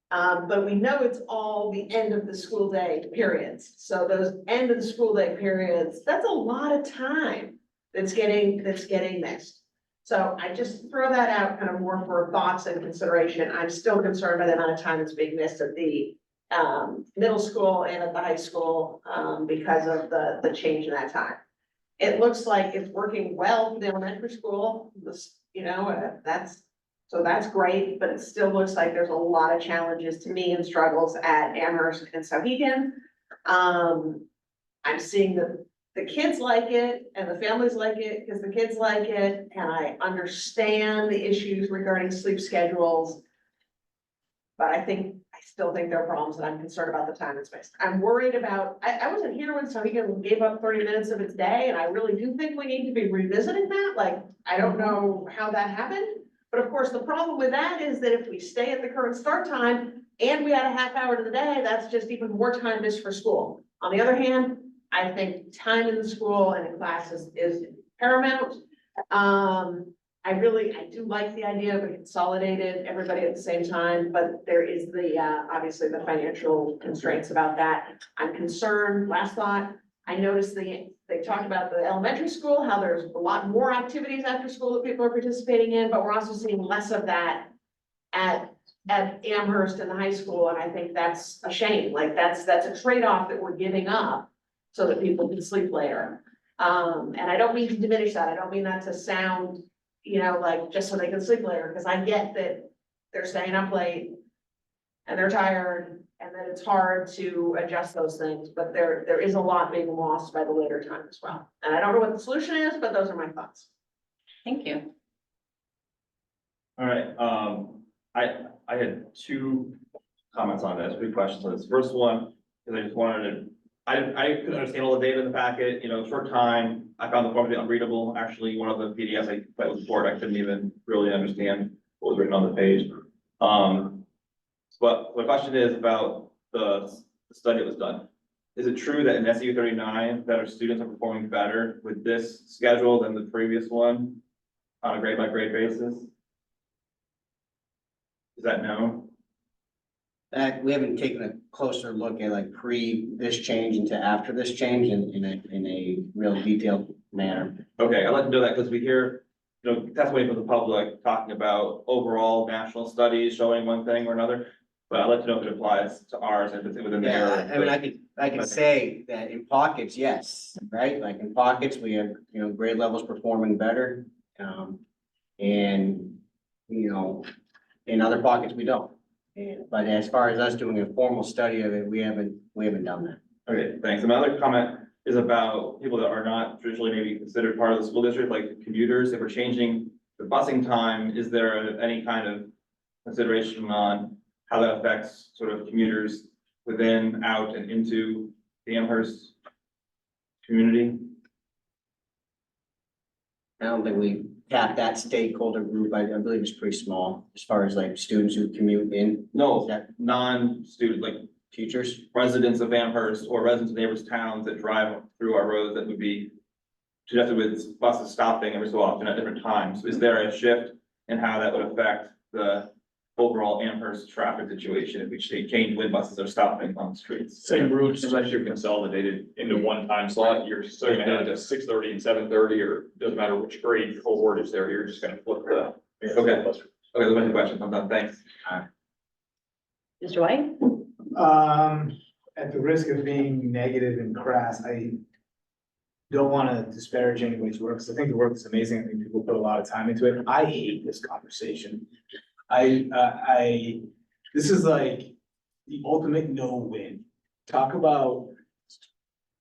But we know it's all the end of the school day periods. So those end of the school day periods, that's a lot of time that's getting missed. So I just throw that out kind of more for thoughts and consideration. I'm still concerned by the amount of time that's being missed at the middle school and at the high school because of the change in that time. It looks like it's working well for the elementary school. That's great, but it still looks like there's a lot of challenges to me and struggles at Amherst and Sauhegan. I'm seeing the kids like it and the families like it because the kids like it, and I understand the issues regarding sleep schedules. But I still think there are problems, and I'm concerned about the time and space. I'm worried about, I wasn't here when Sauhegan gave up 30 minutes of its day, and I really do think we need to be revisiting that. Like, I don't know how that happened. But of course, the problem with that is that if we stay at the current start time, and we add a half hour to the day, that's just even more time missed for school. On the other hand, I think time in the school and in classes is paramount. I do like the idea of a consolidated, everybody at the same time, but there is the, obviously the financial constraints about that. I'm concerned, last thought, I noticed they talked about the elementary school, how there's a lot more activities after school that people are participating in, but we're also seeing less of that at Amherst and the high school, and I think that's a shame, like that's a trade-off that we're giving up so that people can sleep later. And I don't mean to diminish that, I don't mean that to sound, like just so they can sleep later, because I get that they're staying up late and they're tired and that it's hard to adjust those things, but there is a lot being lost by the later time as well. And I don't know what the solution is, but those are my thoughts. Thank you. All right, I had two comments on this, 3 questions on this. First one, because I just wanted to, I couldn't understand all the data in the packet, short time. I found the form to be unreadable. Actually, one of the PDFs I put with the board, I couldn't even really understand what was written on the page. But the question is about the study that was done. Is it true that in SAU 39 that our students are performing better with this schedule than the previous one on a grade by grade basis? Is that known? We haven't taken a closer look at like this change into after this change in a real detailed manner. Okay, I'd like to know that because we hear, testimony from the public talking about overall national studies showing one thing or another. But I'd like to know if it applies to ours, if it's within the area. I mean, I can say that in pockets, yes, right? Like in pockets, we have, grade levels performing better. And, in other pockets, we don't. But as far as us doing a formal study of it, we haven't done that. Okay, thanks. Another comment is about people that are not traditionally maybe considered part of the school district, like commuters. If we're changing the busing time, is there any kind of consideration on how that affects sort of commuters within, out, and into the Amherst community? I don't think we tap that stakeholder group. I believe it's pretty small as far as like students who commute in. No, non-student, like teachers, residents of Amherst or residents of neighbors towns that drive through our roads that would be suggested with buses stopping every so often at different times. Is there a shift in how that would affect the overall Amherst traffic situation if we change when buses are stopping on the streets? Same routes, unless you're consolidated into one time slot, you're still gonna have it at 6:30 and 7:30, or doesn't matter which grade cohort is there, you're just gonna flip the. Okay, those are my questions. I'm done. Thanks. Mr. White? At the risk of being negative and crass, I don't want to disparage anybody's work, because I think the work is amazing. I think people put a lot of time into it. I hate this conversation. This is like the ultimate no-win. Talk about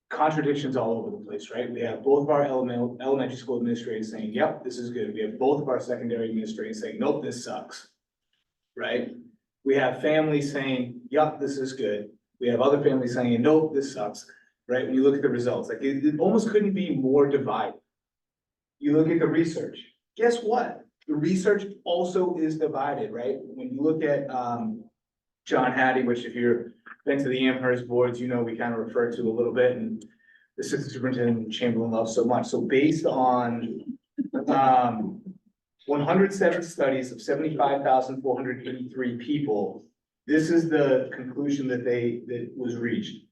contradictions all over the place, right? We have both of our elementary school administrators saying, yep, this is good. We have both of our secondary administrators saying, nope, this sucks, right? We have families saying, yep, this is good. We have other families saying, nope, this sucks, right? When you look at the results, like it almost couldn't be more divided. You look at the research, guess what? The research also is divided, right? When you look at John Hattie, which if you're been to the Amherst boards, we kind of refer to a little bit, and the assistant superintendent Chamberlain loves so much. So based on 107 studies of 75,483 people, this is the conclusion that was reached.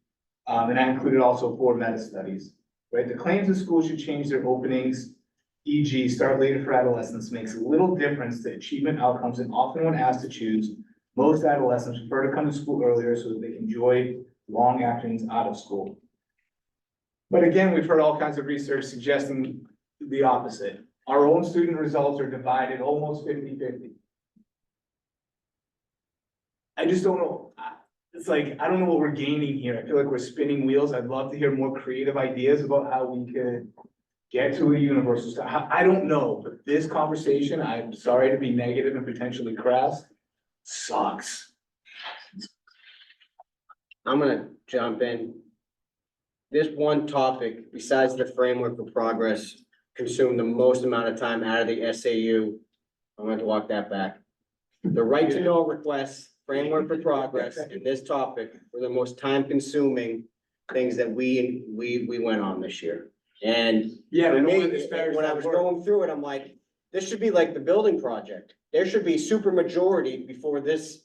And that included also 4 meta studies, right? The claims that schools should change their openings, e.g. start later for adolescents, makes little difference to achievement outcomes, and often when asked to choose, most adolescents prefer to come to school earlier so that they can enjoy long afternoons out of school. But again, we've heard all kinds of research suggesting the opposite. Our own student results are divided almost 50-50. I just don't know. It's like, I don't know what we're gaining here. I feel like we're spinning wheels. I'd love to hear more creative ideas about how we could get to a universal standard. I don't know, but this conversation, I'm sorry to be negative and potentially crass, sucks. I'm gonna jump in. This one topic, besides the framework for progress, consumed the most amount of time out of the SAU. I'm going to walk that back. The right to know requests framework for progress and this topic were the most time-consuming things that we went on this year. And Yeah, for I don't me, want to disparage when I that was work. going through it, I'm like, this should be like the building project. There should be super majority before this,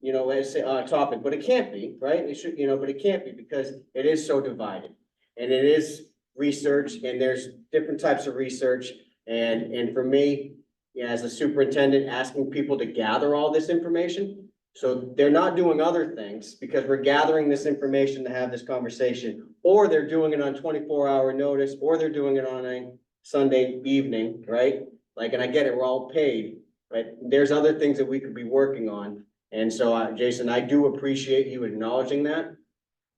as a topic, but it can't be, right? It should, but it can't be because it is so divided. And it is research and there's different types of research. And for me, as a superintendent, asking people to gather all this information. So they're not doing other things because we're gathering this information to have this conversation, or they're doing it on 24-hour notice, or they're doing it on a Sunday evening, right? Like, and I get it, we're all paid, but there's other things that we could be working on. And so, Jason, I do appreciate you acknowledging that,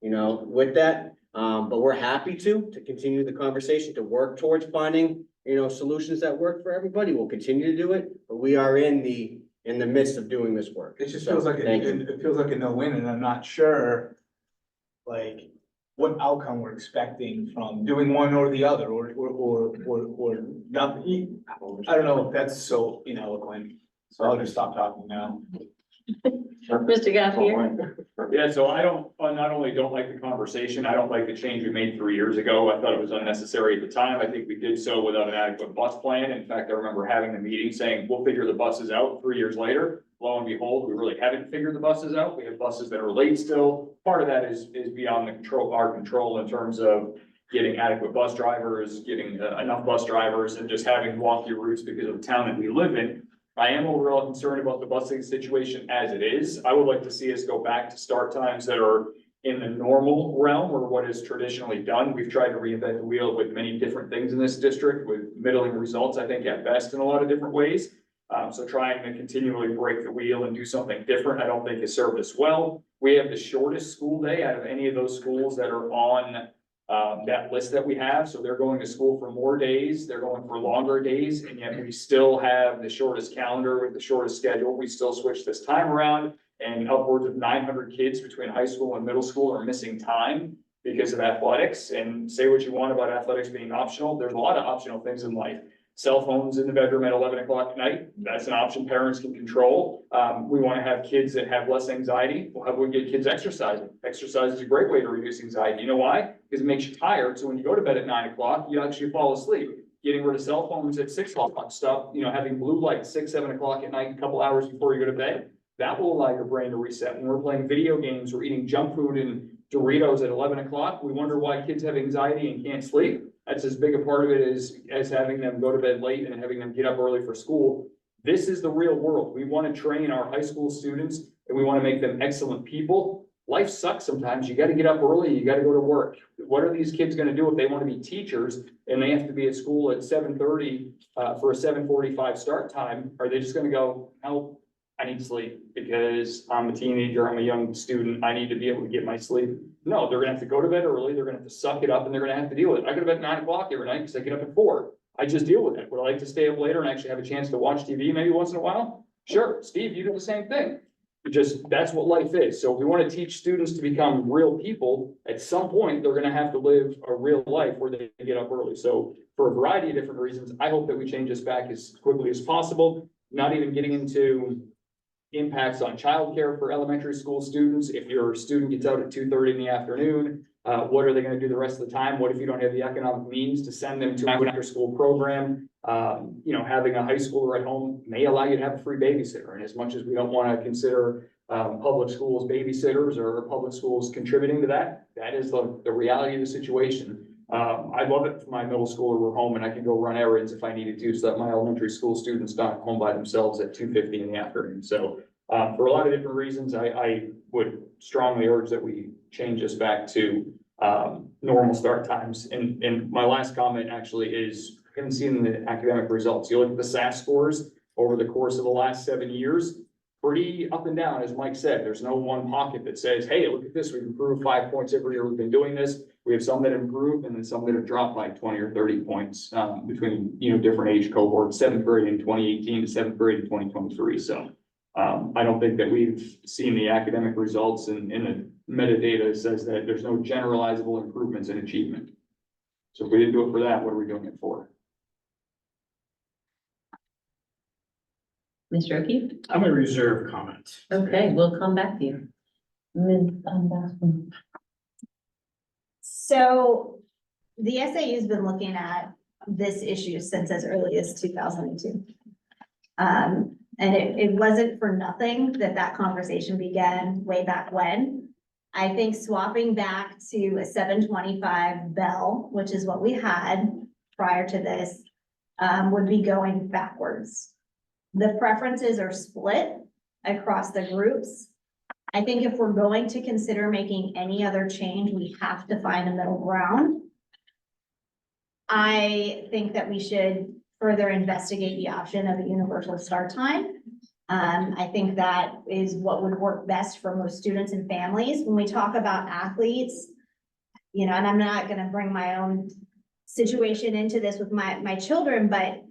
with that. But we're happy to continue the conversation, to work towards finding, solutions that work for everybody. We'll continue to do it, but we are in the midst of doing this work. It just So, feels like, thank you. it feels like a no-win, and I'm not sure, like, what outcome we're expecting from doing one or the other, or not. I don't know if that's so ineloquent, so I'll just stop talking now. Mr. Gaffier? Yeah, so I not only don't like the conversation, I don't like the change we made 3 years ago. I thought it was unnecessary at the time. I think we did so without an adequate bus plan. In fact, I remember having the meeting saying, we'll figure the buses out 3 years later. Lo and behold, we really haven't figured the buses out. We have buses that are late still. Part of that is beyond our control in terms of getting adequate bus drivers, getting enough bus drivers, and just having wonky routes because of the town that we live in. I am overall concerned about the busing situation as it is. I would like to see us go back to start times that are in the normal realm or what is traditionally done. We've tried to reinvent the wheel with many different things in this district with middling results, I think, at best in a lot of different ways. So trying to continually break the wheel and do something different, I don't think has served us well. We have the shortest school day out of any of those schools that are on that list that we have. So they're going to school for more days, they're going for longer days, and yet we still have the shortest calendar with the shortest schedule. We still switch this time around, and upwards of 900 kids between high school and middle school are missing time because of athletics. And say what you want about athletics being optional, there's a lot of optional things in life. Cell phones in the bedroom at 11 o'clock at night, that's an option parents can control. We want to have kids that have less anxiety. Well, how do we get kids exercising? Exercise is a great way to reduce anxiety. You know why? Because it makes you tired. So when you go to bed at 9 o'clock, you actually fall asleep. Getting rid of cell phones at 6 o'clock, stop, having blue light 6, 7 o'clock at night, a couple hours before you go to bed. That will allow your brain to reset. When we're playing video games, we're eating junk food and Doritos at 11 o'clock. We wonder why kids have anxiety and can't sleep. That's as big a part of it as having them go to bed late and having them get up early for school. This is the real world. We want to train our high school students and we want to make them excellent people. Life sucks sometimes. You got to get up early. You got to go to work. What are these kids going to do if they want to be teachers and they have to be at school at 7:30 for a 7:45 start time? Are they just going to go, "Oh, I need sleep because I'm a teenager, I'm a young student, I need to be able to get my sleep"? No, they're gonna have to go to bed early, they're gonna have to suck it up, and they're gonna have to deal with it. I go to bed at 9 o'clock every night because I get up at 4. I just deal with it. Would I like to stay up later and actually have a chance to watch TV maybe once in a while? Sure. Steve, you do the same thing. That's what life is. So if we want to teach students to become real people, at some point, they're gonna have to live a real life where they get up early. So for a variety of different reasons, I hope that we change this back as quickly as possible, not even getting into impacts on childcare for elementary school students. If your student gets out at 2:30 in the afternoon, what are they going to do the rest of the time? What if you don't have the economic means to send them to an after-school program? Having a high schooler at home may allow you to have a free babysitter. And as much as we don't want to consider public schools babysitters or public schools contributing to that, that is the reality of the situation. I love it for my middle schooler were home and I can go run errands if I needed to, so that my elementary school students not home by themselves at 2:50 in the afternoon. So for a lot of different reasons, I would strongly urge that we change this back to normal start times. And my last comment actually is, I haven't seen the academic results. You look at the SAS scores over the course of the last 7 years, pretty up and down, as Mike said. There's no one pocket that says, hey, look at this, we've improved 5 points every year we've been doing this. We have some that have improved and then some that have dropped by 20 or 30 points between different age cohorts, 7th grade in 2018 to 7th grade in 2023. So I don't think that we've seen the academic results and the metadata says that there's no generalizable improvements in achievement. So if we didn't do it for that, what are we doing it for? Mr. O'Keefe? I'm gonna reserve comment. Okay, we'll come back to you. Ms. Bascom. So the SAU's been looking at this issue since as early as 2002. And it wasn't for nothing that that conversation began way back when. I think swapping back to a 725 bell, which is what we had prior to this, would be going backwards. The preferences are split across the groups. I think if we're going to consider making any other change, we have to find a middle ground. I think that we should further investigate the option of a universal start time. I think that is what would work best for most students and families. When we talk about athletes, you know, and I'm not gonna bring my own situation into this with my children, but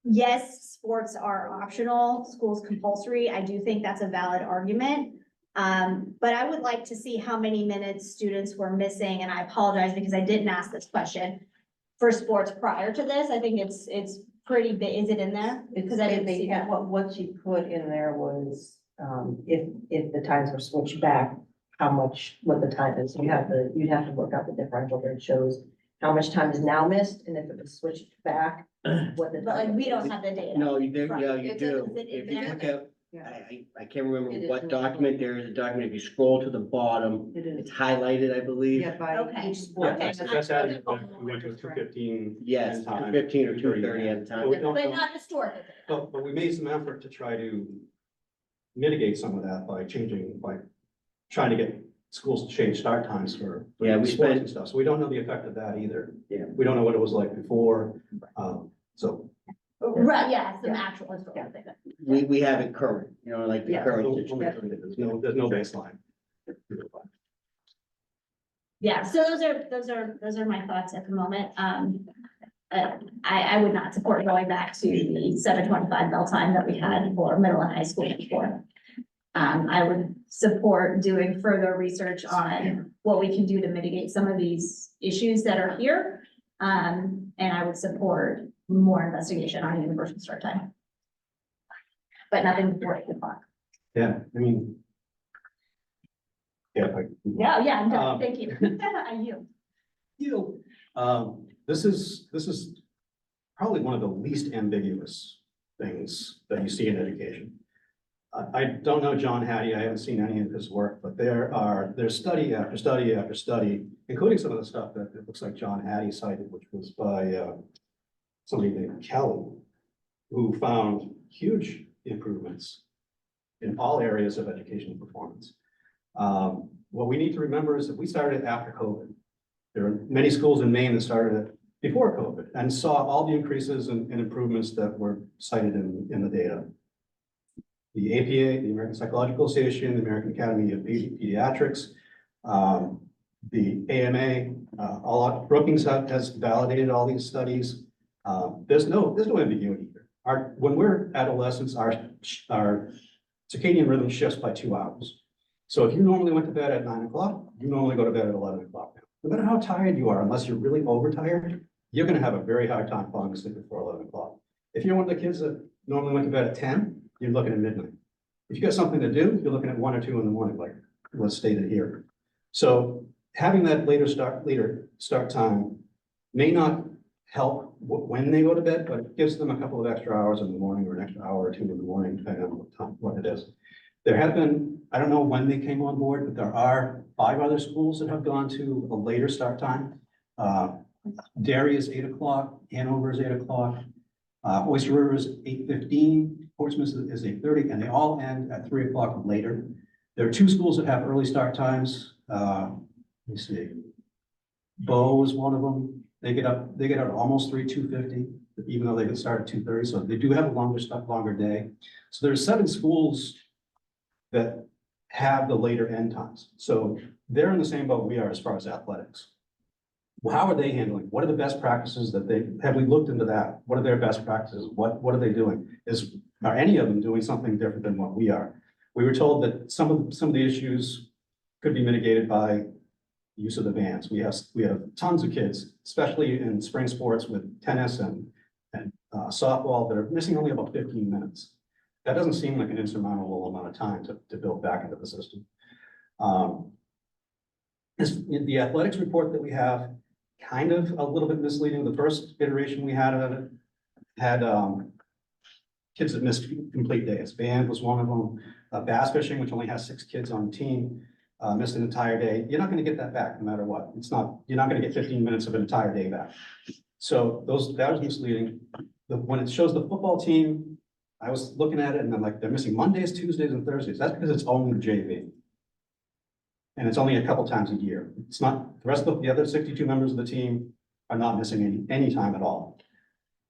yes, sports are optional, school's compulsory. I do think that's a valid argument. But I would like to see how many minutes students were missing, and I apologize because I didn't ask this question for sports prior to this. I think it's pretty big. Is it in there? Because I didn't see that. What you put in there was, if the times were switched back, what the time is. You'd have to work out the differential that shows how much time is now missed, and if it was switched back, what the. But like, we don't have the data. No, you do, yeah, you Is do. it in If you there? look at, I can't remember It is what in document, there is a document, if you scroll to the bottom, It is. it's highlighted, I believe. Yeah, by Okay. each sport. Okay. That's added, we went to a 2:15. Yes, end time. 2:15 or 2:30 at the But we time. don't But know- not historically. But we made some effort to try to mitigate some of that by trying to get schools to change start times for Yeah, we sports spent- and stuff. So we don't know the effect of that either. Yeah. We don't know what it was like before. So. Right, yeah, some actual historical data. We have it current, you know, like the Yeah. current There's situation. there's no baseline. Yeah, so those are my thoughts at the moment. I would not support going back to the 725 bell time that we had for middle and high school before. I would support doing further research on what we can do to mitigate some of these issues that are here. And I would support more investigation on universal start time. But nothing before 8 o'clock. Yeah, I mean. Yeah. Yeah, I'm done. Thank you. I yield. This is probably one of the least ambiguous things that you see in education. I don't know John Hattie, I haven't seen any of his work, but there's study after study after study, including some of the stuff that it looks like John Hattie cited, which was by somebody named Kelly, who found huge improvements in all areas of educational performance. What we need to remember is that we started after COVID. There are many schools in Maine that started it before COVID and saw all the increases and improvements that were cited in the data. The APA, the American Psychological Association, the American Academy of Pediatrics, the AMA, Brookings has validated all these studies. There's no ambiguity here. When we're adolescents, our circadian rhythm shifts by 2 hours. So if you normally went to bed at 9 o'clock, you normally go to bed at 11 o'clock now. No matter how tired you are, unless you're really overtired, you're gonna have a very hard time falling asleep before 11 o'clock. If you're one of the kids that normally went to bed at 10, you're looking at midnight. If you got something to do, you're looking at 1 or 2 in the morning, like was stated here. So having that later start time may not help when they go to bed, but it gives them a couple of extra hours in the morning or an extra hour or 2 in the morning, depending on what it is. There have been, I don't know when they came on board, but there are 5 other schools that have gone to a later start time. Derry is 8 o'clock, Hanover is 8 o'clock, Oyster River is 8:15, Portsmouth is 8:30, and they all end at 3 o'clock or later. There are 2 schools that have early start times. Let me see. Bow is one of them. They get out almost 2:50, even though they can start at 2:30. So they do have a longer day. So there's 7 schools that have the later end times. So they're in the same boat we are as far as athletics. Well, how are they handling? What are the best practices that have we looked into that? What are their best practices? What are they doing? Are any of them doing something different than what we are? We were told that some of the issues could be mitigated by use of the bands. We have tons of kids, especially in spring sports with tennis and softball that are missing only about 15 minutes. That doesn't seem like an insurmountable amount of time to build back into the system. The athletics report that we have, kind of a little bit misleading. The first iteration we had of it had kids that missed complete days. Band was one of them. Bass fishing, which only has 6 kids on the team, missed an entire day. You're not going to get that back no matter what. You're not going to get 15 minutes of an entire day back. So that was misleading. When it shows the football team, I was looking at it and I'm like, they're missing Mondays, Tuesdays, and Thursdays. That's because it's only JV. And it's only a couple times a year. It's not, the rest of the other 62 members of the team are not missing any time at all.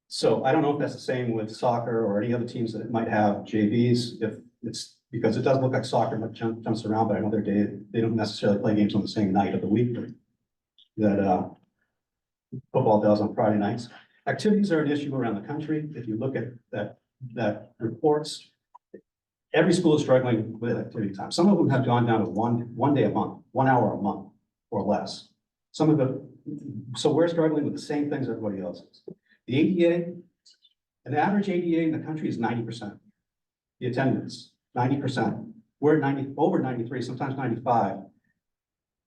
So I don't know if that's the same with soccer or any other teams that might have JVs, if it's, because it does look like soccer jumps around, but I know they don't necessarily play games on the same night of the week that football does on Friday nights. Activities are an issue around the country. If you look at that reports, every school is struggling with activity time. Some of them have gone down to one day a month, 1 hour a month or less. Some of the, so we're struggling with the same things everybody else is. The ADA, an average ADA in the country is 90%. The attendance, 90%. We're at over 93, sometimes 95.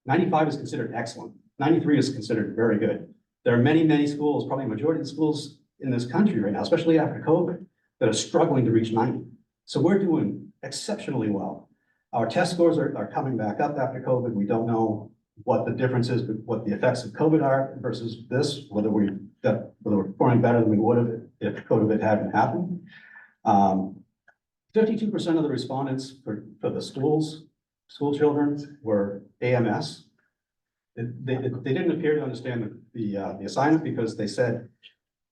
95 is considered excellent. 93 is considered very good. There are many, many schools, probably a majority of the schools in this country right now, especially after COVID, that are struggling to reach 90. So we're doing exceptionally well. Our test scores are coming back up after COVID. We don't know what the difference is, what the effects of COVID are versus this, whether we're performing better than we would have if COVID hadn't happened. 52% of the respondents for the school children were AMS. They didn't appear to understand the assignment because they said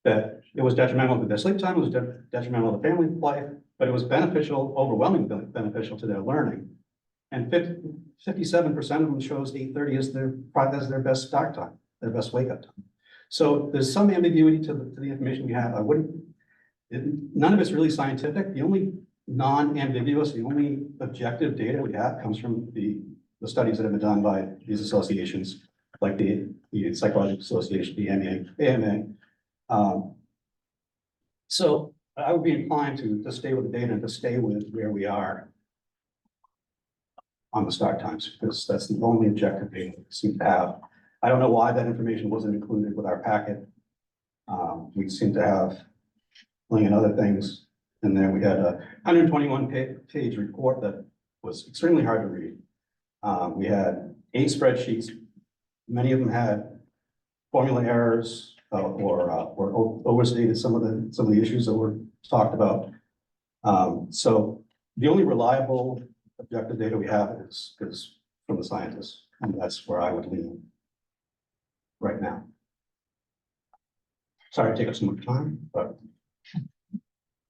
that it was detrimental to their sleep time, it was detrimental to family life, but it was beneficial, overwhelmingly beneficial to their learning. And 57% of them chose 8:30 as their best start time, their best wake up time. So there's some ambiguity to the information we have. None of it's really scientific. The only non-ambiguous, the only objective data we have comes from the studies that have been done by these associations, like the Psychological Association, the AMA. So I would be inclined to stay with the data and to stay with where we are on the start times, because that's the only objective data we seem to have. I don't know why that information wasn't included with our packet. We seem to have a million other things in there. We had a 121-page report that was extremely hard to read. We had 8 spreadsheets. Many of them had formula errors or overstated some of the issues that were talked about. So the only reliable objective data we have is from the scientists, and that's where I would lean right now. Sorry to take up so much time, but.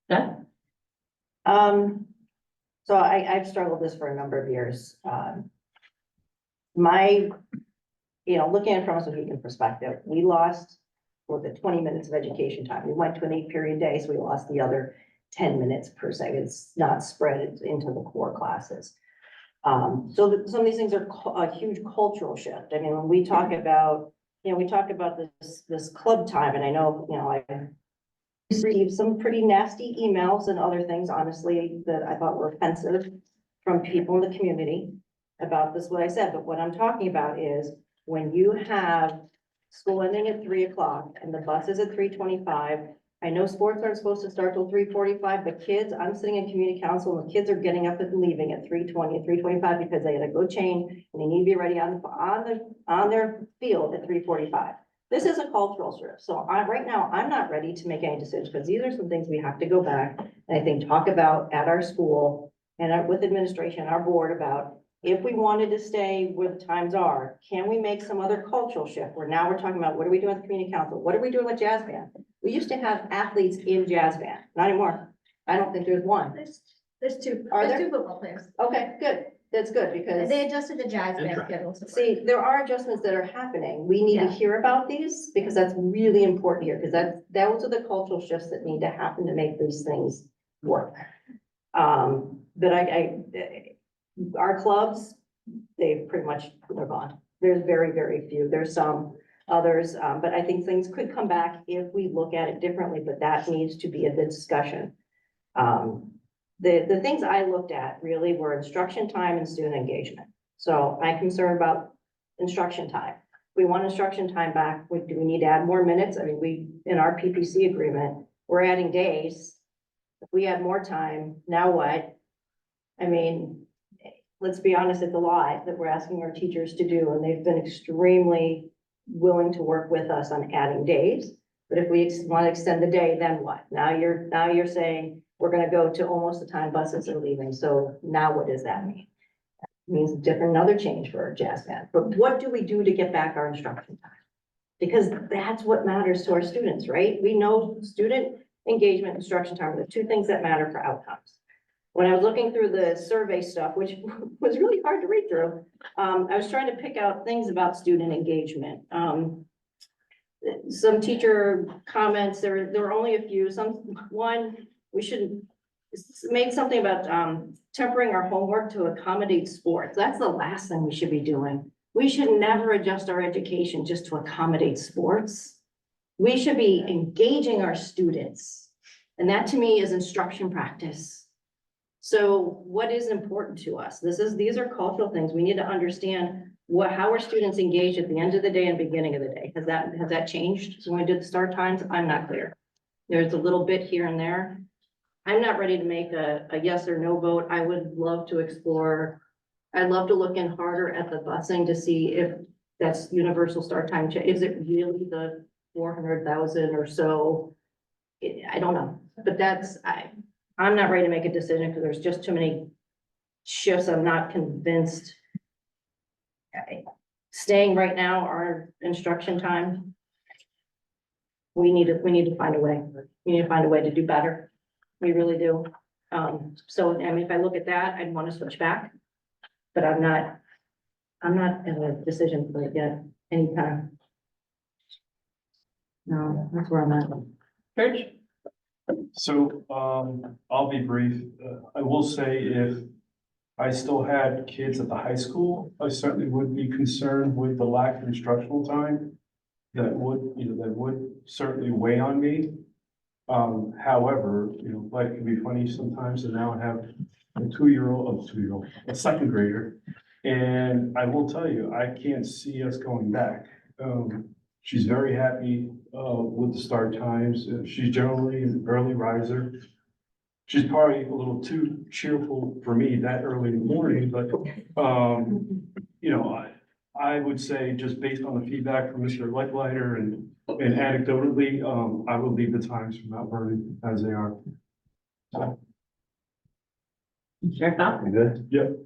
Yeah. So I've struggled this for a number of years. Looking at it from a student perspective, we lost the 20 minutes of education time. We went to an 8-period day, so we lost the other 10 minutes per se. It's not spread into the core classes. So some of these things are a huge cultural shift. I mean, when we talk about, this club time, and I know, I received some pretty nasty emails and other things, honestly, that I thought were offensive from people in the community about this, what I said. But what I'm talking about is when you have school ending at 3 o'clock and the bus is at 3:25. I know sports aren't supposed to start till 3:45, but kids, I'm sitting in community council and the kids are getting up and leaving at 3:20, at 3:25 because they gotta go change and they need to be ready on their field at 3:45. This is a cultural shift. So right now, I'm not ready to make any decisions because these are some things we have to go back and I think talk about at our school and with administration, our board about if we wanted to stay where the times are, can we make some other cultural shift where now we're talking about what are we doing with the community council? What are we doing with jazz band? We used to have athletes in jazz band, not anymore. I don't think there's one. There's 2. Are There's there? 2 football players. Okay, good. That's good because. They adjusted the jazz band schedule. See, there are adjustments that are happening. We need to Yeah. hear about these because that's really important here, because those are the cultural shifts that need to happen to make these things work. But our clubs, they're gone. There's very, very few. There's some, others, but I think things could come back if we look at it differently, but that needs to be a discussion. The things I looked at really were instruction time and student engagement. So I'm concerned about instruction time. We want instruction time back. Do we need to add more minutes? I mean, in our PPC agreement, we're adding days. If we add more time, now what? I mean, let's be honest, it's a lot that we're asking our teachers to do, and they've been extremely willing to work with us on adding days. But if we want to extend the day, then what? Now you're saying we're gonna go to almost the time buses are leaving. So now what does that mean? It means another change for our jazz band. But what do we do to get back our instruction time? Because that's what matters to our students, right? We know student engagement, instruction time are the two things that matter for outcomes. When I was looking through the survey stuff, which was really hard to read through, I was trying to pick out things about student engagement. Some teacher comments, there were only a few. We should make something about tempering our homework to accommodate sports. That's the last thing we should be doing. We should never adjust our education just to accommodate sports. We should be engaging our students. And that to me is instruction practice. So what is important to us? These are cultural things. We need to understand how are students engaged at the end of the day and beginning of the day? Has that changed? So when we did the start times, I'm not clear. There's a little bit here and there. I'm not ready to make a yes or no vote. I would love to explore. I'd love to look in harder at the busing to see if that's universal start time. Is it really the 400,000 or so? I don't know, but I'm not ready to make a decision because there's just too many shifts. I'm not convinced. Staying right now, our instruction time, we need to find a way. We need to find a way to do better. We really do. So, I mean, if I look at that, I'd want to switch back, but I'm not in a decision point yet. Any kind of. No, that's where I'm at. Rich? So, I'll be brief. I will say if I still had kids at the high school, I certainly would be concerned with the lack of instructional time. That would certainly weigh on me. However, life can be funny sometimes, and now I have a second grader. And I will tell you, I can't see us going back. She's very happy, with the start times. She's generally an early riser. She's probably a little too cheerful for me that early in the morning, but, I would say just based on the feedback from Mr. Lichtleiter and anecdotally, I will leave the times from Mount Vernon as they are. You good? Yep.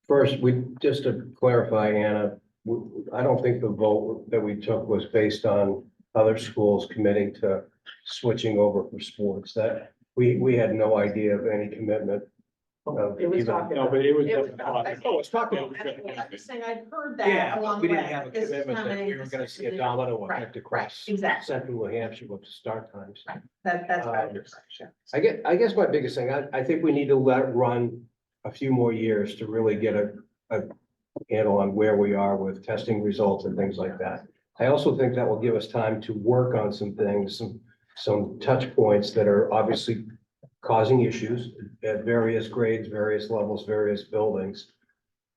First, just to clarify, Anna, I don't think the vote that we took was based on other schools committing to switching over for sports. That we had no idea of any commitment. It was talking. No, but it was. Oh, it's talking. I'm just saying, I've heard Yeah, that along but the we way. didn't have a This is commitment that coming, we were gonna see a domino Right. effect across Exactly. central New Hampshire with the start times. That's what you're saying. I guess my biggest thing, I think we need to let it run a few more years to really get a handle on where we are with testing results and things like that. I also think that will give us time to work on some things, some touch points that are obviously causing issues at various grades, various levels, various buildings.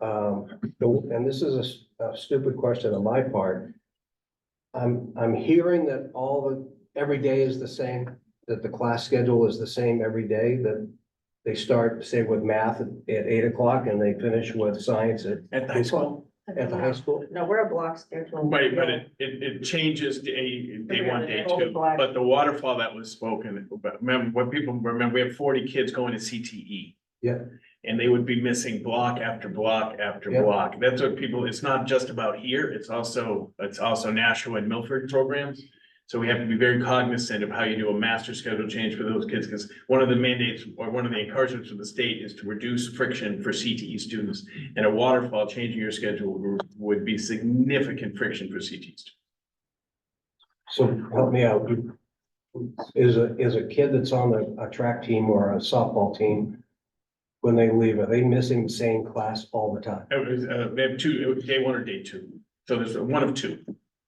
And this is a stupid question on my part. I'm hearing that every day is the same, that the class schedule is the same every day, that they start, say, with math at 8 o'clock and they finish with science at the high school? At the high school? No, we're a block schedule. Right, but it changes day one, day two, but the waterfall that was spoken, remember, we have 40 kids going to CTE. Yeah. And they would be missing block after block after Yeah. block. That's what it's not just about here, it's also Nashua and Milford programs. So we have to be very cognizant of how you do a master schedule change for those kids, because one of the mandates or one of the encouragements of the state is to reduce friction for CTE students. And a waterfall, changing your schedule would be significant friction for CTE students. So help me out. Is a kid that's on a track team or a softball team, when they leave, are they missing the same class all the time? They have day one or day two. So there's one of two.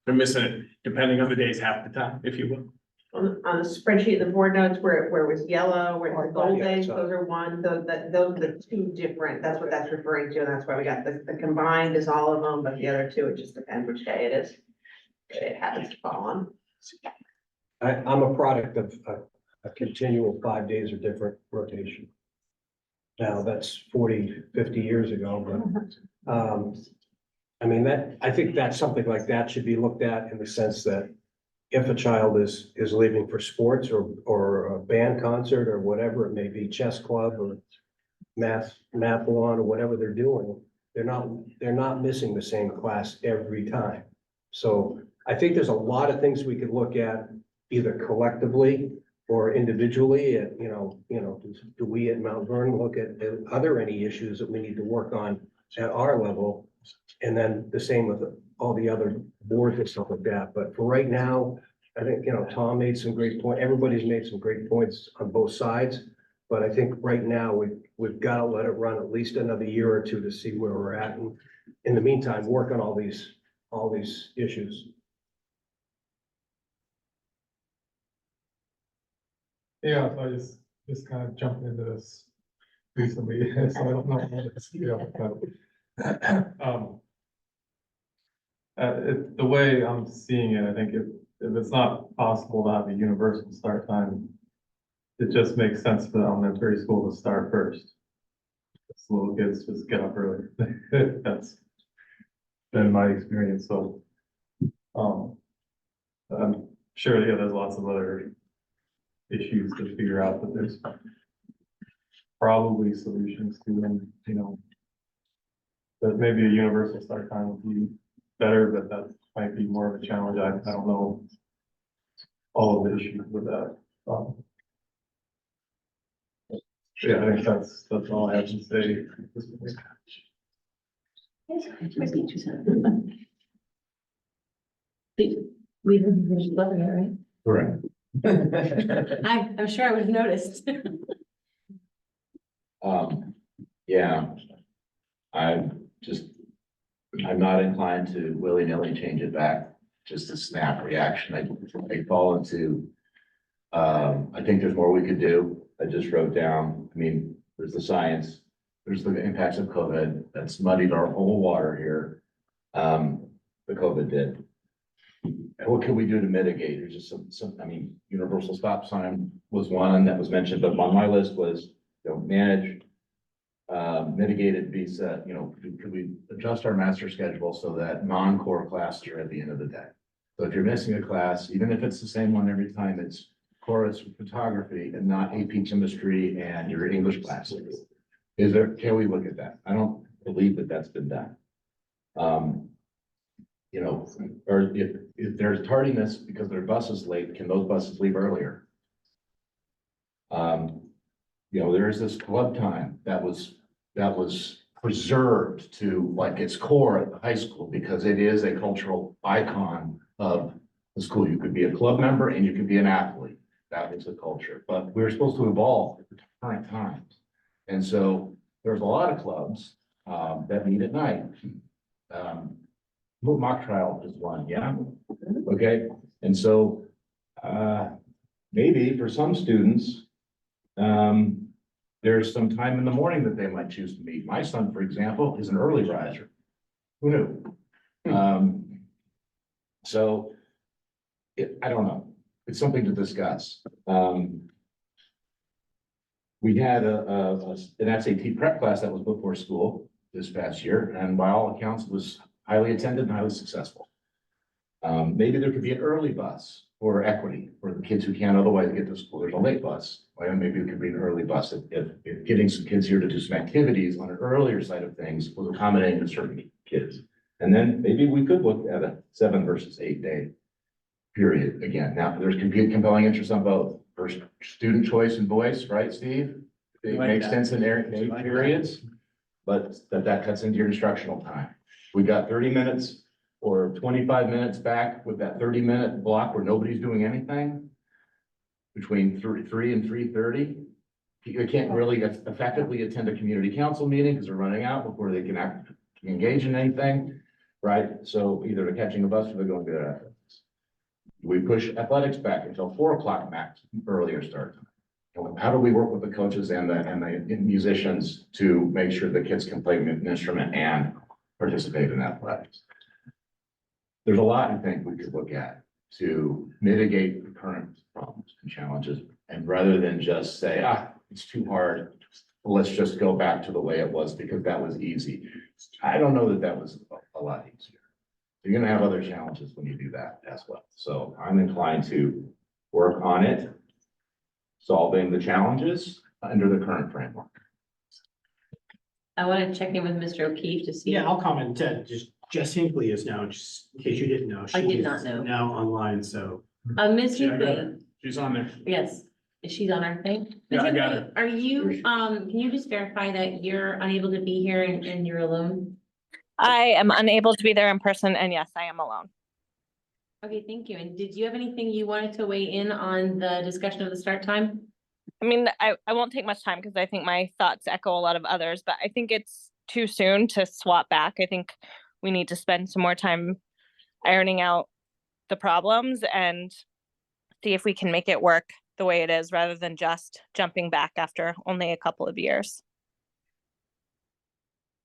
They're missing it, depending on the days, half the time, if you will. On the spreadsheet, the board notes where it was yellow, where it was gold Yeah, days, so- those are one, those are the two different, that's what that's referring to, and that's why we got the combined is all of them, but the other two, it just depends which day it is. It happens to fall on. I'm a product of a continual 5 days of different rotation. Now, that's 40, 50 years ago, but, I mean, I think that something like that should be looked at in the sense that if a child is leaving for sports or a band concert or whatever it may be, chess club or mathlon or whatever they're doing, they're not missing the same class every time. So I think there's a lot of things we could look at either collectively or individually. And, do we at Mount Vernon look at any issues that we need to work on at our level? And then the same with all the other boards and stuff like that. But for right now, I think, Tom made some great points. Everybody's made some great points on both sides. But I think right now we've got to let it run at least another year or two to see where we're at. And in the meantime, work on all these issues. Yeah, so I just kind of jumped into this recently, so I don't know how to speak up, but the way I'm seeing it, I think if it's not possible to have a universal start time, it just makes sense for the elementary school to start first. So little kids just get up early. That's been my experience, so I'm sure, yeah, there's lots of other issues to figure out, but there's probably solutions to them, that maybe a universal start time would be better, but that might be more of a challenge. I don't know all of the issues with that. Yeah, I think that's all I have to say. We didn't finish loving it, right? Correct. I'm sure I would have noticed. Yeah. I'm not inclined to willy-nilly change it back, just a snap reaction. I fall into, I think there's more we could do. I just wrote down, there's the science, there's the impacts of COVID, that's muddied our whole water here. The COVID did. And what can we do to mitigate? There's just some, universal stop sign was one that was mentioned, but on my list was, manage, mitigated visa, could we adjust our master schedule so that non-core classes are at the end of the day? So if you're missing a class, even if it's the same one every time, it's chorus photography and not AP chemistry and your English classes. Can we look at that? I don't believe that that's been done. Or if there's tardiness because their bus is late, can those buses leave earlier? There's this club time that was preserved to like its core at the high school because it is a cultural icon of the school. You could be a club member and you could be an athlete. That was the culture, but we're supposed to evolve at the current times. And so there's a lot of clubs that meet at night. Mock trial is one, yeah. Okay, and so maybe for some students, there's some time in the morning that they might choose to meet. My son, for example, is an early riser. Who knew? I don't know. It's something to discuss. We had an SAT prep class that was before school this past year, and by all accounts, it was highly attended and highly successful. Maybe there could be an early bus for equity for the kids who can't otherwise get to school. There's a late bus. Well, maybe it could be an early bus if getting some kids here to do some activities on an earlier side of things was accommodating to certain kids. And then maybe we could look at a 7 versus 8 day period again. Now, there's compelling interest on both. First, student choice and voice, right, Steve? It makes sense in periods, but that cuts into your instructional time. We got 30 minutes or 25 minutes back with that 30-minute block where nobody's doing anything between 3 and 3:30. You can't really effectively attend a community council meeting because they're running out before they can engage in anything. right? So either they're catching a bus or they're going to their athletics. We push athletics back until 4 o'clock max, earlier start time. And how do we work with the coaches and the musicians to make sure the kids can play an instrument and participate in athletics? There's a lot I think we could look at to mitigate the current problems and challenges. And rather than just say, it's too hard, let's just go back to the way it was because that was easy. I don't know that that was a lot easier. You're gonna have other challenges when you do that as well. So I'm inclined to work on it, solving the challenges under the current framework. I want to check in with Mr. O'Keefe to see. Yeah, I'll comment, just Jess Hinckley is now, just in case you didn't know. I did she not is know. Now online, so. Ms. Yeah, I got Hinckley, it. She's on there. yes, she's on our thing. Yeah, Ms. I got Hinckley, Are you, can you just verify that you're unable to be here and you're alone? I am unable to be there in person, and yes, I am alone. Okay, thank you. And did you have anything you wanted to weigh in on the discussion of the start time? I mean, I won't take much time because I think my thoughts echo a lot of others, but I think it's too soon to swap back. I think we need to spend some more time ironing out the problems and see if we can make it work the way it is rather than just jumping back after only a couple of years.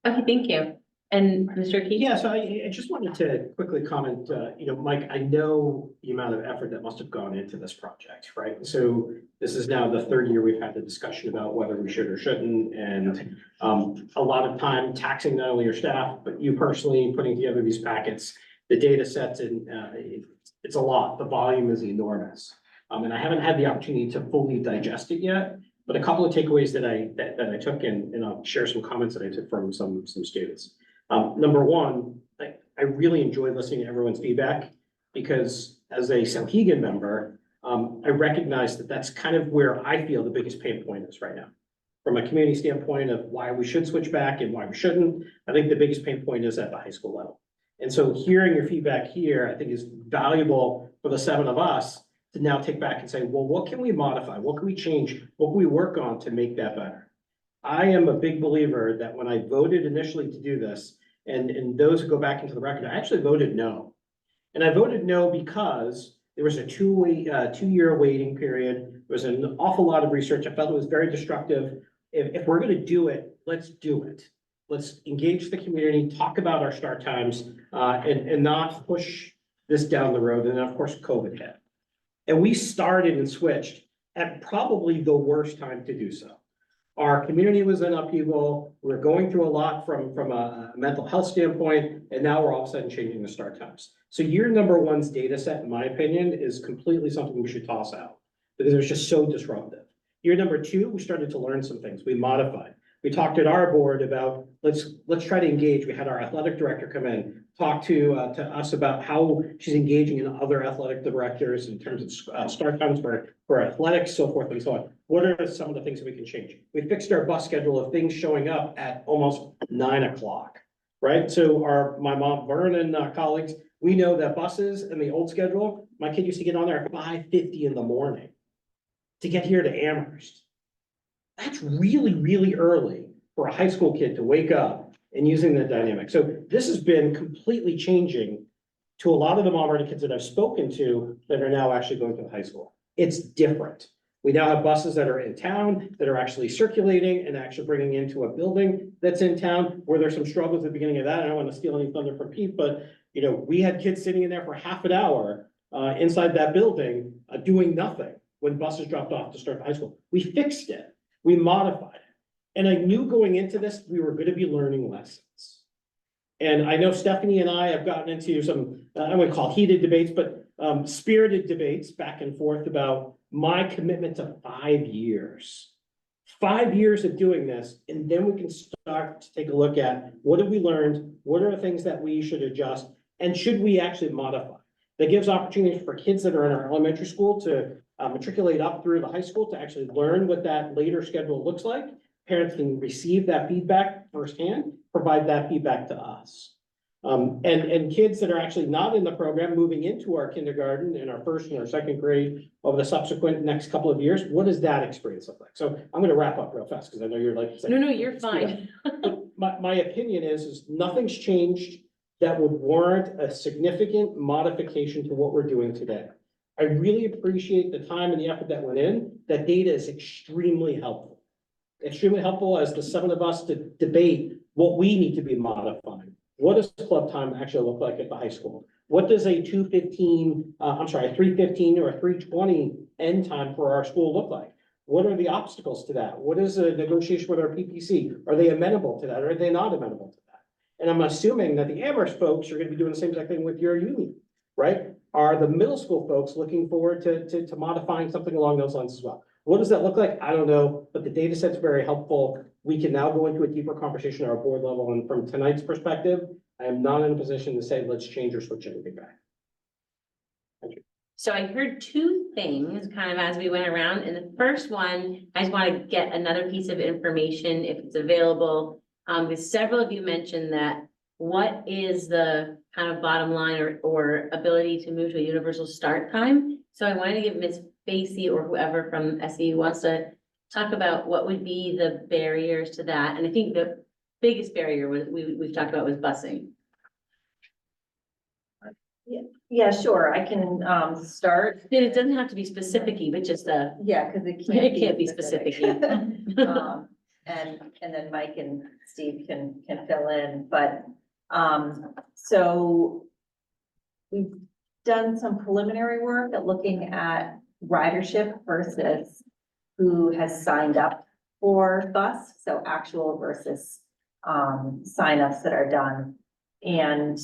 Okay, thank you. And Mr. O'Keefe? Yeah, so I just wanted to quickly comment, Mike, I know the amount of effort that must have gone into this project, right? So this is now the third year we've had the discussion about whether we should or shouldn't, and a lot of time taxing not only your staff, but you personally putting together these packets, the data sets, and it's a lot. The volume is enormous. And I haven't had the opportunity to fully digest it yet, but a couple of takeaways that I took and I'll share some comments that I took from some students. Number one, I really enjoyed listening to everyone's feedback because as a Sauhegan member, I recognize that that's kind of where I feel the biggest pain point is right now. From a community standpoint of why we should switch back and why we shouldn't, I think the biggest pain point is at the high school level. And so hearing your feedback here, I think is valuable for the 7 of us to now take back and say, well, what can we modify? What can we change? What can we work on to make that better? I am a big believer that when I voted initially to do this, and those who go back into the record, I actually voted no. And I voted no because there was a 2-year waiting period. There was an awful lot of research. I felt it was very destructive. If we're gonna do it, let's do it. Let's engage the community, talk about our start times, and not push this down the road. And then of course, COVID hit. And we started and switched at probably the worst time to do so. Our community was in upheaval. We're going through a lot from a mental health standpoint, and now we're all of a sudden changing the start times. So year number 1's data set, in my opinion, is completely something we should toss out because it was just so disruptive. Year number 2, we started to learn some things. We modified. We talked at our board about let's try to engage. We had our athletic director come in, talk to us about how she's engaging in other athletic directors in terms of start times for athletics, so forth and so on. What are some of the things that we can change? We fixed our bus schedule of things showing up at almost 9 o'clock, right? So my Mount Vernon colleagues, we know that buses in the old schedule, my kid used to get on there at 5:50 in the morning to get here to Amherst. That's really, really early for a high school kid to wake up and using the dynamic. So this has been completely changing to a lot of the Mount Vernon kids that I've spoken to that are now actually going to the high school. It's different. We now have buses that are in town that are actually circulating and actually bringing into a building that's in town where there's some struggles at the beginning of that. I don't want to steal any thunder from Pete, but we had kids sitting in there for half an hour inside that building doing nothing when buses dropped off to start high school. We fixed it. We modified it. And I knew going into this, we were going to be learning lessons. And I know Stephanie and I have gotten into some, I wouldn't call heated debates, but spirited debates back and forth about my commitment to 5 years. 5 years of doing this, and then we can start to take a look at what have we learned, what are the things that we should adjust, and should we actually modify? That gives opportunities for kids that are in our elementary school to matriculate up through the high school to actually learn what that later schedule looks like. Parents can receive that feedback firsthand, provide that feedback to us. And kids that are actually not in the program moving into our kindergarten in our first and our second grade over the subsequent next couple of years, what does that experience look like? So I'm gonna wrap up real fast because I know you're like. No, you're fine. My opinion is nothing's changed that would warrant a significant modification to what we're doing today. I really appreciate the time and the effort that went in. That data is extremely helpful. Extremely helpful as the seven of us to debate what we need to be modifying. What does club time actually look like at the high school? What does a 3:15 or a 3:20 end time for our school look like? What are the obstacles to that? What is a negotiation with our PPC? Are they amenable to that, or are they not amenable to that? And I'm assuming that the Amherst folks are gonna be doing the same exact thing with your union, right? Are the middle school folks looking forward to modifying something along those lines as well? What does that look like? I don't know, but the data set's very helpful. We can now go into a deeper conversation at our board level, and from tonight's perspective, I am not in a position to say, let's change or switch anything back. So I heard two things kind of as we went around, and the first one, I just want to get another piece of information if it's available. Because several of you mentioned that what is the kind of bottom line or ability to move to a universal start time? So I wanted to give Ms. Facey or whoever from SAU wants to talk about what would be the barriers to that. And I think the biggest barrier we've talked about was busing. Yeah, sure, I can, start. And it doesn't have to be specific-y, but just Yeah, because it can't be specific-y. And then Mike and Steve can fill in, but, so we've done some preliminary work at looking at ridership versus who has signed up for bus, so actual versus, signups that are done. And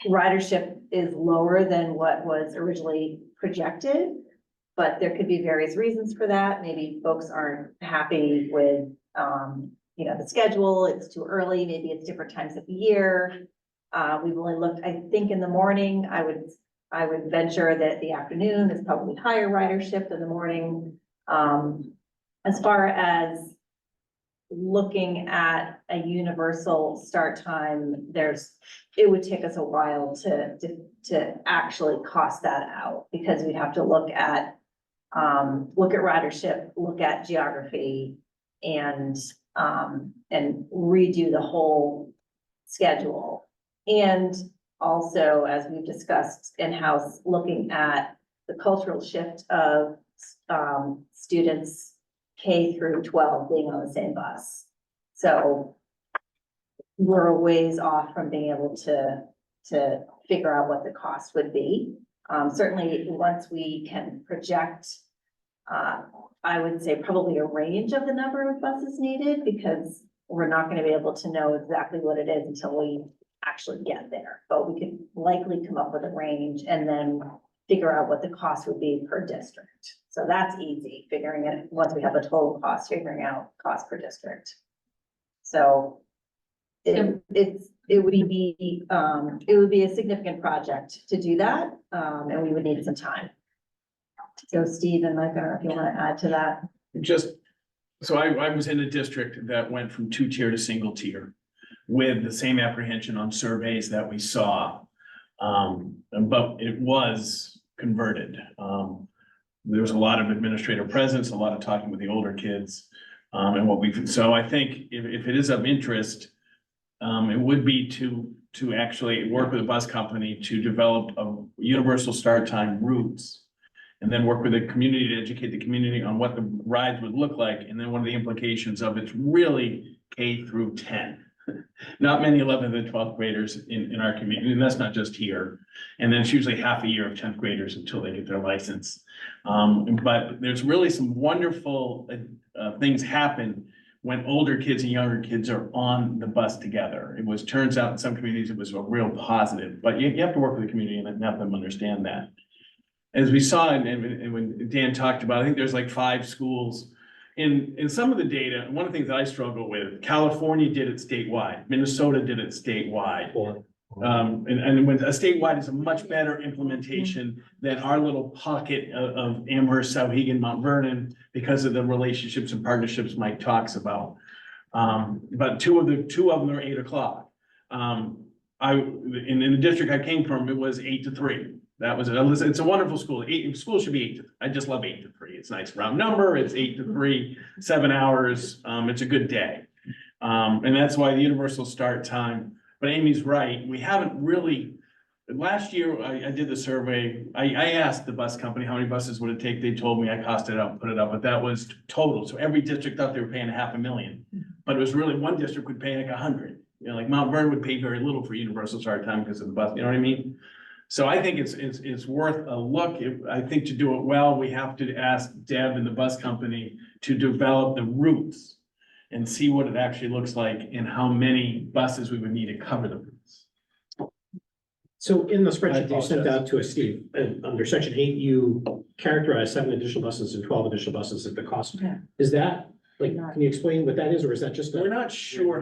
ridership is lower than what was originally projected, but there could be various reasons for that. Maybe folks aren't happy with, the schedule, it's too early, maybe it's different times of the year. We've only looked, I think in the morning, I would venture that the afternoon is probably higher ridership than the morning. As far as looking at a universal start time, it would take us a while to actually cost that out, because we'd have to look at ridership, look at geography, and redo the whole schedule. And also, as we've discussed in-house, looking at the cultural shift of students K through 12 being on the same bus. So we're a ways off from being able to figure out what the cost would be. Certainly, once we can project, I would say probably a range of the number of buses needed, because we're not going to be able to know exactly what it is until we actually get there. But we could likely come up with a range and then figure out what the cost would be per district. So that's easy, figuring it, once we have a total cost, figuring out cost per district. So it would be a significant project to do that, and we would need some time. So Steve and Mike, I don't know if you want to add to that. So I was in a district that went from 2-tier to single tier with the same apprehension on surveys that we saw. But it was converted. There was a lot of administrative presence, a lot of talking with the older kids. So I think if it is of interest, it would be to actually work with a bus company to develop a universal start time routes. And then work with the community to educate the community on what the rides would look like. And then one of the implications of it's really K through 10. Not many 11th and 12th graders in our community, and that's not just here. And then it's usually half a year of 10th graders until they get their license. But there's really some wonderful things happen when older kids and younger kids are on the bus together. Turns out in some communities, it was a real positive, but you have to work with the community and have them understand that. As we saw, and when Dan talked about, I think there's like 5 schools. In some of the data, one of the things that I struggle with, California did it statewide, Minnesota did it statewide. And when a statewide is a much better implementation than our little pocket of Amherst, Sauhegan, Mount Vernon, because of the relationships and partnerships Mike talks about. But two of them are 8 o'clock. In the district I came from, it was 8 to 3. It's a wonderful school. School should be 8 to 3. I just love 8 to 3. It's a nice round number. It's 8 to 3, 7 hours. It's a good day. And that's why the universal start time but Amy's right, we haven't really. Last year, I did the survey, I asked the bus company how many buses would it take, they told me, I costed it out, put it up, but that was total, so every district thought they were paying $500,000. But it was really, one district would pay like 100, you know, like Mount Vernon would pay very little for universal start time because of the bus, you know what I mean? So I think it's worth a look. I think to do it well, we have to ask Deb and the bus company to develop the routes and see what it actually looks like and how many buses we would need to cover the routes. So in the spreadsheet you sent out to us, Steve, and under section 8, you characterize 7 additional buses and 12 additional buses at the cost. Yeah. Is that, like, can you explain what that is, or is that just? We're not sure.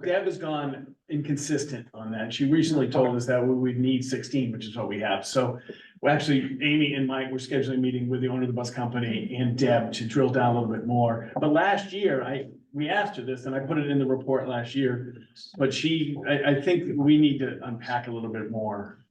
Deb has gone inconsistent on that. She recently told us that we would need 16, which is what we have. So well, actually, Amy and Mike were scheduling a meeting with the owner of the bus company and Deb to drill down a little bit more. But last year, we asked her this and I put it in the report last year, but I think we need to unpack a little bit more.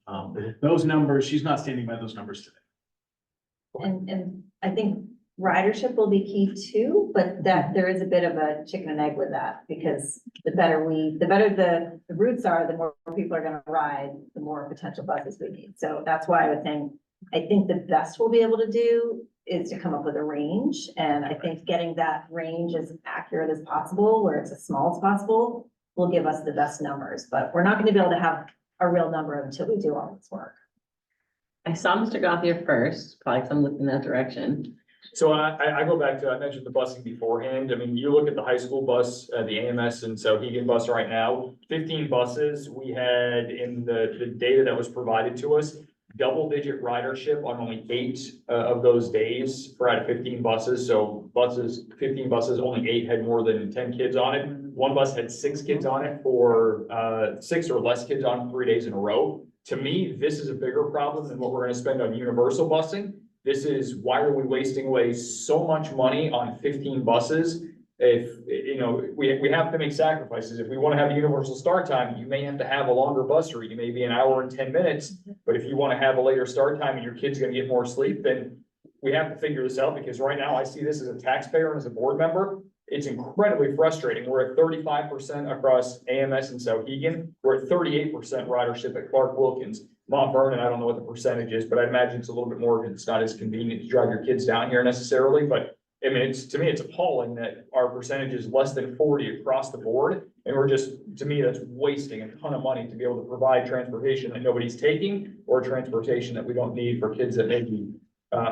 Those numbers, she's not standing by those numbers today. And I think ridership will be key too, but that there is a bit of a chicken and egg with that, because the better the routes are, the more people are gonna ride, the more potential buses we need. So that's why I was saying, I think the best we'll be able to do is to come up with a range. And I think getting that range as accurate as possible, where it's as small as possible, will give us the best numbers, but we're not gonna be able to have a real number until we do all this work. I saw Mr. Gothier first, probably some looked in that direction. So I go back to, I mentioned the busing beforehand. I mean, you look at the high school bus, the AMS and Sauhegan bus right now, 15 buses we had in the data that was provided to us, double-digit ridership on only 8 of those days for out of 15 buses. So 15 buses, only 8 had more than 10 kids on it. One bus had 6 kids on it for 6 or less kids on 3 days in a row. To me, this is a bigger problem than what we're gonna spend on universal busing. This is, why are we wasting away so much money on 15 buses? If, you know, we have to make sacrifices. If we want to have a universal start time, you may have to have a longer bus route. You may be an hour and 10 minutes, but if you want to have a later start time and your kid's gonna get more sleep, then we have to figure this out, because right now I see this as a taxpayer and as a board member. It's incredibly frustrating. We're at 35% across AMS and Sauhegan. We're at 38% ridership at Clark Wilkins. Mount Vernon, I don't know what the percentage is, but I imagine it's a little bit more because it's not as convenient to drive your kids down here necessarily. But I mean, to me, it's appalling that our percentage is less than 40 across the board. And to me, that's wasting a ton of money to be able to provide transportation that nobody's taking, or transportation that we don't need for kids that maybe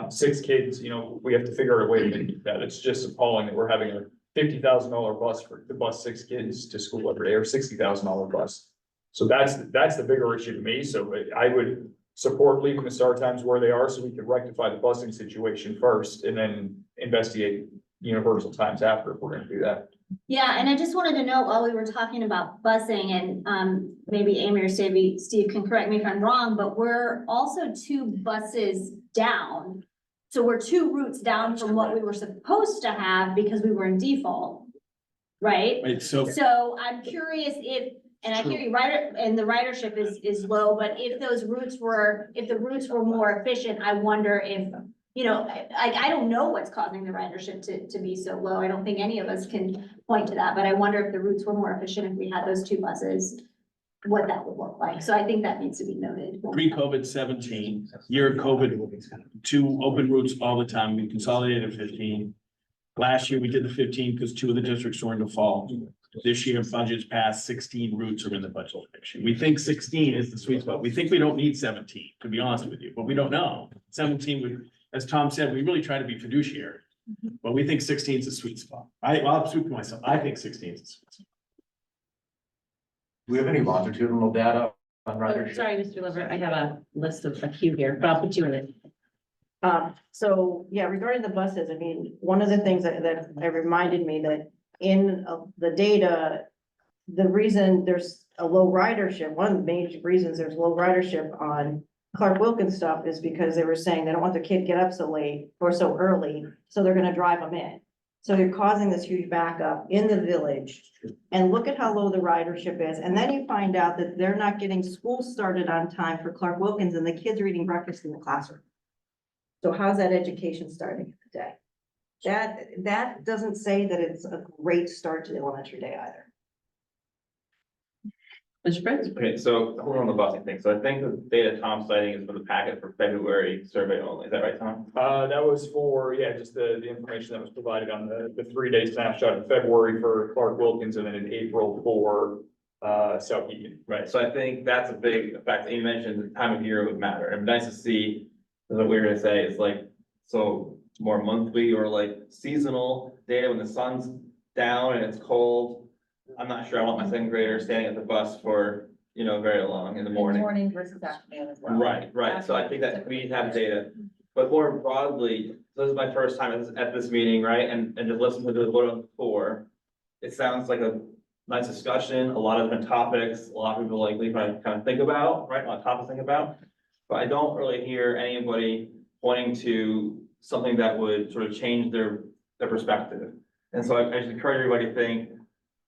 6 kids, you know, we have to figure out a way to do that. It's just appalling that we're having a $50,000 bus to bus 6 kids to school every day, or $60,000 bus. So that's the bigger issue to me. So I would support leaving the start times where they are, so we could rectify the busing situation first and then investigate universal times after, if we're gonna do that. Yeah, and I just wanted to know, while we were talking about busing, and maybe Amy or Steve can correct me if I'm wrong, but we're also 2 buses down. So we're 2 routes down from what we were supposed to have because we were in default, right? Right, so So I'm curious if, and I hear you, and the ridership is low, but if the routes were more efficient, I wonder if, you know, I don't know what's causing the ridership to be so low. I don't think any of us can point to that, but I wonder if the routes were more efficient, if we had those 2 buses, what that would look like. So I think that needs to be noted. pre-COVID 17, year of COVID, 2 open routes all the time. We consolidated 15. Last year, we did the 15 because 2 of the districts were in default. This year, budget's passed, 16 routes are in the budget. We think 16 is the sweet spot. We think we don't need 17, to be honest with you, but we don't know. 17, as Tom said, we really try to be fiduciary, but we think 16 is the sweet spot. I'll speak for myself. I think 16 is the sweet spot. Do we have any longitudinal data on Oh, ridership? sorry, Mr. Liver, I have a list of a queue here, but I'll put you in it. So, yeah, regarding the buses, I mean, one of the things that reminded me that in the data, the reason there's a low ridership, one of the major reasons there's low ridership on Clark Wilkins stuff is because they were saying they don't want their kid to get up so late or so early, so they're gonna drive them in. So you're causing this huge backup in the village, and look at how low the ridership is. And then you find out that they're not getting school started on time for Clark Wilkins, and the kids are eating breakfast in the classroom. So how's that education starting in the day? That doesn't say that it's a great start to the elementary day either. Mr. Prince? Okay, so hold on the busing thing. So I think the data Tom's citing is for the packet for February survey only. Is that right, Tom? That was for, yeah, just the information that was provided on the 3-day snapshot in February for Clark Wilkins and then in April for South Eaton. Right, so I think that's a big effect. You mentioned the time of year would matter. It'd be nice to see, what we were gonna say, it's like, so more monthly or like seasonal data when the sun's down and it's cold. I'm not sure I want my second grader standing at the bus for, very long in the morning. Morning versus afternoon as well. Right, so I think that we need to have data, but more broadly, so this is my first time at this meeting, right, and just listen to the vote on the floor. It sounds like a nice discussion, a lot of different topics, a lot of people likely kind of think about, right, a lot of topics to think about. But I don't really hear anybody pointing to something that would sort of change their perspective. And so I just encourage everybody to think,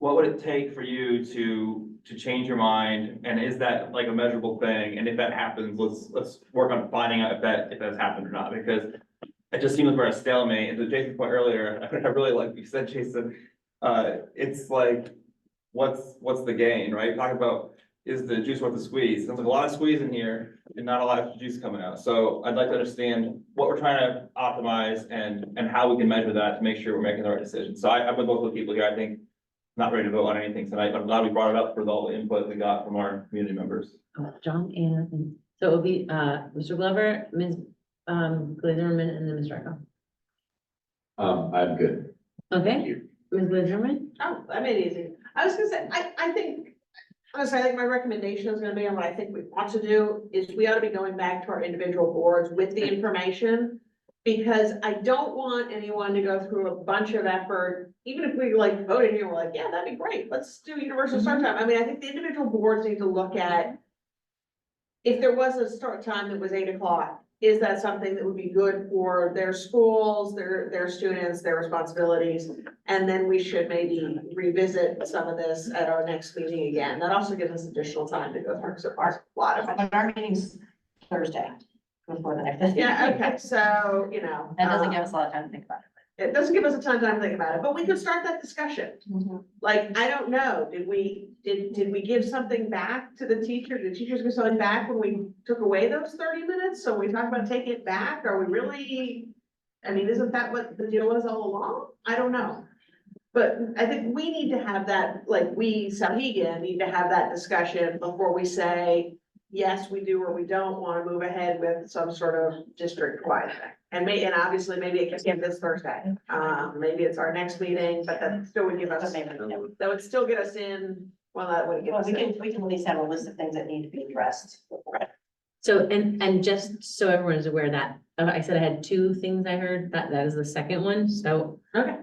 what would it take for you to change your mind? And is that like a measurable thing? And if that happens, let's work on finding out if that's happened or not, because it just seems like we're at a stalemate. And to Jason's point earlier, I really like what you said, Jason. It's like, what's the gain, right? Talk about, is the juice worth the squeeze? There's like a lot of squeeze in here and not a lot of juice coming out. So I'd like to understand what we're trying to optimize and how we can measure that to make sure we're making the right decision. So I'm with both of the people here. I think not ready to vote on anything tonight, but I'm glad we brought it up for all the input we got from our community members. John and, so it'll be, Mr. Glover, Ms. Glazerman, and then Ms. Rocco. I'm good. Okay, Ms. Glazerman? Oh, I made it easy. I was gonna say, I think, honestly, I think my recommendation is gonna be on what I think we want to do is we ought to be going back to our individual boards with the information. Because I don't want anyone to go through a bunch of effort, even if we like voted here, we're like, yeah, that'd be great, let's do universal start time. I mean, I think the individual boards need to look at. If there was a start time that was 8 o'clock, is that something that would be good for their schools, their students, their responsibilities? And then we should maybe revisit some of this at our next meeting again. That also gives us additional time to go through, so a lot of. But our meeting's Thursday before the next. Yeah, okay, so, That doesn't give us a lot of time to think about it. It doesn't give us a ton of time to think about it, but we could start that discussion. Like, I don't know, did we give something back to the teacher? Did teachers give something back when we took away those 30 minutes? So we talk about taking it back, are we really? I mean, isn't that what the deal was all along? I don't know. But I think we need to have that, like we, Sauhegan, need to have that discussion before we say, yes, we do, or we don't want to move ahead with some sort of district-wide thing. And obviously, maybe it can be this Thursday. Maybe it's our next meeting, but that still would give us, that would still get us in, well, that would give us. We can at least have a list of things that need to be addressed. So, and just so everyone is aware that, I said I had 2 things I heard, that is the second one, so. Okay.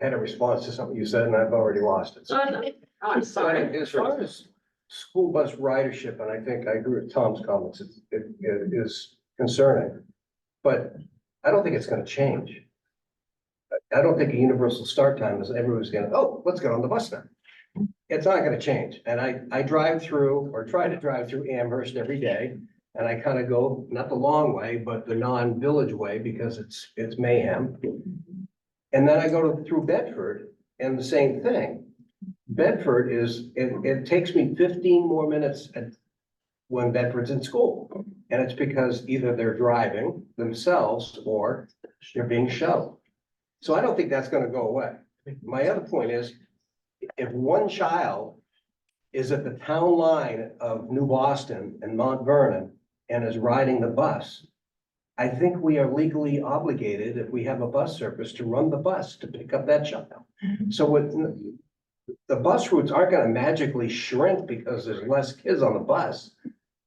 I had a response to something you said and I've already lost it. Oh, no. Oh, I'm sorry. As far as school bus ridership, and I think I agree with Tom's comments, it is concerning. But I don't think it's gonna change. I don't think a universal start time is everyone's gonna, oh, let's get on the bus now. It's not gonna change. And I drive through or try to drive through Amherst every day. And I kind of go, not the long way, but the non-village way because it's mayhem. And then I go through Bedford and the same thing. Bedford it takes me 15 more minutes when Bedford's in school. And it's because either they're driving themselves or they're being shuttled. So I don't think that's gonna go away. My other point is, if one child is at the town line of New Boston and Mount Vernon and is riding the bus, I think we are legally obligated, if we have a bus service, to run the bus to pick up that child. So the bus routes aren't gonna magically shrink because there's less kids on the bus.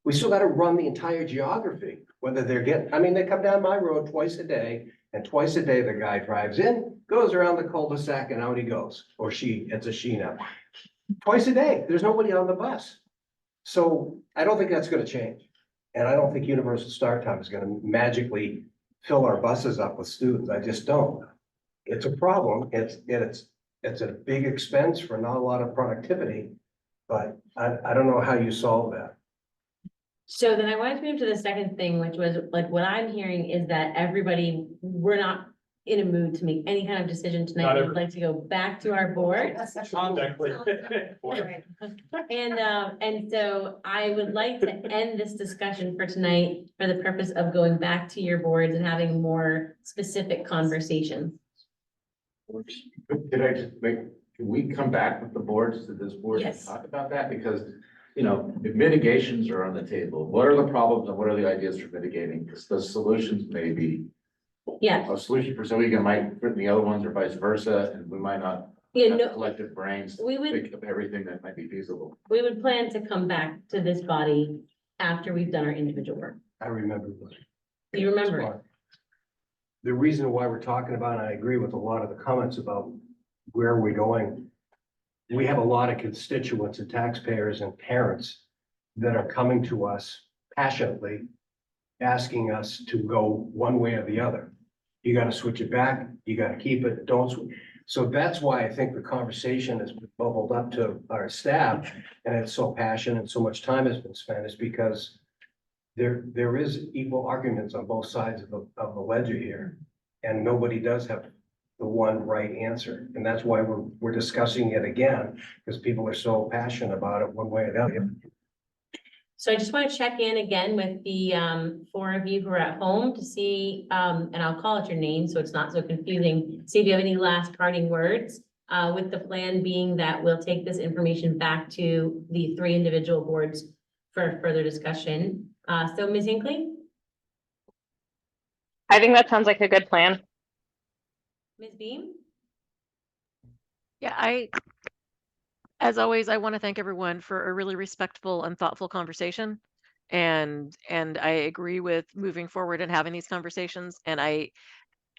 We still gotta run the entire geography, whether they come down my road twice a day, and twice a day the guy drives in, goes around the cul-de-sac and out he goes, or she, it's a she now. Twice a day, there's nobody on the bus. So I don't think that's gonna change. And I don't think universal start time is gonna magically fill our buses up with students. I just don't. It's a problem. It's a big expense for not a lot of productivity, but I don't know how you solve that. So then I wanted to move to the second thing, which was like, what I'm hearing is that everybody, we're not in a mood to make any kind of decision Not tonight. We'd every- like to go back to our board. And so I would like to end this discussion for tonight for the purpose of going back to your boards and having more specific conversations. Could I just make, can we come back with the boards to this board and Yes. talk about that? Because, you know, if mitigations are on the table, what are the problems and what are the ideas for mitigating? Because the solutions may be Yeah, a solution for some, we might fit the other ones or vice versa, and we might not yeah, have no, collective brains to we would, think of everything that might be feasible. we would plan to come back to this body after we've done our individual work. I remember. You remember it? The reason why we're talking about, and I agree with a lot of the comments about where are we going. We have a lot of constituents and taxpayers and parents that are coming to us passionately, asking us to go one way or the other. You gotta switch it back, you gotta keep it, don't switch. So that's why I think the conversation has bubbled up to our staff, and it's so passionate and so much time has been spent, is because there is equal arguments on both sides of the ledger here, and nobody does have the one right answer. And that's why we're discussing it again, because people are so passionate about it one way or the other. So I just want to check in again with the four of you who are at home to see, and I'll call out your name so it's not so confusing. See if you have any last parting words, with the plan being that we'll take this information back to the three individual boards for further discussion. So Ms. Hinckley? I think that sounds like a good plan. Ms. Beam? Yeah, as always, I want to thank everyone for a really respectful and thoughtful conversation. And I agree with moving forward and having these conversations. And I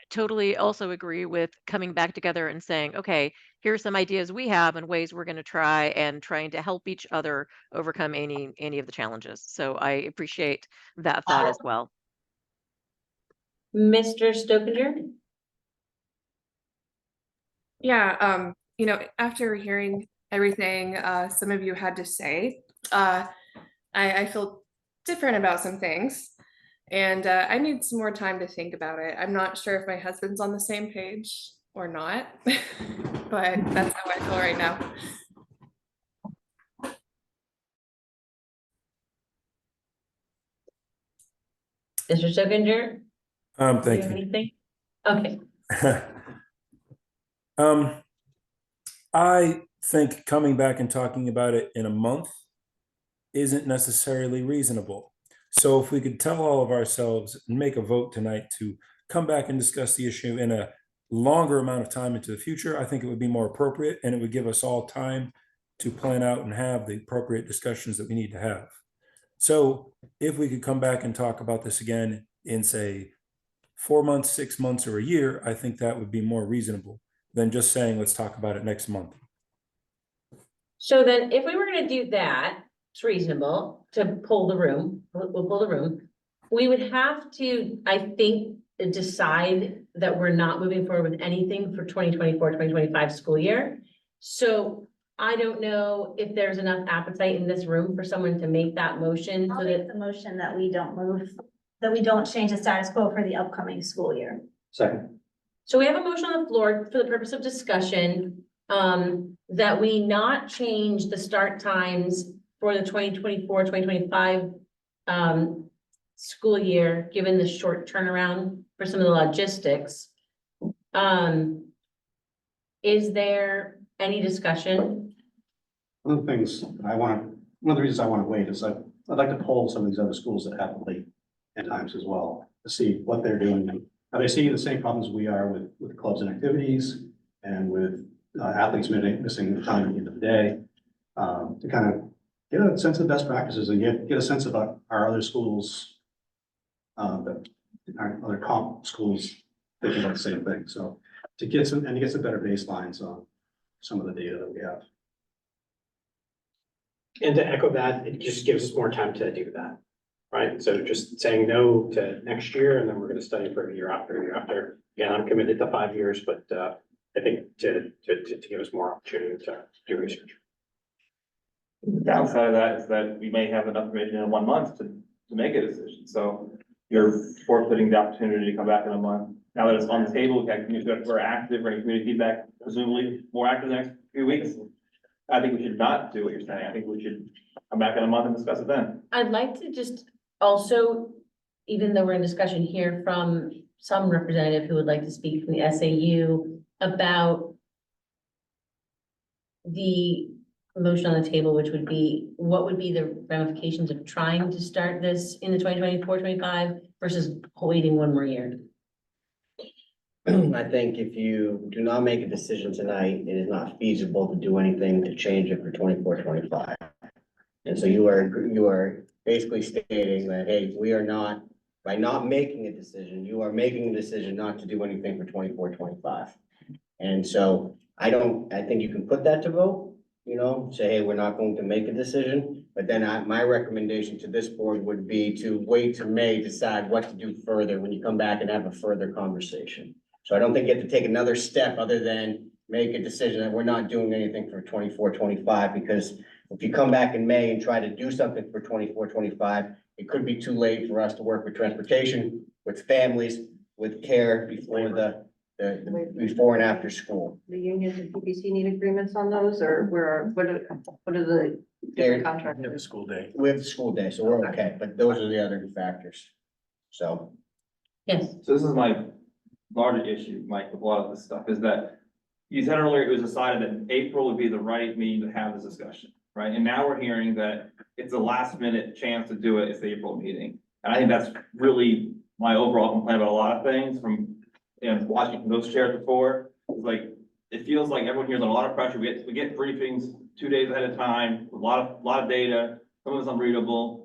totally also agree with coming back together and saying, okay, here's some ideas we have and ways we're going to try and trying to help each other overcome any of the challenges. So I appreciate that thought as well. Mr. Stokinger? Yeah, you know, after hearing everything some of you had to say, I feel different about some things. And I need some more time to think about it. I'm not sure if my husband's on the same page or not, but that's how I feel right now. Mr. Stokinger? Thank you. Anything? Okay. I think coming back and talking about it in a month isn't necessarily reasonable. So if we could tell all of ourselves and make a vote tonight to come back and discuss the issue in a longer amount of time into the future, I think it would be more appropriate, and it would give us all time to plan out and have the appropriate discussions that we need to have. So if we could come back and talk about this again in, say, 4 months, 6 months, or a year, I think that would be more reasonable than just saying, let's talk about it next month. So then if we were gonna do that, it's reasonable to pull the room, we'll pull the room. We would have to, I think, decide that we're not moving forward with anything for 2024-2025 school year. So I don't know if there's enough appetite in this room for someone to make that motion I'll so make that, the motion that we don't move, that we don't change the status quo for the upcoming school year. Second. so we have a motion on the floor for the purpose of discussion. That we not change the start times for the 2024-2025 school year, given the short turnaround for some of the logistics. Is there any discussion? One of the things one of the reasons I want to wait is I'd like to poll some of these other schools that have late at times as well, to see what they're doing. Are they seeing the same problems we are with clubs and activities and with athletes missing time at the end of the day? To kind of get a sense of best practices and get a sense of our other schools, that our other comp schools thinking about the same thing. So to get some better baselines on some of the data that we have. And to echo that, it just gives us more time to do that, right? So just saying no to next year, and then we're going to study for year after. Again, I'm committed to 5 years, but I think to give us more opportunity to do research. The downside of that is that we may have enough information in 1 month to make a decision. So you're forfeiting the opportunity to come back in a month Now that it's on the table, we're active, we're getting community feedback, presumably more active the next few weeks. I think we should not do what you're saying. I think we should come back in a month and discuss it then. I'd like to just also, even though we're in discussion, hear from some representative who would like to speak from the SAU about the motion on the table, which would be, what would be the ramifications of trying to start this in the 2024-25 versus waiting one more year? I think if you do not make a decision tonight, it is not feasible to do anything to change it for 24-25. And so you are basically stating that, hey, we are not, by not making a decision, you are making a decision not to do anything for 24-25. And so I think you can put that to vote, you know, say, hey, we're not going to make a decision. But then my recommendation to this board would be to wait to May, decide what to do further when you come back and have a further conversation. So I don't think you have to take another step other than make a decision that we're not doing anything for 24-25, because if you come back in May and try to do something for 24-25, it could be too late for us to work with transportation, with families, with care before the before and after school. The unions and PPC need agreements on those, or what are the different contracts? We have the school day, so we're okay, but those are the other factors. So. Yes. So this is my larger issue, Mike, with a lot of this stuff, is that you said earlier it was decided that April would be the right meeting to have this discussion, right? And now we're hearing that it's a last minute chance to do it, it's the April meeting. And I think that's really my overall complaint about a lot of things from, you know, watching from those chairs before. It's like, it feels like everyone here's a lot of pressure. We get briefings 2 days ahead of time, a lot of data, some of it's unreadable.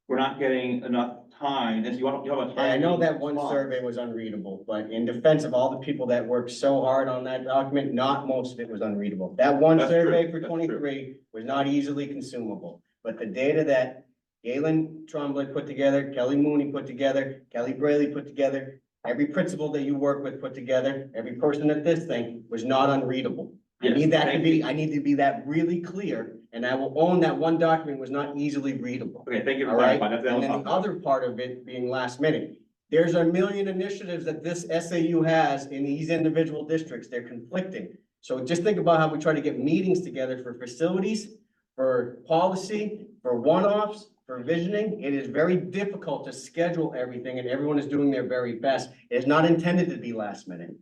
We're not getting enough time, and you have a time. I know that one survey was unreadable, but in defense of all the people that worked so hard on that document, not most of it was unreadable. That one That's survey true. for 23 was not easily consumable, but the data that Galen Tremblay put together, Kelly Mooney put together, Kelly Braley put together, every principal that you work with put together, every person at this thing was not unreadable. I Yes, need that to thank be, I need to be that really clear, and I will own that one document was not easily readable. Okay, thank you for All right, clarifying. That's the and then only the other part of it being last minute. There's a million initiatives that this SAU has in these individual districts. They're conflicting. So just think about how we try to get meetings together for facilities, for policy, for one-offs, for visioning. It is very difficult to schedule everything, and everyone is doing their very best. It is not intended to be last minute.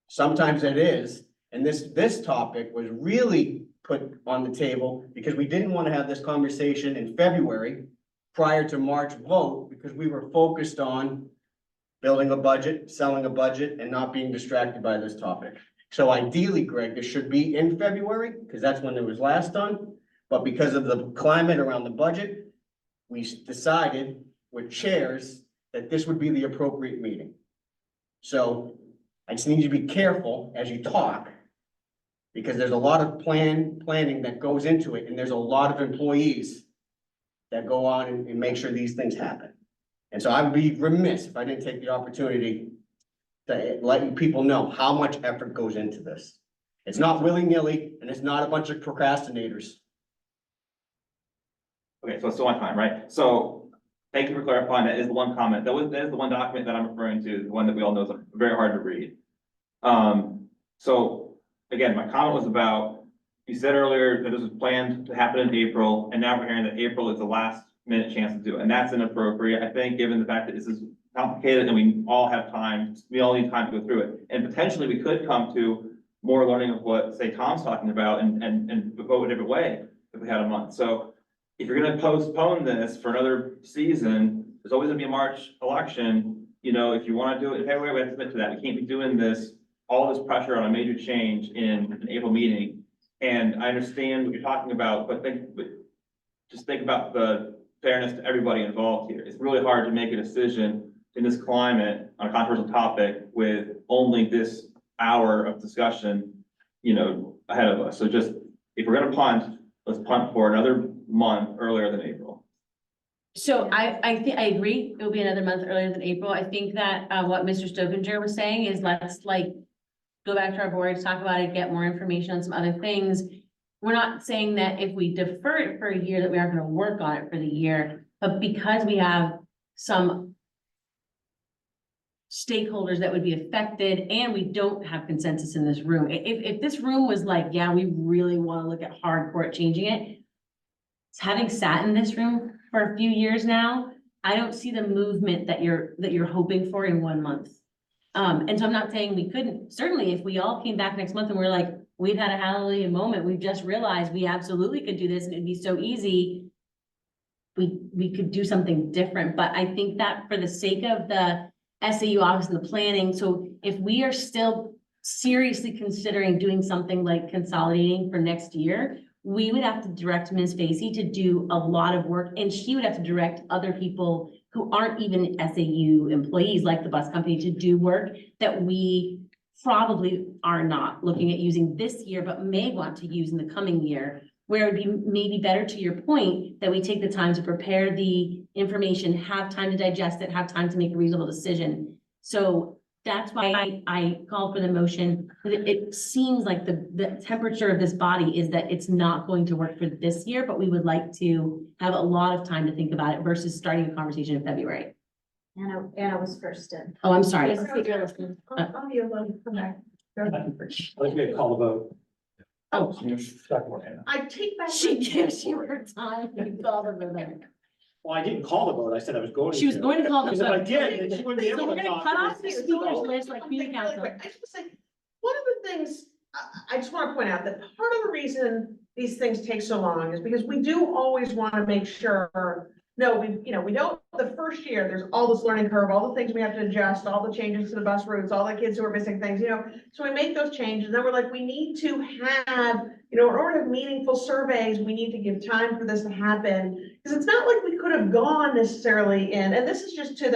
Sometimes it is, and this topic was really put on the table because we didn't want to have this conversation in February prior to March vote, because we were focused on building a budget, selling a budget, and not being distracted by this topic. So ideally, Greg, this should be in February, because that's when it was last done. But because of the climate around the budget, we decided with chairs that this would be the appropriate meeting. So I just need you to be careful as you talk, because there's a lot of planning that goes into it, and there's a lot of employees that go on and make sure these things happen. And so I would be remiss if I didn't take the opportunity to let you people know how much effort goes into this. It's not willy-nilly, and it's not a bunch of procrastinators. Okay, so it's still on time, right? So thank you for clarifying. That is the one comment. That is the one document that I'm referring to, the one that we all know is very hard to read. So again, my comment was about, you said earlier that this was planned to happen in April, and now we're hearing that April is the last minute chance to do it. And that's inappropriate, I think, given the fact that this is complicated and we all have time, we all need time to go through it. And potentially we could come to more learning of what, say, Tom's talking about and vote a different way if we had a month. So if you're gonna postpone this for another season, there's always gonna be a March election. You know, if you wanna do it in February, we have to commit to that. We can't be doing this, all this pressure on a major change in an April meeting. And I understand what you're talking about, but just think about the fairness to everybody involved here. It's really hard to make a decision in this climate on a controversial topic with only this hour of discussion, you know, ahead of us. So just, if we're gonna punt, let's punt for another month earlier than April. So I think, I agree, it'll be another month earlier than April. I think that, what Mr. Stovinger was saying is let's go back to our boards, talk about it, get more information on some other things. We're not saying that if we defer it for a year, that we aren't gonna work on it for the year, but because we have some stakeholders that would be affected, and we don't have consensus in this room. If this room was like, yeah, we really want to look at hardcore at changing it, having sat in this room for a few years now, I don't see the movement that you're hoping for in 1 month. And so I'm not saying we couldn't, certainly if we all came back next month and we're like, we've had a hallelujah moment, we've just realized we absolutely could do this and it'd be so easy. We could do something different, but I think that for the sake of the SAU office and the planning, so if we are still seriously considering doing something like consolidating for next year, we would have to direct Ms. Facey to do a lot of work, and she would have to direct other people who aren't even SAU employees, like the bus company, to do work that we probably are not looking at using this year, but may want to use in the coming year, where it would be maybe better, to your point, that we take the time to prepare the information, have time to digest it, have time to make a reasonable decision. So that's why I called for the motion. It seems like the temperature of this body is that it's not going to work for this year, but we would like to have a lot of time to think about it versus starting a conversation in February. Anna was first in. Oh, I'm sorry. Yes, I think you're listening. Oh, you're welcome. Come back. Let's make a call the vote. Oh, I take back. she gives you her time. You call her for that. Well, I didn't call the vote. I said I was going to. She was going to call the Because if I vote. did, then she wouldn't be So able we're to gonna talk. cut off the speakers list like community council. I just want to say, one of the things, I just want to point out that part of the reason these things take so long is because we do always want to make sure, no, we don't, the first year, there's all this learning curve, all the things we have to adjust, all the changes to the bus routes, all the kids who are missing things, so we make those changes, then we're like, we need to have, in order to have meaningful surveys, we need to give time for this to happen, because it's not like we could have gone necessarily in, and this is just to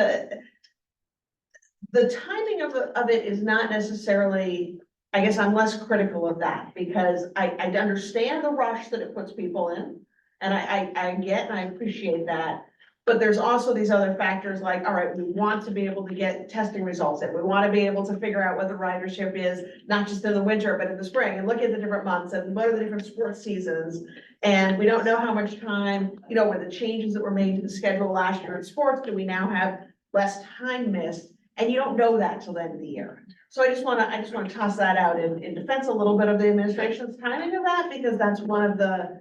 the timing of it is not necessarily, I guess I'm less critical of that, because I understand the rush that it puts people in. And I get and I appreciate that, but there's also these other factors like, all right, we want to be able to get testing results in. We want to be able to figure out what the ridership is, not just in the winter, but in the spring, and look at the different months and what are the different sports seasons. And we don't know how much time, with the changes that were made to the schedule last year in sports, do we now have less time missed? And you don't know that till the end of the year. So I just want to toss that out in defense a little bit of the administration's timing of that, because that's one of the,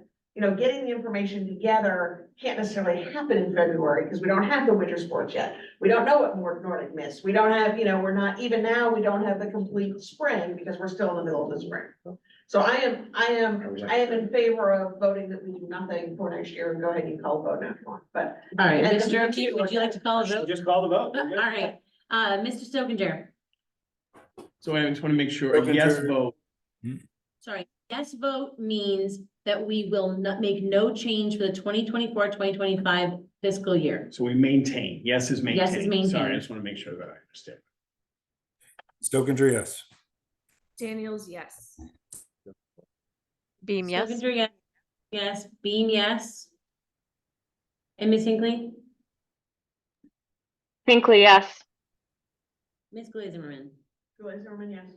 getting the information together can't necessarily happen in February because we don't have the winter sports yet. We don't know what Nordic missed. We don't have, we're not, even now, we don't have the complete spring because we're still in the middle of the spring. So I am in favor of voting that we do nothing for next year, and go ahead and call a vote now if you want, but. All right, And- Mr. O'Keefe, would you like to call a vote? Just call the vote. All right, Mr. Stokinger, So I just want to make sure, a yes vote. sorry, yes vote means that we will not make no change for the 2024-2025 fiscal year. So we maintain, yes is maintain. Yes is maintain. Sorry, I just want to make sure that I understand. Stokinger, yes. Daniels, yes. Beam, yes. Stokinger, yes. Yes, Beam, yes. And Ms. Hinckley? Hinckley, yes. Ms. Glazerman? Julie Zimmerman, yes.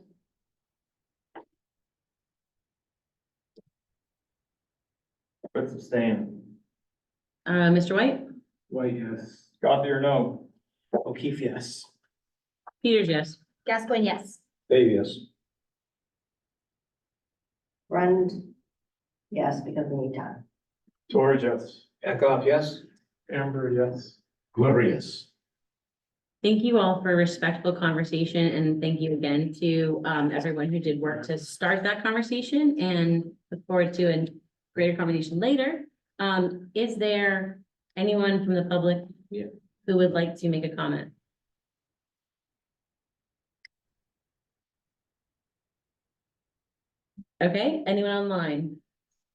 Let's abstain. Mr. White? White, yes. Gothier, no. O'Keefe, yes. Peters, yes. Gascoigne, yes. Dave, yes. Friend, yes, because we need time. George, yes. Eckhoff, yes? Amber, yes. Glover, yes. Thank you all for a respectful conversation, and thank you again to everyone who did work to start that conversation, and look forward to a greater conversation later. Is there anyone from the public who would like to make a comment? Okay, anyone online?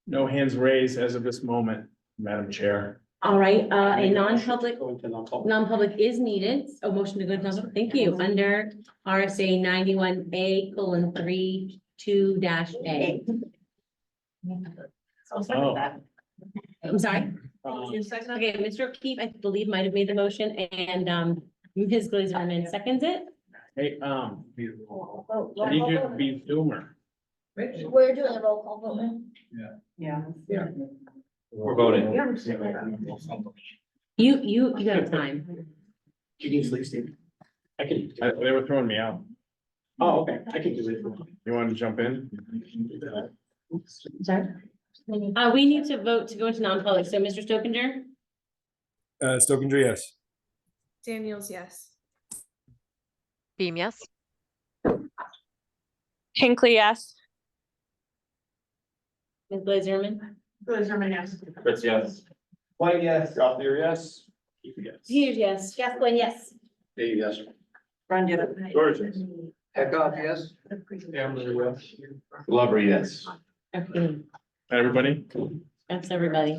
No hands raised as of this moment, Madam Chair. All right, a non-public Going to non-public. non-public is needed. A motion to go to non-public. Thank you. Under RSA 91A:3(2)(a). Oh. I'm sorry. You second it? Okay, Mr. O'Keefe, I believe might have made the motion, and Ms. Glazerman seconds it. Hey, I need you to be Zoomer. We're doing a roll call vote. Yeah. We're voting. You have time. You need to leave, Steve. I can, They were throwing me out. oh, okay, I can do it. You wanted to jump in? Sorry? We need to vote to go into non-public. So Mr. Stokinger, Stokinger, yes. Daniels, yes. Beam, yes. Hinckley, yes. Ms. Blazerman, Chris, yes. White, yes. Gothier, yes. Peters, yes. Gascoigne, yes. Dave, yes. Run, yes. George, yes. Eckhoff, yes. Glover, yes. Okay, Everybody? that's everybody.